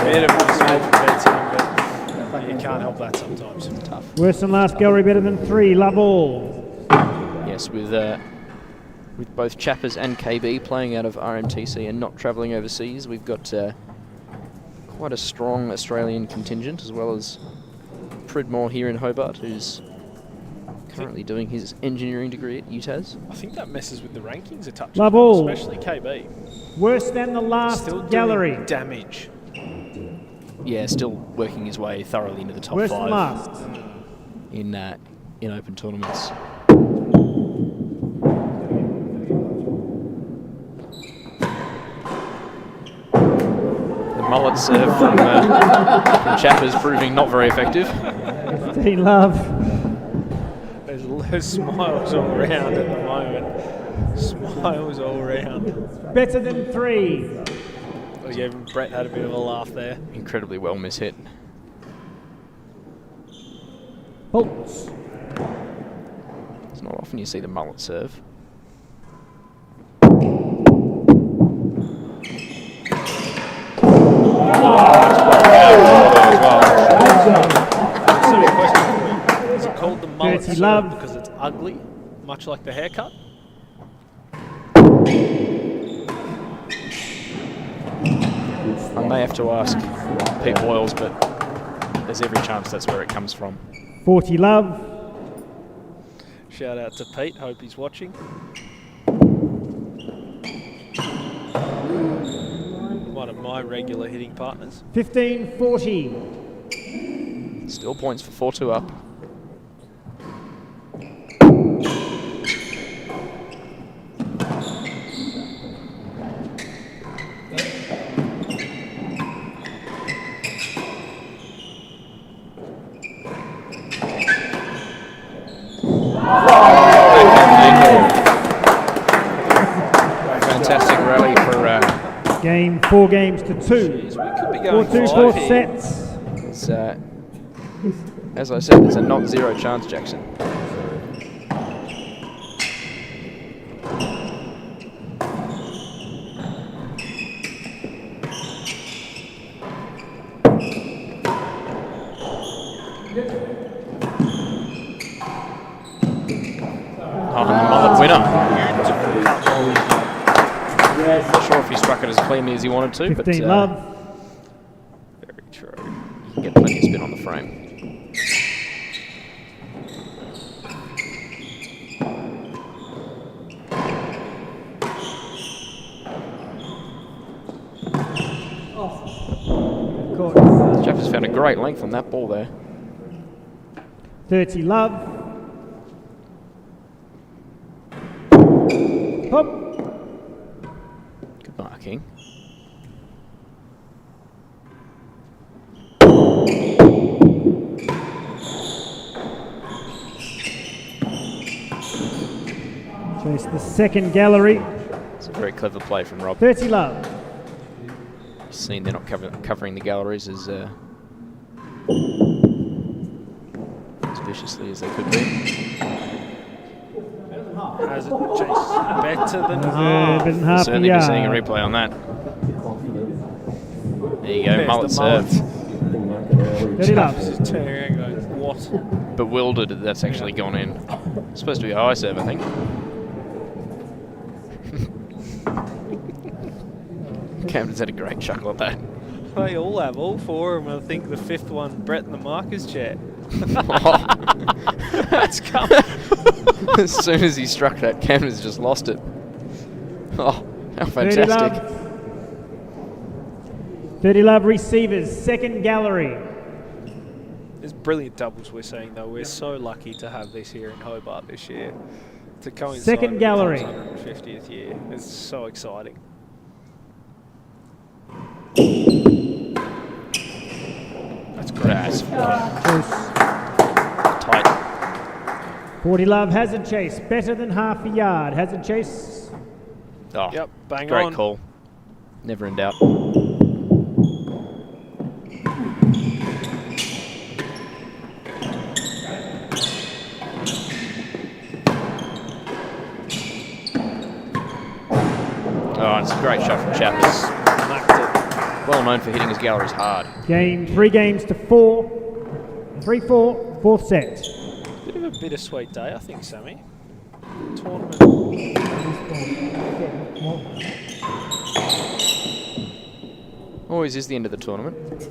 Speaker 7: Bit of a small for betting, but you can't help that sometimes.
Speaker 1: Tough.
Speaker 3: Worse than last gallery, better than 3. Love all.
Speaker 1: Yes, with both Chappers and KB playing out of RMTC and not travelling overseas, we've got quite a strong Australian contingent, as well as Pridmore here in Hobart, who's currently doing his engineering degree at UTAS.
Speaker 7: I think that messes with the rankings a touch.
Speaker 3: Love all.
Speaker 7: Especially KB.
Speaker 3: Worse than the last
Speaker 7: Still
Speaker 3: gallery.
Speaker 7: doing damage.
Speaker 1: Yeah, still working his way thoroughly into the top
Speaker 3: Worse than
Speaker 1: 5
Speaker 3: last.
Speaker 1: in open tournaments. The mullet serve from Chapman's proving not very effective.
Speaker 3: 15 love.
Speaker 7: There's smiles all around at the moment. Smiles all around.
Speaker 3: Better than 3.
Speaker 7: Well, yeah, even Brett had a bit of a laugh there.
Speaker 1: Incredibly well mishit.
Speaker 3: Bolts.
Speaker 1: It's not often you see the mullet serve.
Speaker 7: Is it called the mullet
Speaker 3: Dirty
Speaker 7: serve
Speaker 3: love.
Speaker 7: because it's ugly, much like the haircut?
Speaker 1: I may have to ask Pete Boyles, but there's every chance that's where it comes from.
Speaker 3: 40 love.
Speaker 7: Shout out to Pete, hope he's watching. One of my regular hitting partners.
Speaker 3: 15-40.
Speaker 1: Still points for 4-2 up. Fantastic rally for
Speaker 3: Game 4 games to 2.
Speaker 7: Jeez, we could be going
Speaker 3: 4-2
Speaker 7: 5
Speaker 3: fourth
Speaker 7: here.
Speaker 3: sets.
Speaker 1: it's, as I said, there's a not zero chance, Jackson. Oh, the mullet winner. Not sure if he struck it as cleanly as he wanted to, but
Speaker 3: 15 love.
Speaker 1: very true. You can get plenty of spin on the frame. Jeff has found a great length on that ball there.
Speaker 3: 30 love. Hop.
Speaker 1: Good marking.
Speaker 3: Chase the second gallery.
Speaker 1: It's a very clever play from Rob.
Speaker 3: 30 love.
Speaker 1: You've seen they're not covering the galleries as viciously as they could be.
Speaker 7: Has it chase better than
Speaker 3: Better
Speaker 7: half?
Speaker 3: than half a
Speaker 1: Certainly be seeing a
Speaker 3: yard.
Speaker 1: replay on that. There you go,
Speaker 7: There's
Speaker 1: mullet
Speaker 7: the
Speaker 1: serve.
Speaker 3: 30 love.
Speaker 7: This is turning around going, what?
Speaker 1: Bewildered that that's actually gone in. It's supposed to be a high serve, I think. Camden's had a great chuckle at that.
Speaker 7: They all have, all 4 of them. I think the 5th one, Brett in the markers chair. That's coming.
Speaker 1: As soon as he struck that, Camden's just lost it. Oh, how
Speaker 3: 30
Speaker 1: fantastic.
Speaker 3: love. 30 love receivers. Second gallery.
Speaker 7: There's brilliant doubles we're seeing, though. We're so lucky to have this here in Hobart this year. To coincide
Speaker 3: Second
Speaker 7: with
Speaker 3: gallery.
Speaker 7: the club's 150th year. It's so exciting.
Speaker 1: That's great.
Speaker 3: Chase.
Speaker 1: Tight.
Speaker 3: 40 love. Hazard chase. Better than half a yard. Hazard chase.
Speaker 1: Oh,
Speaker 7: Yep, bang
Speaker 1: great
Speaker 7: on.
Speaker 1: call. Never in doubt. Oh, it's a great shot from Chapman.
Speaker 7: Knocked it.
Speaker 1: Well known for hitting his galleries hard.
Speaker 3: Game 3 games to 4. 3-4. Fourth set.
Speaker 7: Bit of a bittersweet day, I think, Sammy. Tournament.
Speaker 1: Always is the end of the tournament.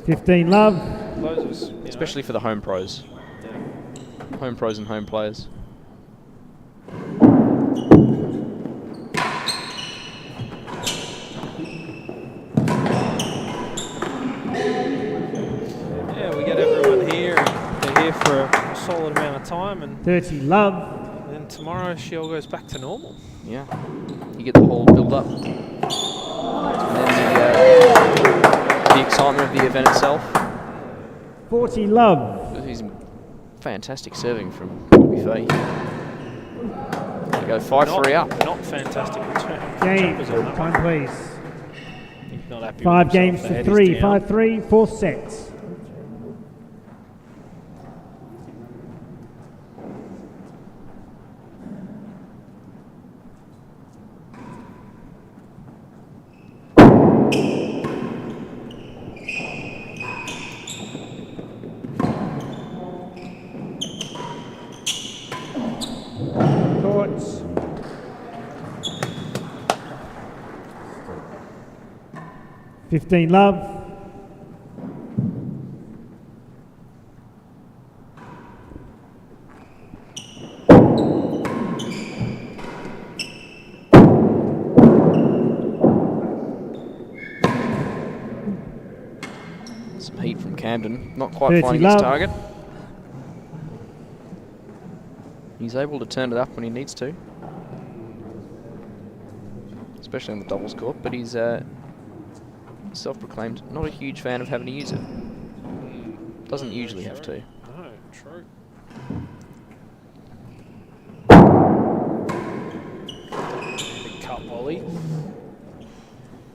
Speaker 3: 15 love.
Speaker 7: Those is,
Speaker 1: Especially for the home pros. Home pros and home players.
Speaker 7: Yeah, we get everyone here. They're here for a solid amount of time, and
Speaker 3: 30 love.
Speaker 7: then tomorrow she all goes back to normal.
Speaker 1: Yeah. You get the whole build up. And then the excitement of the event itself.
Speaker 3: 40 love.
Speaker 1: He's fantastic serving from Bobby Fahey. They go 5-3 up.
Speaker 7: Not fantastic return.
Speaker 3: Game.
Speaker 7: Jumpers on that one.
Speaker 3: Time, please.
Speaker 7: He's not happy
Speaker 3: 5
Speaker 7: with
Speaker 3: games
Speaker 7: himself. The
Speaker 3: to
Speaker 7: head is
Speaker 3: 3.
Speaker 7: down.
Speaker 3: 5-3. 4th set. Courts. $15 love.
Speaker 1: Some heat from Camden. Not quite
Speaker 3: 30
Speaker 1: finding his
Speaker 3: love.
Speaker 1: target. He's able to turn it up when he needs to. Especially on the doubles court, but he's self-proclaimed not a huge fan of having to use it. Doesn't usually have to.
Speaker 7: No, true. Big cut volley.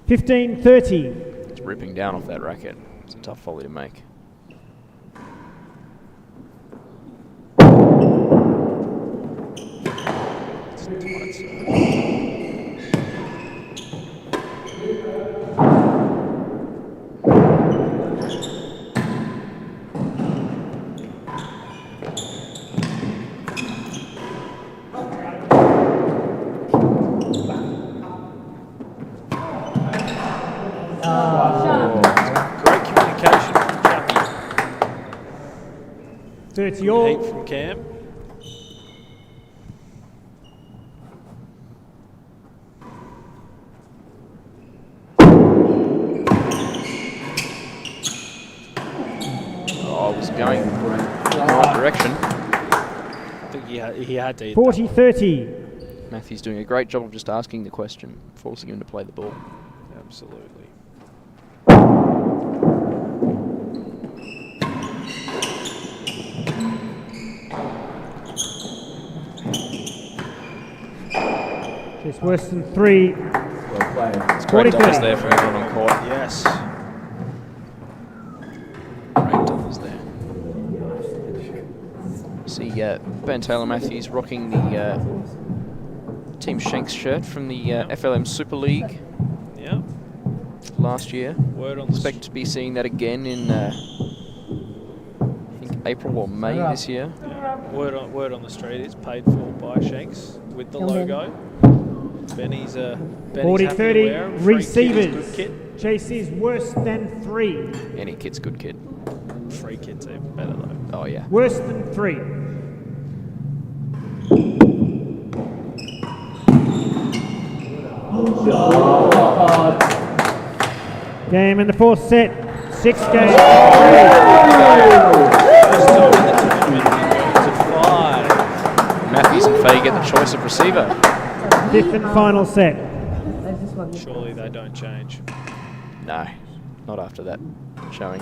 Speaker 3: 15-30.
Speaker 1: It's ripping down off that racket. It's a tough volley to make.
Speaker 7: Great communication from Chapman.
Speaker 3: 30 all.
Speaker 7: Heat from Cam.
Speaker 1: Oh, it was going in the right direction.
Speaker 7: I think he had to hit
Speaker 3: 40-30.
Speaker 1: Matthew's doing a great job of just asking the question, forcing him to play the ball.
Speaker 7: that. Absolutely.
Speaker 3: Just worse than 3.
Speaker 8: Well played.
Speaker 1: It's great
Speaker 3: 40-30.
Speaker 1: doubles there from everyone on court.
Speaker 7: Yes.
Speaker 1: Great doubles there. See Ben Taylor Matthews rocking the Team Shanks shirt from the FLM Super League
Speaker 7: Yeah.
Speaker 1: last year.
Speaker 7: Word on the
Speaker 1: Expect to be seeing that again in I think April or May this year.
Speaker 7: Word on the street. It's paid for by Shanks with the logo. Benny's happy to wear
Speaker 3: 40-30.
Speaker 7: him. Free kit is
Speaker 3: Receivers.
Speaker 7: good kit.
Speaker 3: Chase is worse than 3.
Speaker 1: Any kid's good kid.
Speaker 7: Free kit's even better though.
Speaker 1: Oh yeah.
Speaker 3: Worse than 3. Game in the 4th set. 6 games.
Speaker 7: First time in the tournament, to 5.
Speaker 1: Matthews and Fahey get the choice of receiver.
Speaker 3: 5th and final set.
Speaker 7: Surely they don't change.
Speaker 1: No, not after that showing.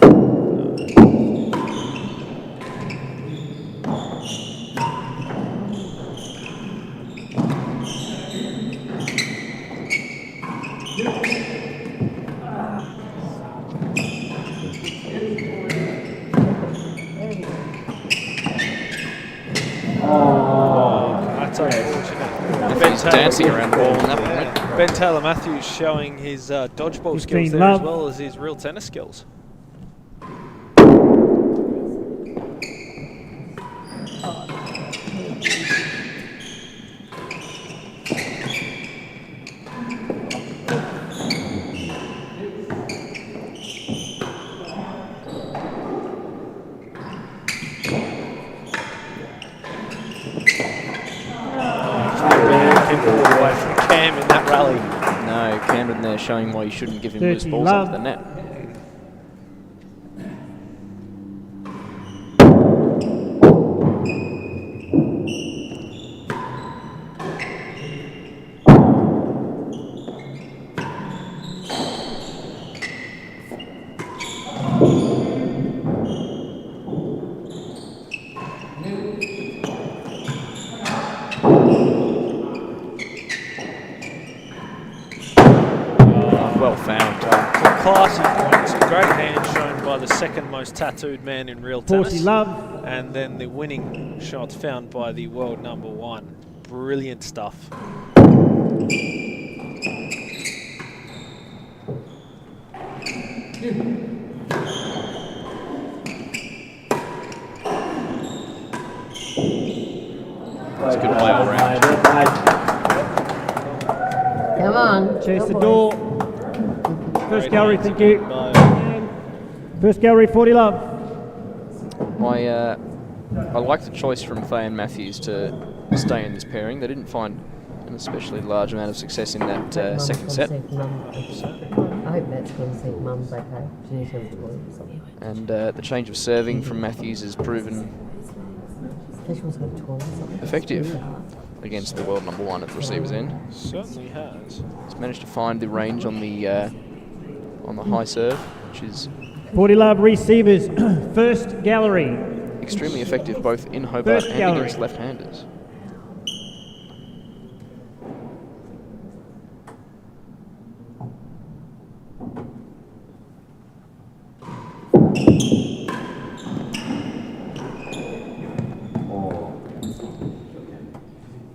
Speaker 7: That's unfortunate.
Speaker 1: Matthews dancing around the ball in that moment.
Speaker 7: Ben Taylor Matthews showing his dodgeball
Speaker 3: 15
Speaker 7: skills there
Speaker 3: love.
Speaker 7: as well as his real tennis skills. away from Cam in that rally.
Speaker 1: No, Camden there showing why you shouldn't give him loose
Speaker 3: 30
Speaker 1: balls
Speaker 3: love.
Speaker 1: into the net. Well found.
Speaker 7: Classy points, great hand shown by the second most tattooed man in real
Speaker 3: 40
Speaker 7: tennis.
Speaker 3: love.
Speaker 7: And then the winning shot found by the world number 1. Brilliant stuff.
Speaker 1: It's a good play all round.
Speaker 4: Come on.
Speaker 3: Chase the
Speaker 4: come on.
Speaker 3: door. First
Speaker 7: Great
Speaker 3: gallery,
Speaker 7: hands
Speaker 3: thank
Speaker 7: again
Speaker 3: you.
Speaker 7: by-
Speaker 3: First gallery, 40 love.
Speaker 1: I like the choice from Fahey and Matthews to stay in this pairing. They didn't find an especially large amount of success in that
Speaker 4: Mum's
Speaker 1: second
Speaker 4: gonna
Speaker 1: set.
Speaker 4: say Mum. I hope Matt's going to say Mum's okay. She needs to have a toilet or something.
Speaker 1: And the change of serving from Matthews has proven
Speaker 4: She wants to go to the toilet or something.
Speaker 1: effective against the world number 1 at the receiver's end.
Speaker 7: Certainly has.
Speaker 1: He's managed to find the range on the high serve, which is
Speaker 3: 40 love receivers. First gallery.
Speaker 1: extremely effective both in Hobart
Speaker 3: First
Speaker 1: and
Speaker 3: gallery.
Speaker 1: against left-handers.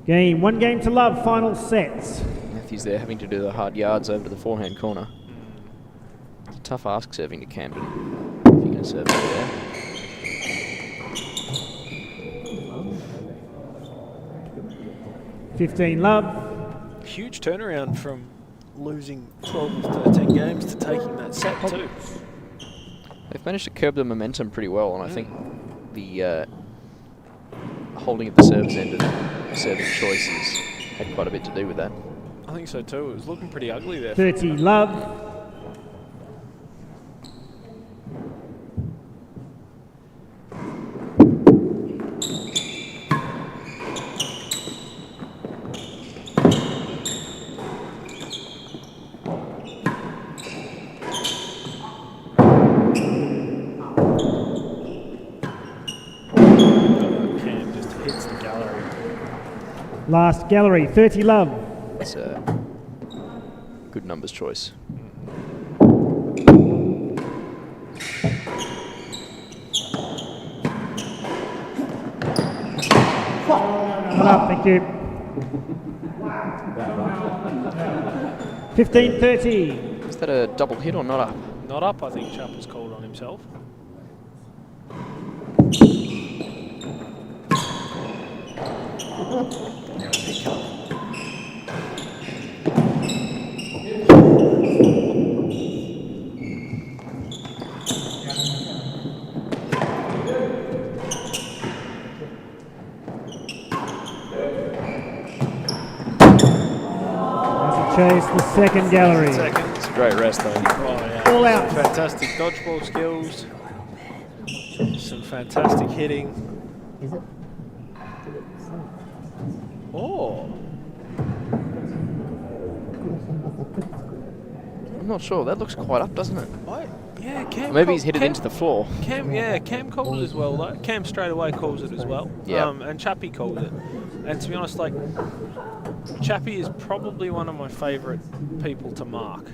Speaker 3: Game. One game to love. Final sets.
Speaker 1: Matthews there having to do the hard yards over to the forehand corner. It's a tough ask serving to Camden if you're going to serve over there.
Speaker 3: $15 love.
Speaker 7: Huge turnaround from losing 12 of 13 games to taking that set too.
Speaker 1: They've managed to curb the momentum pretty well, and I think the holding at the service end and serving choices had quite a bit to do with that.
Speaker 7: I think so too. It was looking pretty ugly there.
Speaker 3: 30 love.
Speaker 7: Cam just hits the gallery.
Speaker 3: Last gallery. 30 love.
Speaker 1: It's a good numbers choice.
Speaker 3: One up, thank you. 15-30.
Speaker 1: Is that a double hit or not up?
Speaker 7: Not up, I think Chapman's called on himself.
Speaker 3: Chase the second gallery.
Speaker 1: It's a great rest though.
Speaker 7: Oh, yeah.
Speaker 3: All out.
Speaker 7: Some fantastic dodgeball skills. Some fantastic hitting.
Speaker 4: Is it?
Speaker 7: Oh.
Speaker 1: I'm not sure. That looks quite up, doesn't it?
Speaker 7: Yeah, Cam.
Speaker 1: Maybe he's hit it
Speaker 7: Cam-
Speaker 1: into the floor.
Speaker 7: Cam called it as well. Though. Cam straight away calls it as well.
Speaker 1: Yeah.
Speaker 7: And Chappie called it. And to be honest, like, Chappie is probably one of my favourite people to mark.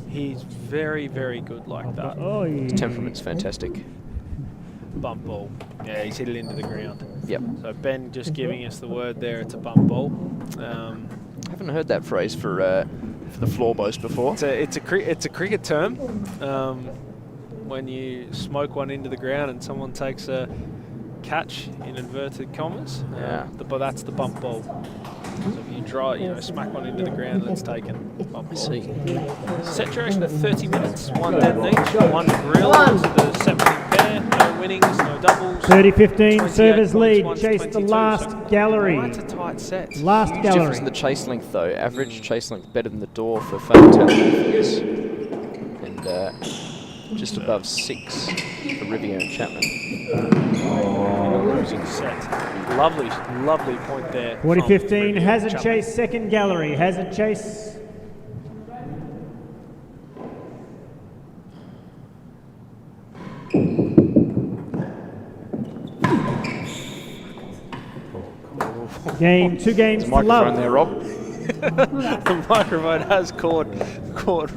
Speaker 7: He's very, very good like that.
Speaker 3: Oh, yeah.
Speaker 1: His temperament's fantastic.
Speaker 7: Bump ball. Yeah, he's hit it into the ground.
Speaker 1: Yep.
Speaker 7: So Ben just giving us the word there. It's a bump ball.
Speaker 1: I haven't heard that phrase for the floor boast before.
Speaker 7: It's a cricket term. When you smoke one into the ground and someone takes a catch in inverted commas.
Speaker 1: Yeah.
Speaker 7: But that's the bump ball. So if you smack one into the ground, that's taken. Bump
Speaker 1: I
Speaker 7: ball.
Speaker 1: see.
Speaker 7: Set duration of 30 minutes. One dead each. One grill. The 7 pair. No winnings, no doubles.
Speaker 3: 30-15,
Speaker 7: 28
Speaker 3: servers
Speaker 7: points,
Speaker 3: lead.
Speaker 7: 1 to
Speaker 3: Chase the
Speaker 7: 22,
Speaker 3: last
Speaker 7: so
Speaker 3: gallery.
Speaker 7: Quite a tight set.
Speaker 3: Last
Speaker 1: Huge
Speaker 3: gallery.
Speaker 1: difference in the chase length, though. Average chase length better than the door for Fahey Tails. And just above 6 for Riviere and Chapman.
Speaker 7: Losing set. Lovely, lovely point there.
Speaker 3: 40-15,
Speaker 7: from
Speaker 3: Hazard
Speaker 7: Chapman.
Speaker 3: Chase, second gallery. Hazard Chase. Game, 2 games
Speaker 1: There's a
Speaker 3: to
Speaker 1: microphone
Speaker 3: love.
Speaker 1: there, Rob.
Speaker 7: The microphone has caught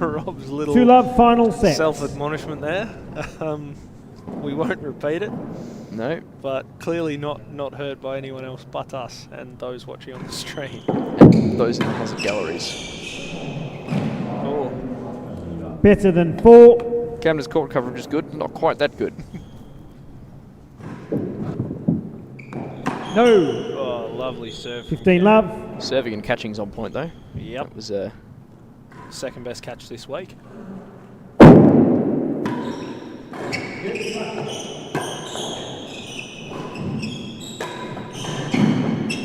Speaker 7: Rob's little
Speaker 3: 2 love, final set.
Speaker 7: self-admonishment there. We won't repeat it,
Speaker 1: No.
Speaker 7: but clearly not heard by anyone else but us and those watching on the stream.
Speaker 1: And those in the hazard galleries.
Speaker 7: Oh,
Speaker 3: Better than 4.
Speaker 1: Camden's court coverage is good. Not quite that good.
Speaker 3: No.
Speaker 7: oh lovely serve.
Speaker 3: 15 love.
Speaker 1: Serving and catching's on point, though.
Speaker 7: Yep,
Speaker 1: That was
Speaker 7: second best catch this week.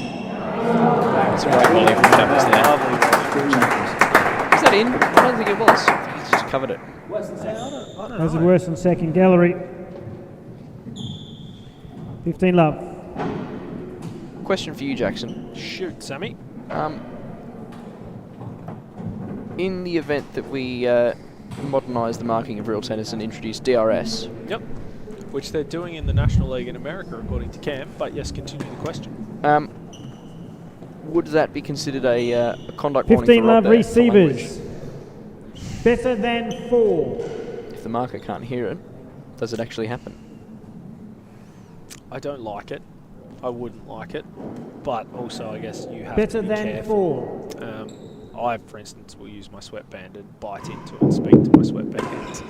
Speaker 1: it's a great volley from Chapman's there.
Speaker 7: Lovely volley.
Speaker 1: Is that in? I don't think it was. I think he's just covered it.
Speaker 7: I don't
Speaker 3: Those
Speaker 7: know.
Speaker 3: are worse than second gallery. 15 love.
Speaker 1: Question for you, Jackson.
Speaker 7: Shoot, Sammy.
Speaker 1: In the event that we modernise the marking of real tennis and introduce DRS,
Speaker 7: Yep. Which they're doing in the National League in America, according to Cam. But yes, continue the question.
Speaker 1: would that be considered a conduct warning
Speaker 3: 15
Speaker 1: for Rob
Speaker 3: love,
Speaker 1: there for language?
Speaker 3: receivers. Better than 4.
Speaker 1: If the marker can't hear it, does it actually happen?
Speaker 7: I don't like it. I wouldn't like it. But also, I guess you have
Speaker 3: Better
Speaker 7: to be
Speaker 3: than
Speaker 7: careful.
Speaker 3: 4.
Speaker 7: I, for instance, will use my sweatband and bite into it and speak to my sweatband.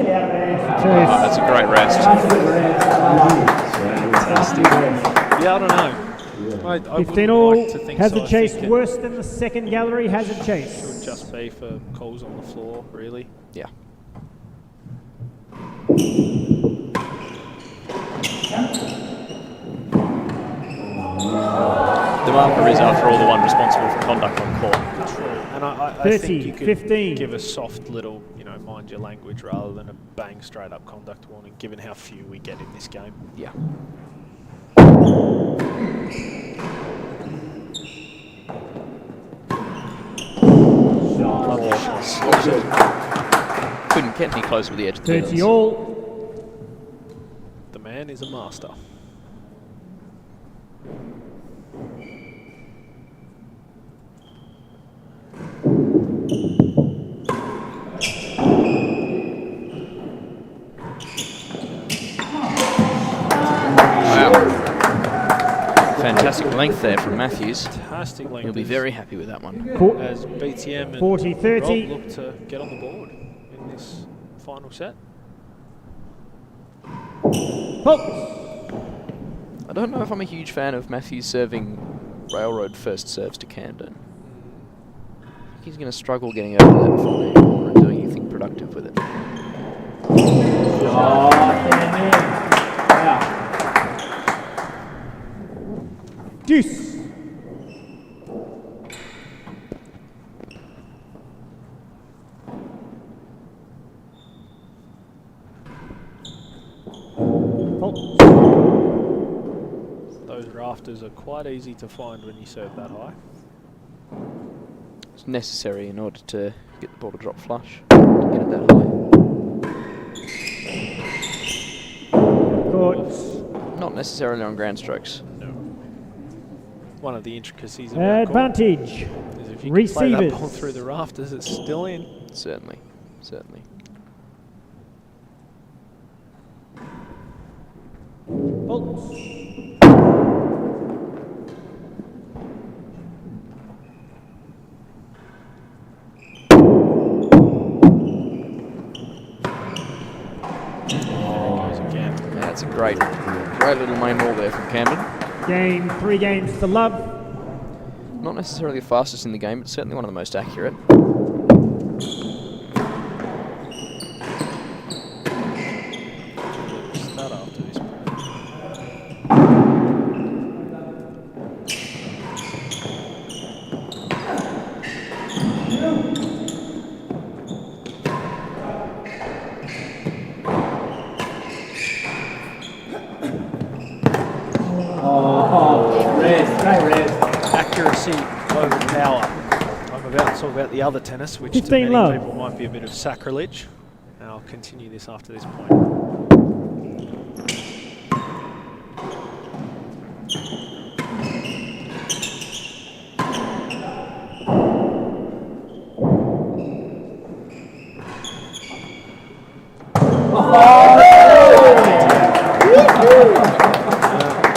Speaker 1: That's a great rest.
Speaker 7: Yeah, I don't know. I
Speaker 3: 15
Speaker 7: wouldn't
Speaker 3: all.
Speaker 7: like to think
Speaker 3: Hazard
Speaker 7: so. I
Speaker 3: Chase
Speaker 7: think it
Speaker 3: worse than the second gallery. Hazard
Speaker 7: should
Speaker 3: Chase.
Speaker 7: just be for calls on the floor, really.
Speaker 1: Yeah. The marker is, after all, the one responsible for conduct on court.
Speaker 7: True. And I
Speaker 3: 30,
Speaker 7: think you could
Speaker 3: 15.
Speaker 7: give a soft little, mind your language rather than a bang straight up conduct warning, given how few we get in this game.
Speaker 1: Yeah. Couldn't get any closer with the edge of the
Speaker 3: 30
Speaker 1: field.
Speaker 3: all.
Speaker 7: The man is a master.
Speaker 1: Fantastic length there from Matthews.
Speaker 7: Fantastic length.
Speaker 1: He'll be very happy with that one.
Speaker 7: As BTM and
Speaker 3: 40-30.
Speaker 7: Rob look to get on the board in this final set.
Speaker 1: I don't know if I'm a huge fan of Matthews serving railroad first serves to Camden. I think he's going to struggle getting over that volley or doing anything productive with it.
Speaker 3: Deuce.
Speaker 7: Those rafters are quite easy to find when you serve that high.
Speaker 1: It's necessary in order to get the ball to drop flush, to get it that high.
Speaker 3: Court.
Speaker 1: Not necessarily on grand strokes.
Speaker 7: No. One of the intricacies of our court
Speaker 3: Advantage.
Speaker 7: is if you can play that ball
Speaker 3: Receivers.
Speaker 7: through the rafters, it's still in.
Speaker 1: Certainly, certainly. Great little main ball there from Camden.
Speaker 3: Game 3 games to love.
Speaker 1: Not necessarily the fastest in the game, but certainly one of the most accurate.
Speaker 7: Start after this. Accuracy over power. I'm about to talk about the other tennis, which to
Speaker 3: 15
Speaker 7: many
Speaker 3: love.
Speaker 7: people might be a bit of sacrilege. And I'll continue this after this point.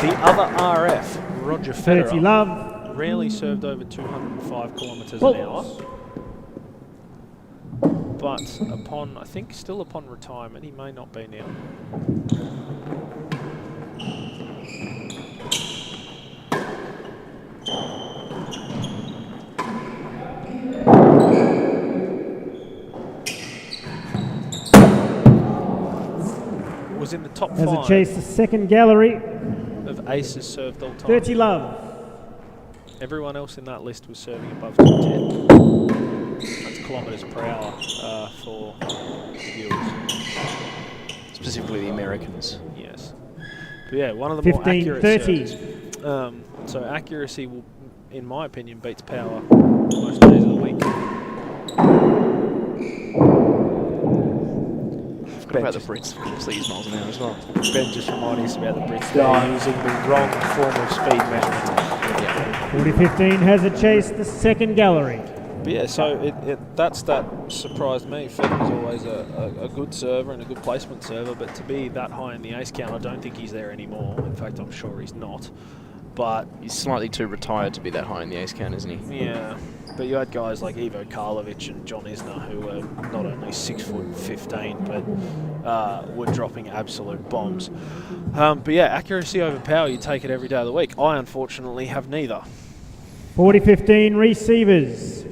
Speaker 7: The other RF, Roger
Speaker 3: 30
Speaker 7: Federer,
Speaker 3: love.
Speaker 7: rarely served over 205 kilometres an hour. But upon, I think still upon retirement, he may not be now. Was in the top
Speaker 3: As a
Speaker 7: 5
Speaker 3: chase, the second gallery.
Speaker 7: of aces served all time.
Speaker 3: 30 love.
Speaker 7: Everyone else in that list was serving above 210. That's kilometres per hour for viewers.
Speaker 1: Specifically the Americans.
Speaker 7: Yes. But yeah, one of the more
Speaker 3: 15,
Speaker 7: accurate
Speaker 3: 30.
Speaker 7: serves. So accuracy, will, in my opinion, beats power most days of the week.
Speaker 1: Forgot about the Brits, obviously use miles an hour as well.
Speaker 7: Ben just reminded us about the Brits. They're using the wrong form of speed measurement.
Speaker 1: Yeah.
Speaker 3: 40-15 has a chase, the second gallery.
Speaker 7: But yeah, so that stat surprised me. Federer's always a good server and a good placement server, but to be that high in the ace count, I don't think he's there anymore. In fact, I'm sure he's not. But
Speaker 1: He's slightly too retired to be that high in the ace count, isn't he?
Speaker 7: yeah, but you had guys like Ivo Karlovic and John Isner who were not only 6'15", but were dropping absolute bombs. But yeah, accuracy over power, you take it every day of the week. I unfortunately have neither.
Speaker 3: 40-15 receivers.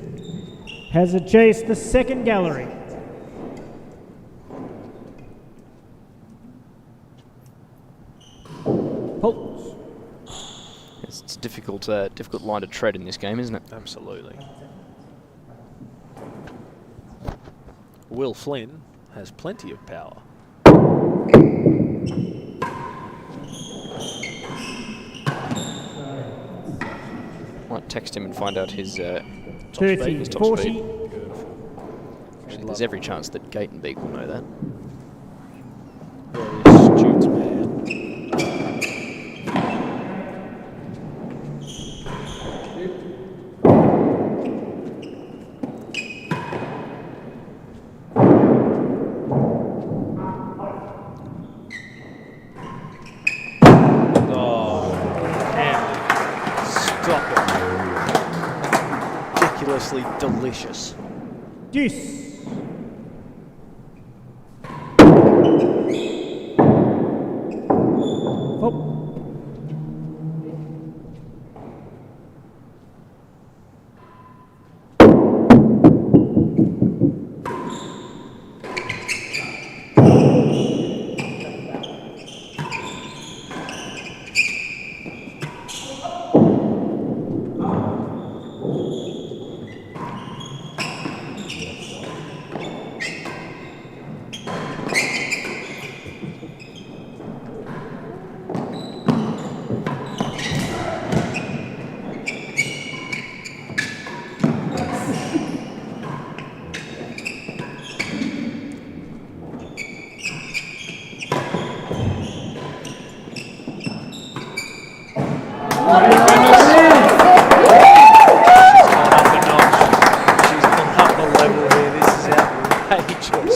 Speaker 3: Has a chase, the second gallery. Pulse.
Speaker 1: It's a difficult line to tread in this game, isn't it?
Speaker 7: Absolutely. Will Flynn has plenty of power.
Speaker 1: Might text him and find out his top
Speaker 3: 30,
Speaker 1: speed. His top
Speaker 3: 40.
Speaker 1: speed. Actually, there's every chance that Gatenbeek will know that.
Speaker 7: Very astute man. Delicious.
Speaker 3: Deuce. Oh.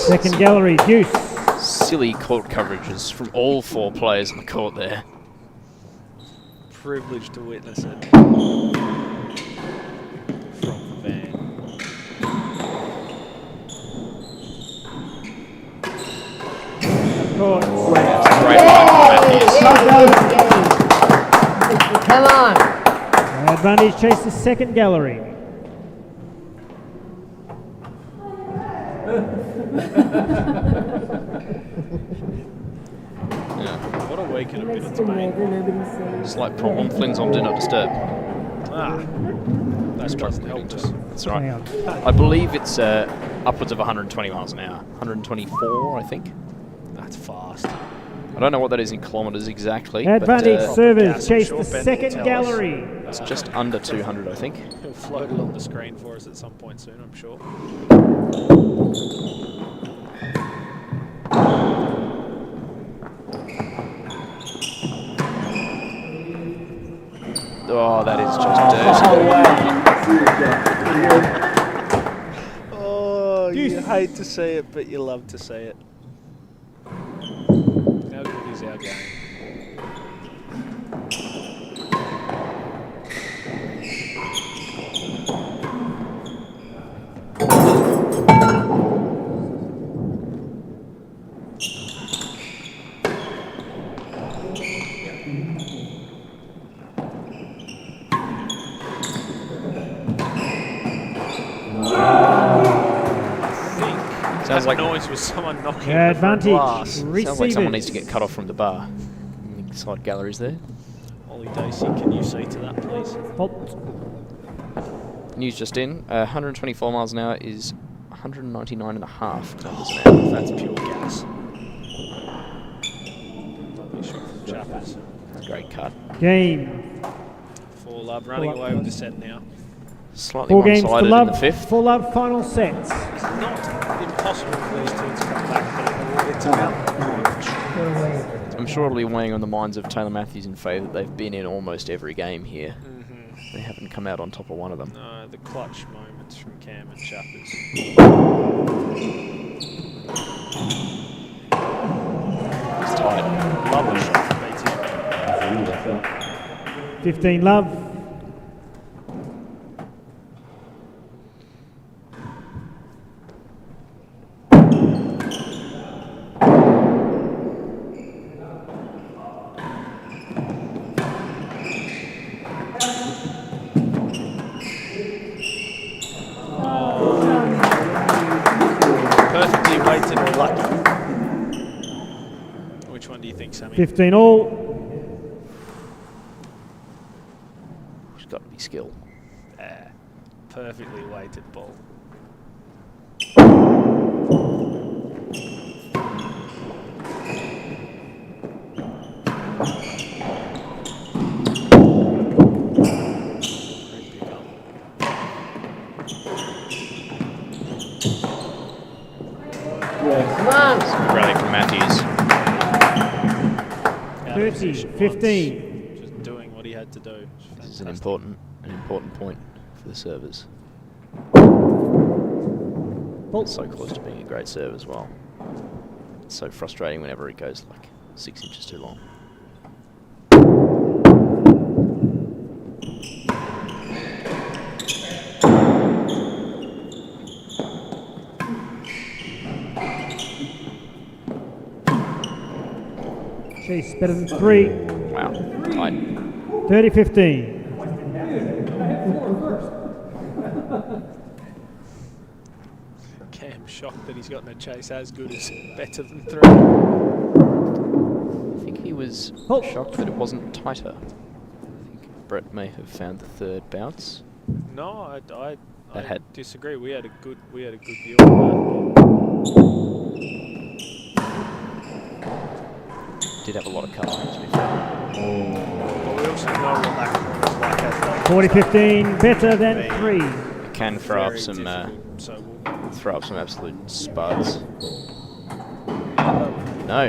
Speaker 3: Second gallery, deuce.
Speaker 1: Silly court coverages from all four players on the court there.
Speaker 7: Privileged to witness it from the van.
Speaker 3: Court.
Speaker 1: That's a great line from
Speaker 3: advantage, chase the second gallery.
Speaker 7: What a week and a bit it's been.
Speaker 1: Slight problem. Flynn's on Do Not Disturb.
Speaker 7: That doesn't help us.
Speaker 1: That's right.
Speaker 3: Hang on.
Speaker 1: I believe it's upwards of 120 miles an hour. 124, I think.
Speaker 7: That's fast.
Speaker 1: I don't know what that is in kilometres exactly.
Speaker 3: Advantage,
Speaker 1: but,
Speaker 3: servers,
Speaker 7: I'm
Speaker 3: chase
Speaker 7: sure
Speaker 3: the
Speaker 7: Ben will
Speaker 3: second
Speaker 7: tell us.
Speaker 3: gallery.
Speaker 1: it's just under 200, I think.
Speaker 7: He'll float it on the screen for us at some point soon, I'm sure.
Speaker 1: Oh, that is just dirty.
Speaker 7: Oh, you hate to see it, but you love to see it. How good is our game?
Speaker 1: Sounds like
Speaker 7: noise was someone knocking over a
Speaker 3: Advantage,
Speaker 7: glass.
Speaker 1: sounds like someone
Speaker 3: receivers.
Speaker 1: needs to get cut off from the bar. In the side galleries there.
Speaker 7: Ollie Dacey, can you see to that, please?
Speaker 3: Halt.
Speaker 1: News just in. 124 miles an hour is 199 and a half kilometres an hour.
Speaker 7: That's pure gas. Lovely shot from Chappers.
Speaker 1: Great cut.
Speaker 3: Game.
Speaker 7: 4 love, running away with the set now.
Speaker 1: Slightly
Speaker 3: 4 games for
Speaker 1: one-sided in
Speaker 3: love.
Speaker 1: the fifth.
Speaker 3: 4 love, final set.
Speaker 7: It's not impossible for these two to come back, but it's about much.
Speaker 1: I'm sure it'll be weighing on the minds of Taylor Matthews and Fahey that they've been in almost every game here. They haven't come out on top of one of them.
Speaker 7: No, the clutch moments from Cam and Chappers.
Speaker 1: It's tight.
Speaker 7: Lovely shot from BTM.
Speaker 3: 15 love.
Speaker 7: Perfectly weighted or lucky. Which one do you think, Sammy?
Speaker 3: 15 all.
Speaker 1: It's got to be skill.
Speaker 7: Perfectly weighted ball.
Speaker 4: Come on!
Speaker 1: Good rally from Matthews.
Speaker 3: 30, 15.
Speaker 7: Just doing what he had to do.
Speaker 1: This is an important point for the servers. So close to being a great serve as well. It's so frustrating whenever it goes like 6 inches too long.
Speaker 3: Chase better than 3.
Speaker 1: Wow, tight.
Speaker 3: 30, 15.
Speaker 7: Cam shocked that he's gotten a chase as good as better than 3.
Speaker 1: I think he was shocked that it wasn't tighter. I think Brett may have found the third bounce.
Speaker 7: No, I
Speaker 1: had-
Speaker 7: disagree. We had a good view on
Speaker 1: Did have a lot of cover, to be fair.
Speaker 7: that. But we also know what that corner is like as well.
Speaker 3: 40, 15. Better than 3.
Speaker 1: It can throw up
Speaker 7: Very
Speaker 1: some
Speaker 7: difficult, so we'll
Speaker 1: throw up some absolute spuds. No,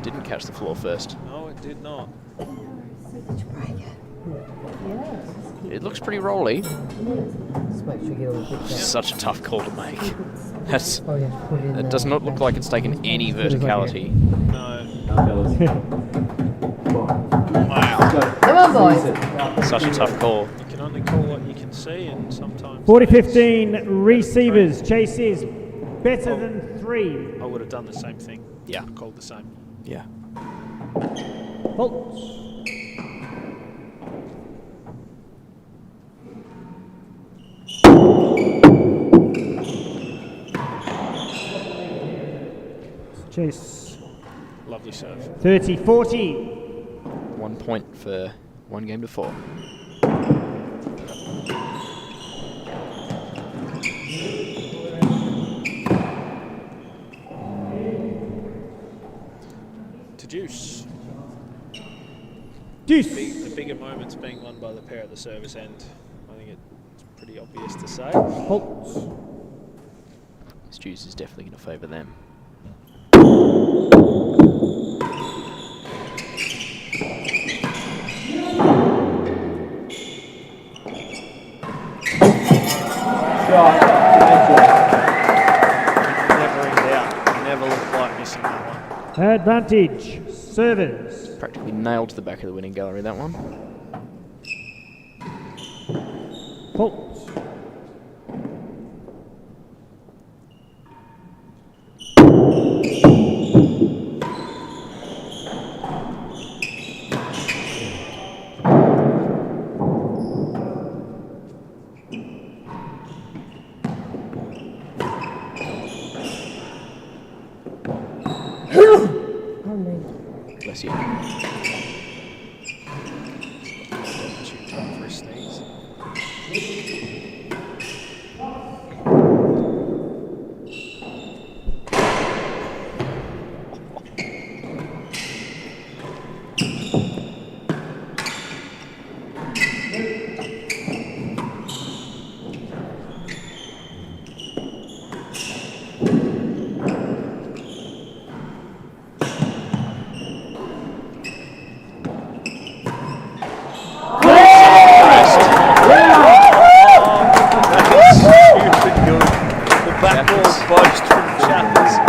Speaker 1: didn't catch the floor first.
Speaker 7: no, it did not.
Speaker 1: It looks pretty rolly.
Speaker 4: Just make sure you get all the bits out.
Speaker 1: Such a tough call to make. That's
Speaker 4: Oh, yeah, put it in
Speaker 1: It
Speaker 4: there.
Speaker 1: does not look like it's taken any verticality.
Speaker 7: No.
Speaker 4: Come on, boys!
Speaker 1: Such a tough call.
Speaker 7: You can only call what you can see, and sometimes
Speaker 3: 40, 15. Receivers. Chase is better than 3.
Speaker 7: I would have done the same thing.
Speaker 1: Yeah.
Speaker 7: Called the same.
Speaker 1: Yeah.
Speaker 3: Halt. Chase.
Speaker 7: Lovely serve.
Speaker 3: 30-40.
Speaker 1: 1 point for 1 game to 4.
Speaker 7: To Deuce.
Speaker 3: Deuce.
Speaker 7: The bigger moments being won by the pair at the service end. I think it's pretty obvious to say.
Speaker 3: Holtz.
Speaker 1: This juice is definitely going to favour them.
Speaker 7: Never in doubt. Never looked like missing that one.
Speaker 3: Advantage. Servers.
Speaker 1: Practically nailed to the back of the winning gallery, that one.
Speaker 3: Holtz.
Speaker 1: Bless you.
Speaker 7: Opportune time for a sneeze.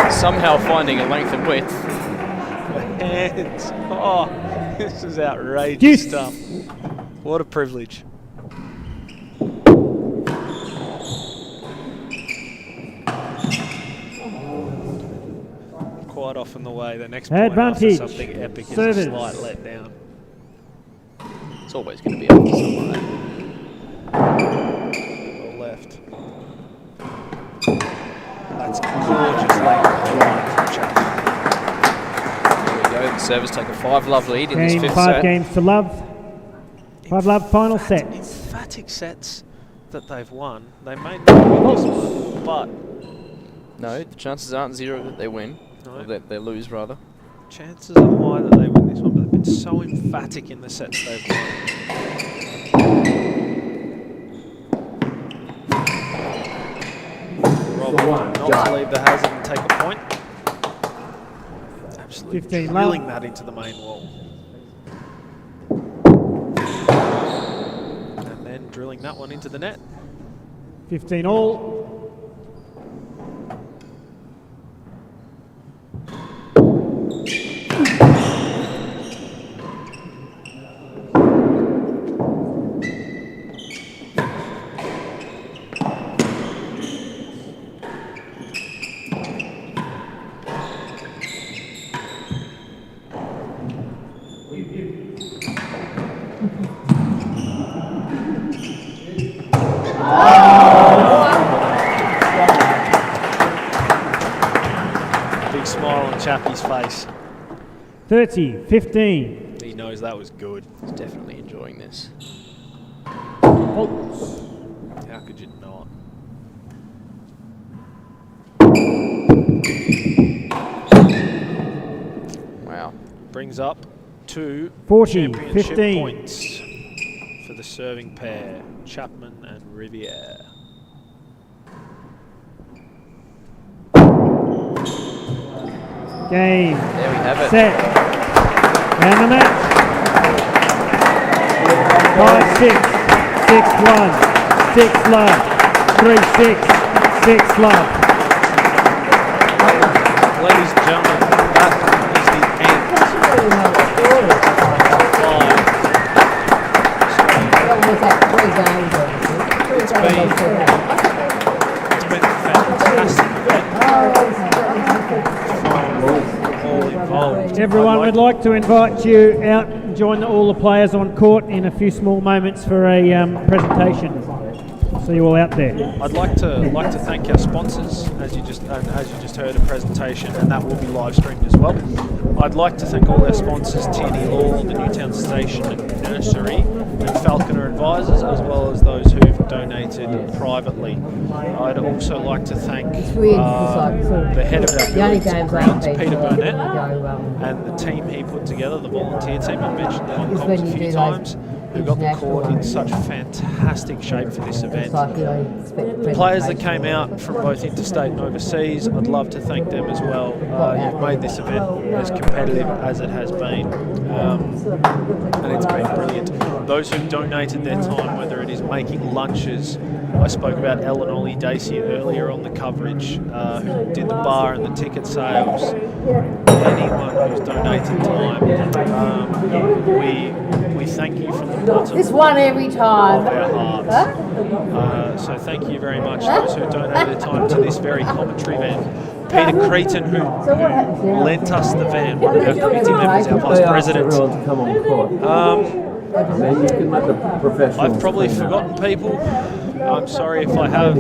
Speaker 1: Somehow finding a length and width.
Speaker 7: Hands. Oh, this is outrageous
Speaker 3: Deuce.
Speaker 7: stuff. What a privilege. Quite often the way the next point
Speaker 3: Advantage.
Speaker 7: after something epic is
Speaker 3: Service.
Speaker 7: a slight letdown.
Speaker 1: It's always going to be up to someone.
Speaker 7: Well left. That's gorgeous length line from Chapman.
Speaker 1: There we go. The servers take a 5-love lead in this
Speaker 3: Game
Speaker 1: fifth
Speaker 3: 5
Speaker 1: set.
Speaker 3: games to love. 5-love final set.
Speaker 7: Emphatic sets that they've won. They may not win this one, but
Speaker 1: No, the chances aren't 0 that they win.
Speaker 7: No.
Speaker 1: Or that they lose, rather.
Speaker 7: chances are high that they win this one, but they've been so emphatic in the sets they've won. Rob not to leave the hazard and take a point. Absolutely
Speaker 3: 15
Speaker 7: drilling
Speaker 3: love.
Speaker 7: that into the main wall. And then drilling that one into the net.
Speaker 3: 15 all.
Speaker 7: Big smile on Chappie's face.
Speaker 3: 30-15.
Speaker 7: He knows that was good.
Speaker 1: He's definitely enjoying this.
Speaker 3: Holtz.
Speaker 7: How could you not?
Speaker 1: Wow.
Speaker 7: Brings up to
Speaker 3: 40,
Speaker 7: championship
Speaker 3: 15.
Speaker 7: points for the serving pair, Chapman and Riviere.
Speaker 3: Game.
Speaker 1: There we have it.
Speaker 3: Set. And the match. 5-6. 6-1. 6-love. 3-6. 6-love.
Speaker 7: Ladies and gentlemen, that is the end It's been fantastic event from all involved.
Speaker 3: Everyone
Speaker 7: I'd
Speaker 3: would like to invite you out and join all the players on court in a few small moments for a presentation. See you all out there.
Speaker 7: I'd like to thank our sponsors, as you just heard a presentation, and that will be live streamed as well. I'd like to thank all our sponsors: Tierney Law, the Newtown Station Nursery, and Falconer Advisors, as well as those who've donated privately. I'd also like to thank the head of our buildings and grounds, Peter Burnett, and the team he put together, the volunteer team. I've mentioned them on comms a few times, who got the court in such fantastic shape for this event. The players that came out from both interstate and overseas, I'd love to thank them as well. You've made this event as competitive as it has been, and it's been brilliant. Those who've donated their time, whether it is making lunches, I spoke about Elle and Ollie Dacey earlier on the coverage, who did the bar and the ticket sales. Anyone who's donated time, we thank you from the bottom
Speaker 4: This one every time.
Speaker 7: of our hearts. So thank you very much, those who donated time to this very commentary van. Peter Cretan, who lent us the van, one of our committee members, our vice president. I've probably forgotten people. I'm sorry if I have,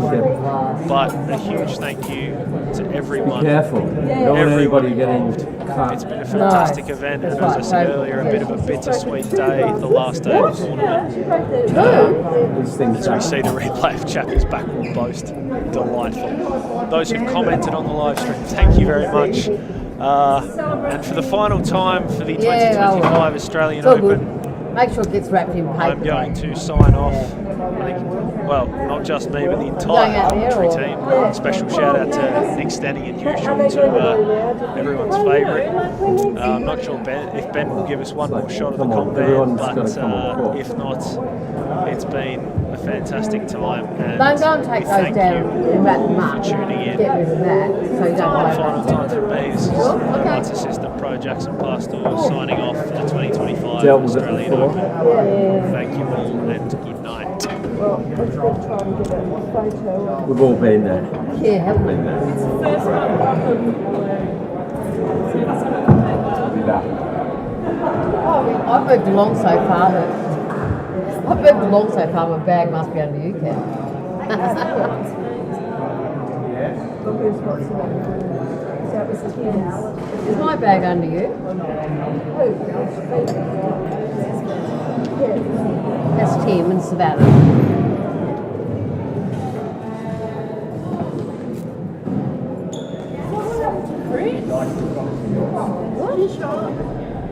Speaker 7: but a huge thank you to everyone.
Speaker 9: Be careful. Don't want anybody getting cut.
Speaker 7: It's been a fantastic event, and as I said earlier, a bit of a bittersweet day, the last day of the tournament.
Speaker 9: These things
Speaker 7: As we see the replay of Chapman's backward boast, delightful. Those who've commented on the live stream, thank you very much. And for the final time for the 2025 Australian Open,
Speaker 4: Make sure it gets wrapped in paper.
Speaker 7: I'm going to sign off. I think, well, not just me, but the entire commentary team. Special shout out to Nick Stenny and Usual, to everyone's favourite. I'm not sure if Ben will give us one more shot of the comp band, but if not, it's been a fantastic time. And
Speaker 4: Don't go and take those down and wrap them up.
Speaker 7: for tuning in.
Speaker 4: Get rid of that so you don't worry
Speaker 7: Final
Speaker 4: about
Speaker 7: time for me. This is
Speaker 4: Okay.
Speaker 7: Arts Assistant Pro Jackson Pastor signing off for the 2025
Speaker 9: Dealt with it
Speaker 7: Australian
Speaker 9: before.
Speaker 7: Open. Thank you all and good night.
Speaker 9: We've all been there.
Speaker 4: Yeah, haven't we? I've moved along so far my bag must be under you, Kat. Is my bag under you? That's Tim and Savannah.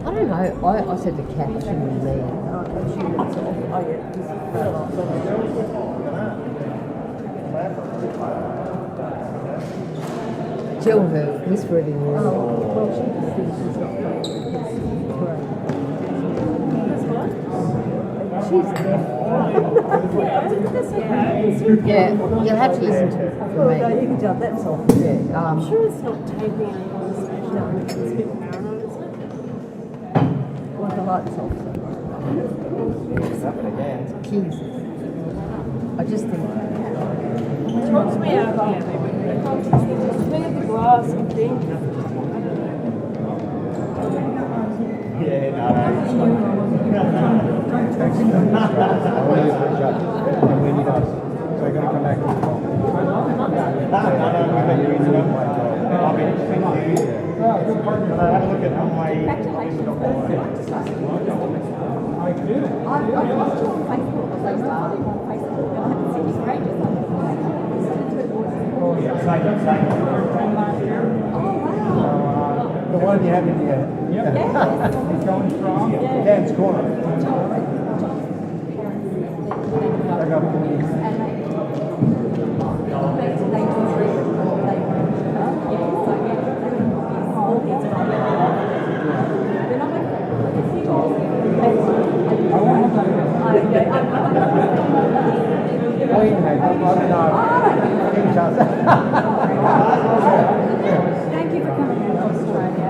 Speaker 4: I don't know. I said the cat, it shouldn't be me. Jill her, whisper it in your Yeah, you'll have to listen to it for me.
Speaker 10: You can tell that's all.
Speaker 4: Yeah,
Speaker 10: I'm sure it's not taping on the stage. No, it's a bit paranoid, isn't it?
Speaker 4: Well, the lights off. Keys. I just think.
Speaker 10: What's me out here? Look at the glass and think.
Speaker 9: The one you have in the it's going strong. Dan's corner. I got
Speaker 10: Thank you for coming out to Australia.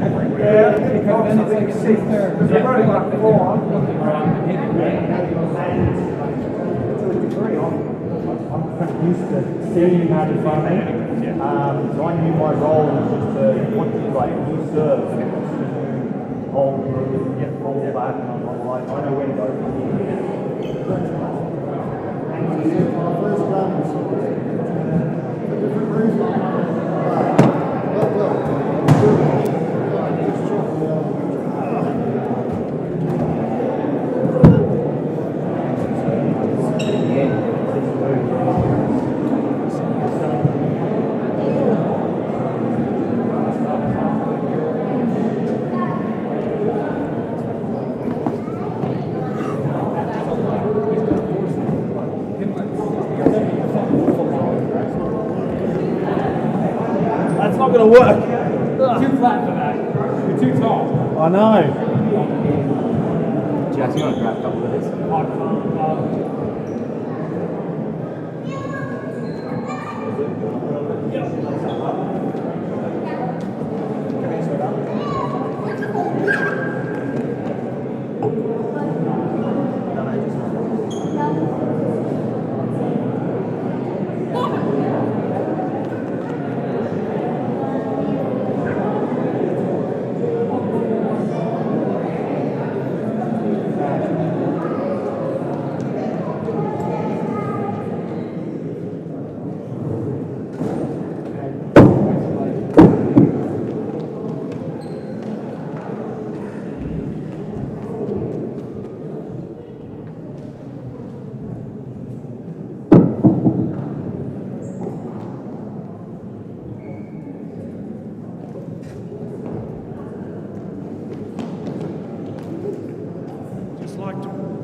Speaker 9: Yeah, because then it's like 6 there. Because they're running like 4. I'm kind of used to seeing that in front of me. So I knew my role was just to want to like new serves and just to hold through, roll back, and I'm like, I know where to go from here. That's not going to work.
Speaker 8: Too flat for that. You're too tall.
Speaker 9: I know.
Speaker 8: Jazz, you want to grab a couple of this?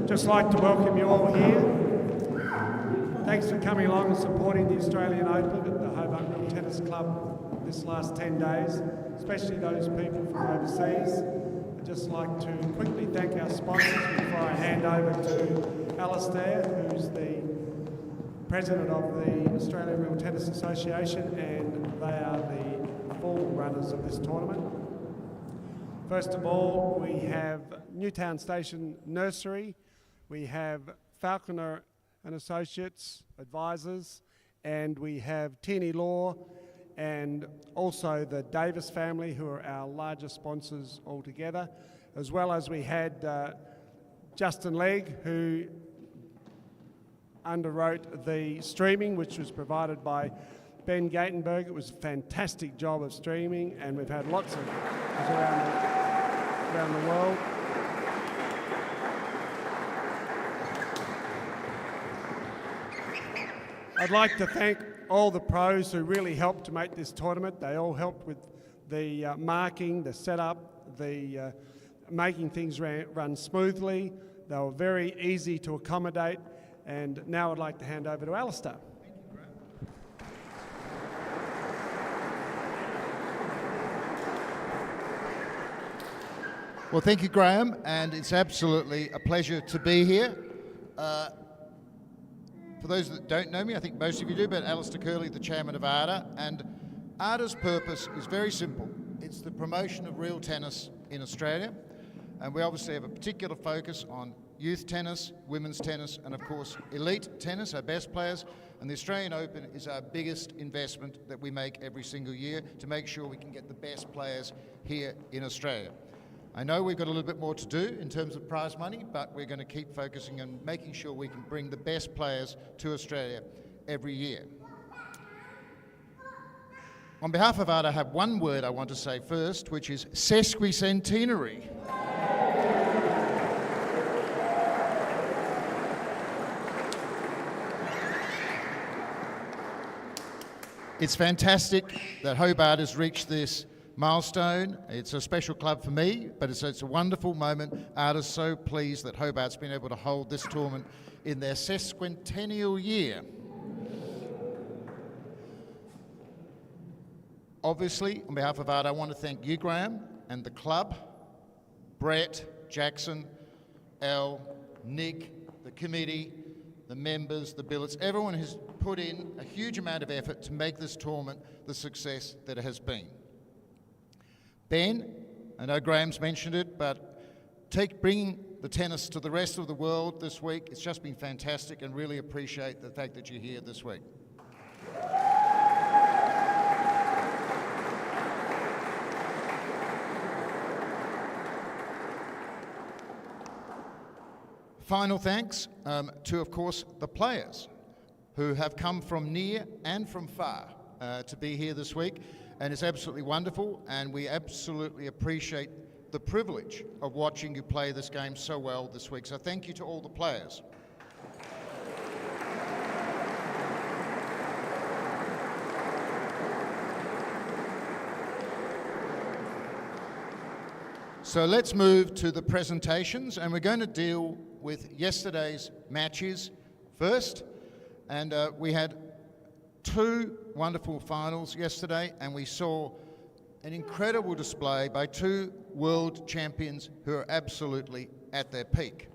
Speaker 11: Just like to welcome you all here. Thanks for coming along and supporting the Australian Open at the Hobart Real Tennis Club this last 10 days, especially those people from overseas. I'd just like to quickly thank our sponsors before I hand over to Alistair, who's the President of the Australian Real Tennis Association, and they are the full runners of this tournament. First of all, we have Newtown Station Nursery. We have Falconer and Associates Advisors, and we have Tierney Law, and also the Davis family, who are our largest sponsors altogether, as well as we had Justin Legg, who underwrote the streaming, which was provided by Ben Gatenberg. It was a fantastic job of streaming, and we've had lots of around the world. I'd like to thank all the pros who really helped to make this tournament. They all helped with the marking, the setup, the making things run smoothly. They were very easy to accommodate. And now I'd like to hand over to Alistair.
Speaker 12: Well, thank you, Graham, and it's absolutely a pleasure to be here. For those that don't know me, I think most of you do, but Alistair Curley, the chairman of ARDA, and ARDA's purpose is very simple. It's the promotion of real tennis in Australia, and we obviously have a particular focus on youth tennis, women's tennis, and of course elite tennis, our best players, and the Australian Open is our biggest investment that we make every single year to make sure we can get the best players here in Australia. I know we've got a little bit more to do in terms of prize money, but we're going to keep focusing on making sure we can bring the best players to Australia every year. On behalf of ARDA, I have one word I want to say first, which is sesquicentenary. It's fantastic that Hobart has reached this milestone. It's a special club for me, but it's a wonderful moment. ARDA's so pleased that Hobart's been able to hold this tournament in their sesquicentennial year. Obviously, on behalf of ARDA, I want to thank you, Graham, and the club, Brett, Jackson, Elle, Nick, the committee, the members, the billets, everyone has put in a huge amount of effort to make this tournament the success that it has been. Ben, I know Graham's mentioned it, but bringing the tennis to the rest of the world this week, it's just been fantastic, and really appreciate the fact that you're here this week. Final thanks to, of course, the players who have come from near and from far to be here this week, and it's absolutely wonderful, and we absolutely appreciate the privilege of watching you play this game so well this week. So thank you to all the players. So let's move to the presentations, and we're going to deal with yesterday's matches first. And we had two wonderful finals yesterday, and we saw an incredible display by two world champions who are absolutely at their peak.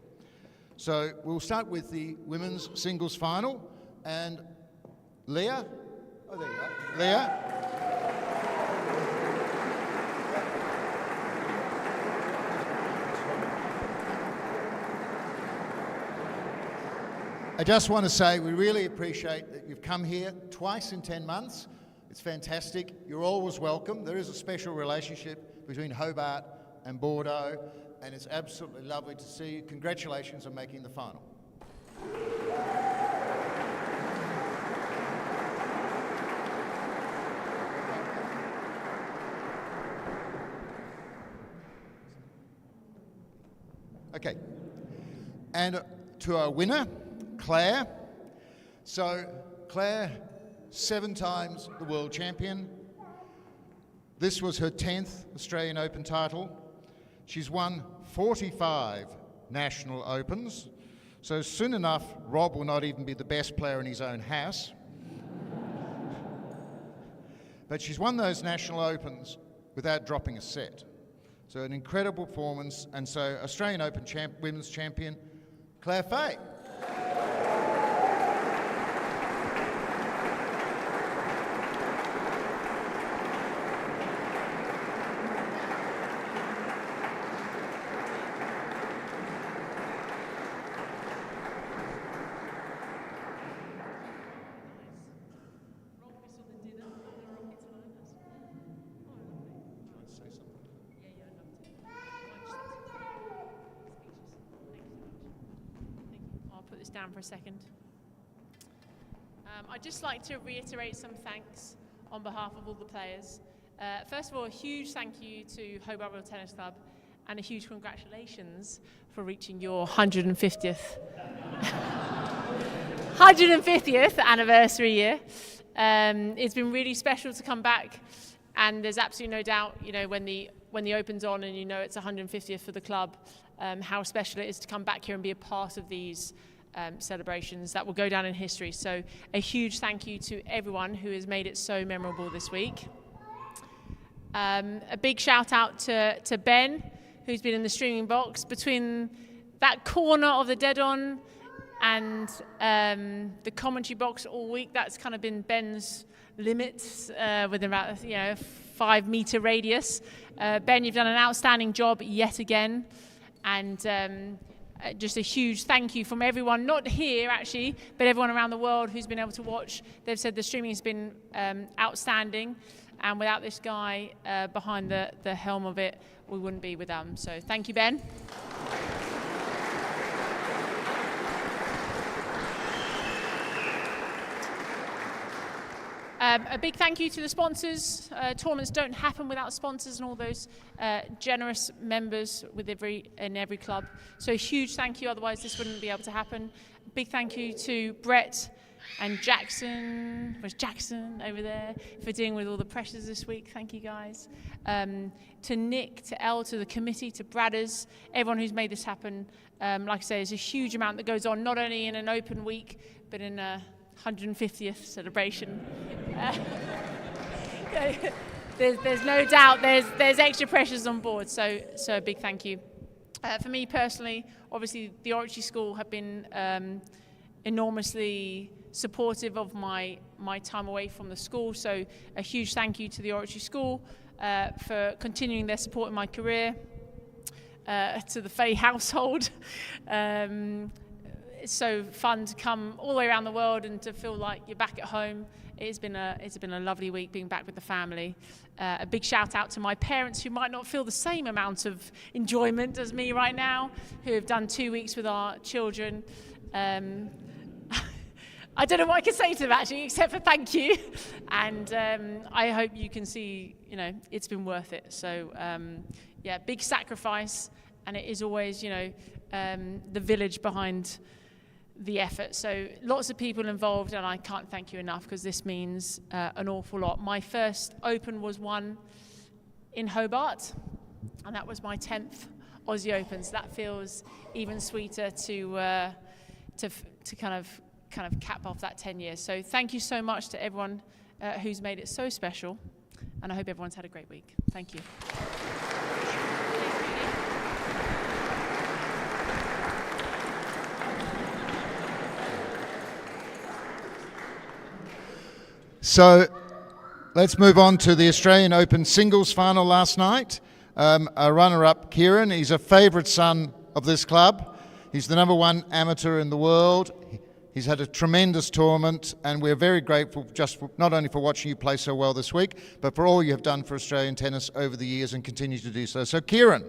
Speaker 12: So we'll start with the women's singles final, and Leah, oh there you are, Leah. I just want to say we really appreciate that you've come here twice in 10 months. It's fantastic. You're always welcome. There is a special relationship between Hobart and Bordeaux, and it's absolutely lovely to see you. Congratulations on making the final. Okay. And to our winner, Claire. So Claire, 7 times the world champion. This was her 10th Australian Open title. She's won 45 national opens. So soon enough, Rob will not even be the best player in his own house. But she's won those national opens without dropping a set. So an incredible performance. And so Australian Open women's champion, Claire Fahey.
Speaker 10: Down for a second. I'd just like to reiterate some thanks on behalf of all the players. First of all, a huge thank you to Hobart Real Tennis Club, and a huge congratulations for reaching your 150th anniversary year. It's been really special to come back, and there's absolutely no doubt, you know, when the Open's on and you know it's 150th for the club, how special it is to come back here and be a part of these celebrations that will go down in history. So a huge thank you to everyone who has made it so memorable this week. A big shout out to Ben, who's been in the streaming box between that corner of the dead on and the commentary box all week. That's kind of been Ben's limits within about 5 meter radius. Ben, you've done an outstanding job yet again, and just a huge thank you from everyone, not here actually, but everyone around the world who's been able to watch. They've said the streaming has been outstanding, and without this guy behind the helm of it, we wouldn't be with them. So thank you, Ben. A big thank you to the sponsors. Tournaments don't happen without sponsors and all those generous members in every club. So a huge thank you, otherwise this wouldn't be able to happen. A big thank you to Brett and Jackson, where's Jackson over there, for dealing with all the pressures this week. Thank you guys. To Nick, to Elle, to the committee, to Bradders, everyone who's made this happen. Like I say, there's a huge amount that goes on, not only in an open week, but in a 150th celebration. There's no doubt there's extra pressures on board, so a big thank you. For me personally, obviously the Oratory School have been enormously supportive of my time away from the school, so a huge thank you to the Oratory School. for continuing their support in my career, to the Fahey household. It's so fun to come all the way around the world and to feel like you're back at home. It's been a lovely week being back with the family. A big shout out to my parents, who might not feel the same amount of enjoyment as me right now, who have done 2 weeks with our children. I don't know what I can say to them actually, except for thank you. And I hope you can see, it's been worth it. So yeah, big sacrifice, and it is always, the village behind the effort. So lots of people involved, and I can't thank you enough, because this means an awful lot. My first Open was won in Hobart, and that was my 10th Aussie Open. So that feels even sweeter to kind of cap off that 10 years. So thank you so much to everyone who's made it so special, and I hope everyone's had a great week. Thank you.
Speaker 12: So let's move on to the Australian Open singles final last night. A runner-up, Kieran, he's a favourite son of this club. He's the #1 amateur in the world. He's had a tremendous tournament, and we're very grateful not only for watching you play so well this week, but for all you have done for Australian tennis over the years and continue to do so. So, Kieran.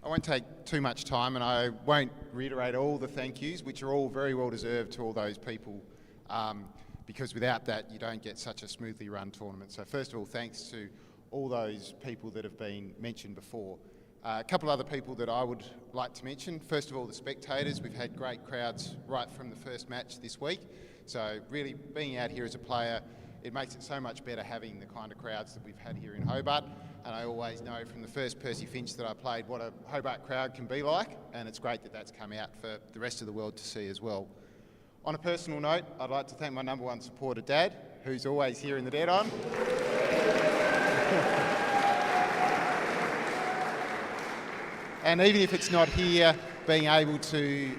Speaker 13: I won't take too much time, and I won't reiterate all the thank yous, which are all very well deserved to all those people, because without that you don't get such a smoothly run tournament. So first of all, thanks to all those people that have been mentioned before. A couple of other people that I would like to mention. First of all, the spectators. We've had great crowds right from the first match this week. So really being out here as a player, it makes it so much better having the kind of crowds that we've had here in Hobart. And I always know from the first Percy Finch that I played what a Hobart crowd can be like, and it's great that that's come out for the rest of the world to see as well. On a personal note, I'd like to thank my #1 supporter, Dad, who's always here in the dead on. And even if it's not here, being able to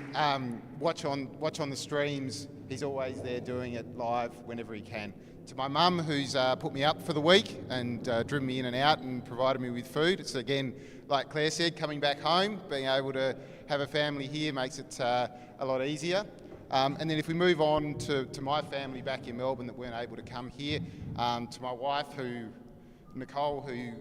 Speaker 13: watch on the streams, he's always there doing it live whenever he can. To my mum, who's put me up for the week and driven me in and out and provided me with food. It's again, like Claire said, coming back home, being able to have a family here makes it a lot easier. And then if we move on to my family back in Melbourne that weren't able to come here, to my wife, Nicole, who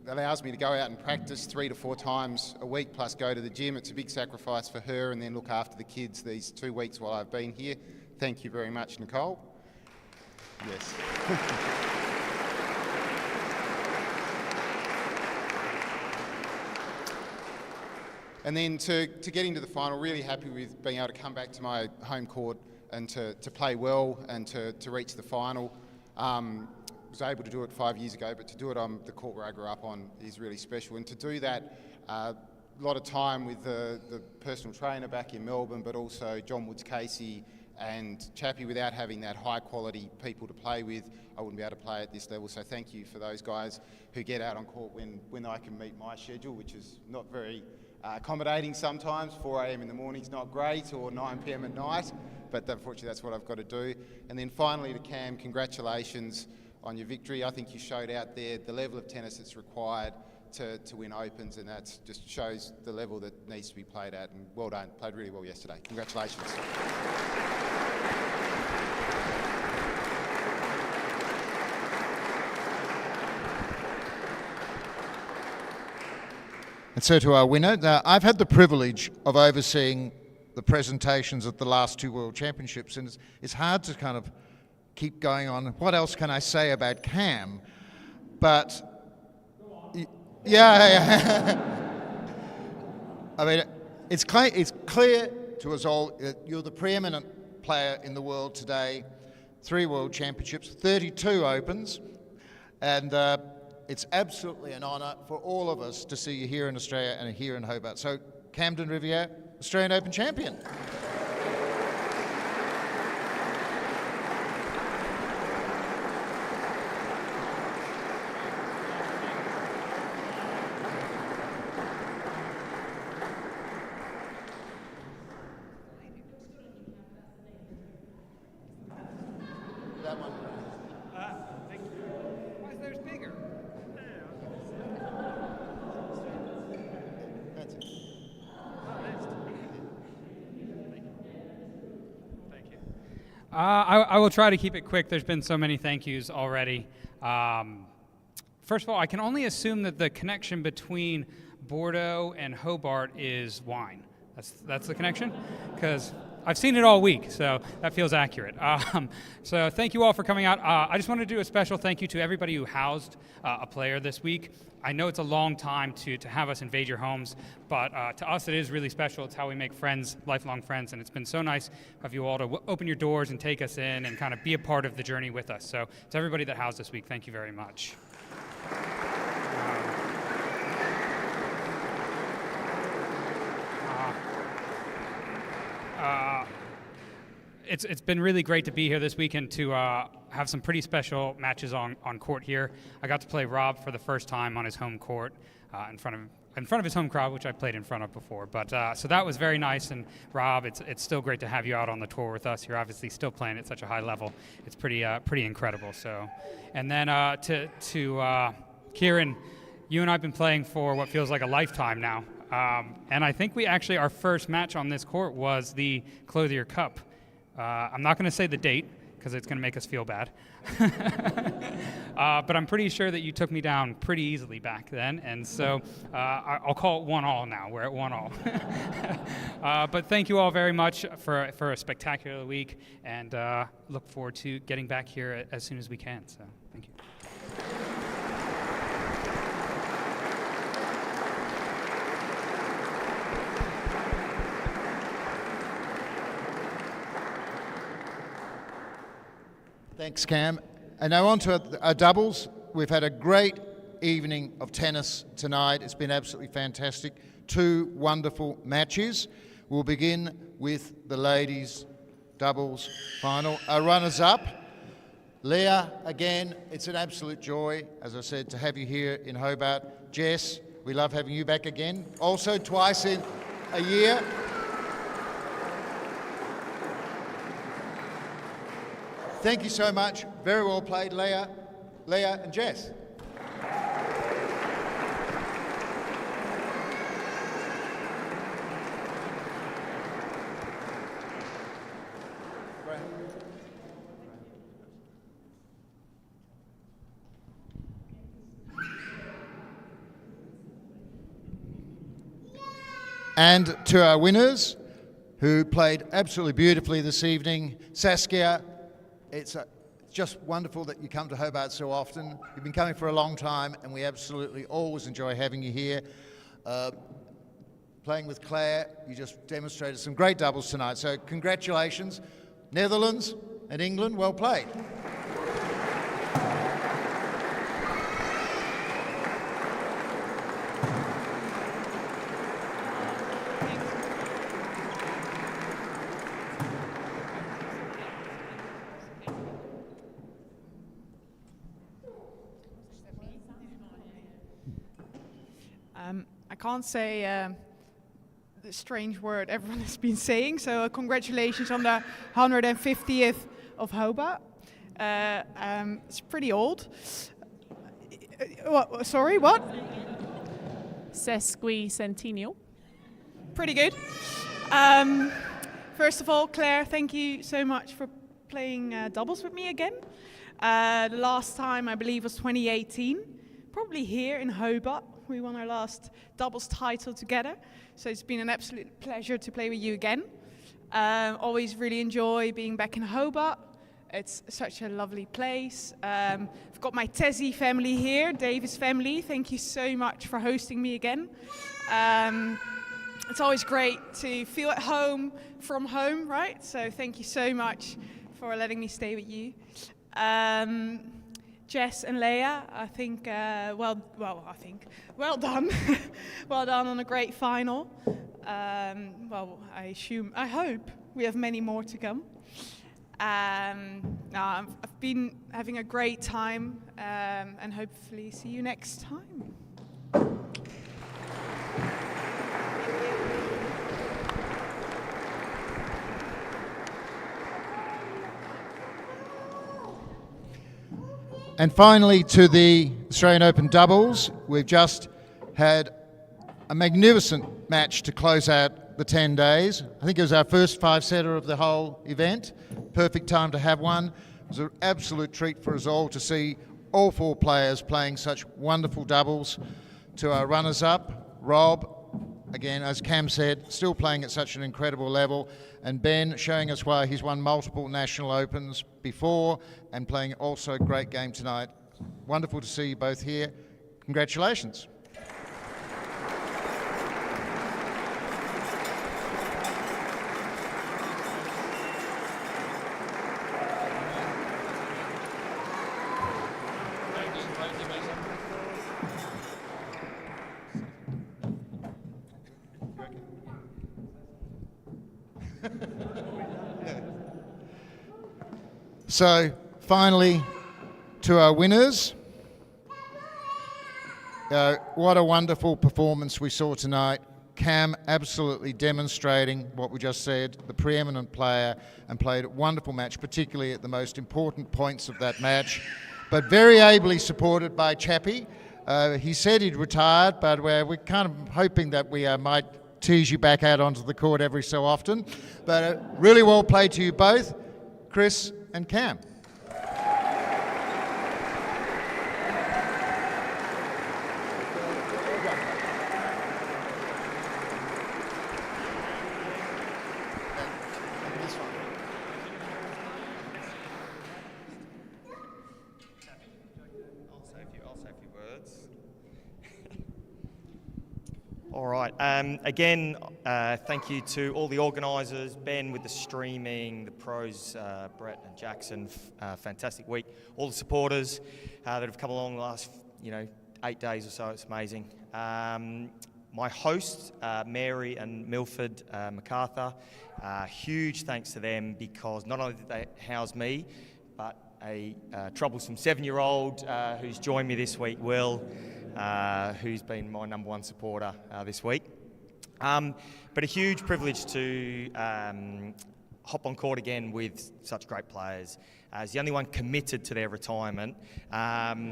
Speaker 13: allows me to go out and practice 3 to 4 times a week, plus go to the gym. It's a big sacrifice for her, and then look after the kids these 2 weeks while I've been here. Thank you very much, Nicole. Yes. And then to get into the final, really happy with being able to come back to my home court and to play well and to reach the final. Was able to do it 5 years ago, but to do it on the court where I grew up on is really special. And to do that, a lot of time with the personal trainer back in Melbourne, but also John Woods Casey and Chappie. Without having that high quality people to play with, I wouldn't be able to play at this level. So thank you for those guys who get out on court when I can meet my schedule, which is not very accommodating sometimes. 4 a.m. in the morning is not great, or 9 p.m. at night, but unfortunately that's what I've got to do. And then finally to Cam, congratulations on your victory. I think you showed out there the level of tennis that's required to win Opens, and that just shows the level that needs to be played at. And well done, played really well yesterday. Congratulations.
Speaker 12: And so to our winner. Now, I've had the privilege of overseeing the presentations at the last 2 World Championships, and it's hard to kind of keep going on. What else can I say about Cam? But yeah. I mean, it's clear to us all that you're the preeminent player in the world today. 3 World Championships, 32 Opens, and it's absolutely an honour for all of us to see you here in Australia and here in Hobart. So, Camden Riviere, Australian Open champion.
Speaker 8: I will try to keep it quick. There's been so many thank yous already. First of all, I can only assume that the connection between Bordeaux and Hobart is wine. That's the connection? Because I've seen it all week, so that feels accurate. So thank you all for coming out. I just want to do a special thank you to everybody who housed a player this week. I know it's a long time to have us invade your homes, but to us it is really special. It's how we make friends, lifelong friends, and it's been so nice of you all to open your doors and take us in and kind of be a part of the journey with us. So to everybody that housed this week, thank you very much. It's been really great to be here this weekend to have some pretty special matches on court here. I got to play Rob for the first time on his home court in front of his home crowd, which I played in front of before. But so that was very nice. And Rob, it's still great to have you out on the tour with us. You're obviously still playing at such a high level. It's pretty incredible. So, and then to Kieran, you and I've been playing for what feels like a lifetime now. And I think our first match on this court was the Clothier Cup. I'm not going to say the date because it's going to make us feel bad. But I'm pretty sure that you took me down pretty easily back then. And so I'll call it 1-1 now. We're at 1-1. But thank you all very much for a spectacular week, and look forward to getting back here as soon as we can. So thank you.
Speaker 12: Thanks, Cam. And now on to our doubles. We've had a great evening of tennis tonight. It's been absolutely fantastic. 2 wonderful matches. We'll begin with the ladies' doubles final. Our runners-up, Leah, again, it's an absolute joy, as I said, to have you here in Hobart. Jess, we love having you back again. Also twice in a year. Thank you so much. Very well played, Leah and Jess. And to our winners, who played absolutely beautifully this evening, Saskia, it's just wonderful that you come to Hobart so often. You've been coming for a long time, and we absolutely always enjoy having you here. Playing with Claire, you just demonstrated some great doubles tonight, so congratulations. Netherlands and England, well played.
Speaker 14: I can't say the strange word everyone has been saying, so congratulations on the 150th of Hobart. It's pretty old. Sorry, what?
Speaker 10: Sesquicentennial.
Speaker 14: Pretty good. First of all, Claire, thank you so much for playing doubles with me again. The last time, I believe, was 2018, probably here in Hobart. We won our last doubles title together, so it's been an absolute pleasure to play with you again. Always really enjoy being back in Hobart. It's such a lovely place. I've got my Tessie family here, Davis family. Thank you so much for hosting me again. It's always great to feel at home from home, right? So thank you so much for letting me stay with you. Jess and Leah, I think, well done. Well done on a great final. I hope we have many more to come. I've been having a great time, and hopefully see you next time.
Speaker 12: And finally, to the Australian Open doubles, we've just had a magnificent match to close out the 10 days. I think it was our first 5-setter of the whole event. perfect time to have one. It was an absolute treat for us all to see all 4 players playing such wonderful doubles. To our runners-up, Rob, again, as Cam said, still playing at such an incredible level, and Ben showing us why he's won multiple national opens before and playing also a great game tonight. Wonderful to see you both here. Congratulations. So, finally, to our winners. What a wonderful performance we saw tonight. Cam absolutely demonstrating what we just said, the preeminent player, and played a wonderful match, particularly at the most important points of that match, but very ably supported by Chappie. He said he'd retired, but we're kind of hoping that we might tease you back out onto the court every so often. But really well played to you both, Chris and Cam.
Speaker 15: All right. Again, thank you to all the organisers, Ben with the streaming, the pros, Brett and Jackson. Fantastic week. All the supporters that have come along the last, 8 days or so. It's amazing. My hosts, Mary and Milford MacArthur. Huge thanks to them, because not only did they house me, but a troublesome 7-year-old who's joined me this week, Will. Who's been my #1 supporter this week. But a huge privilege to hop on court again with such great players. As the only one committed to their retirement, I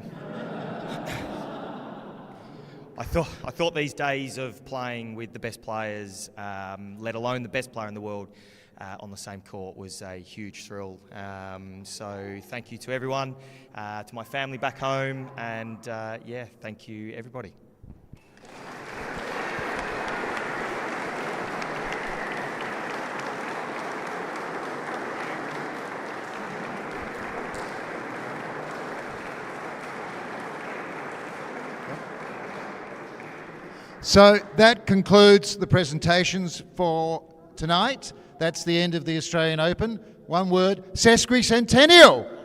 Speaker 15: thought these days of playing with the best players, let alone the best player in the world, on the same court was a huge thrill. So thank you to everyone, to my family back home, and thank you everybody.
Speaker 12: So that concludes the presentations for tonight. That's the end of the Australian Open. One word, sesquicentennial!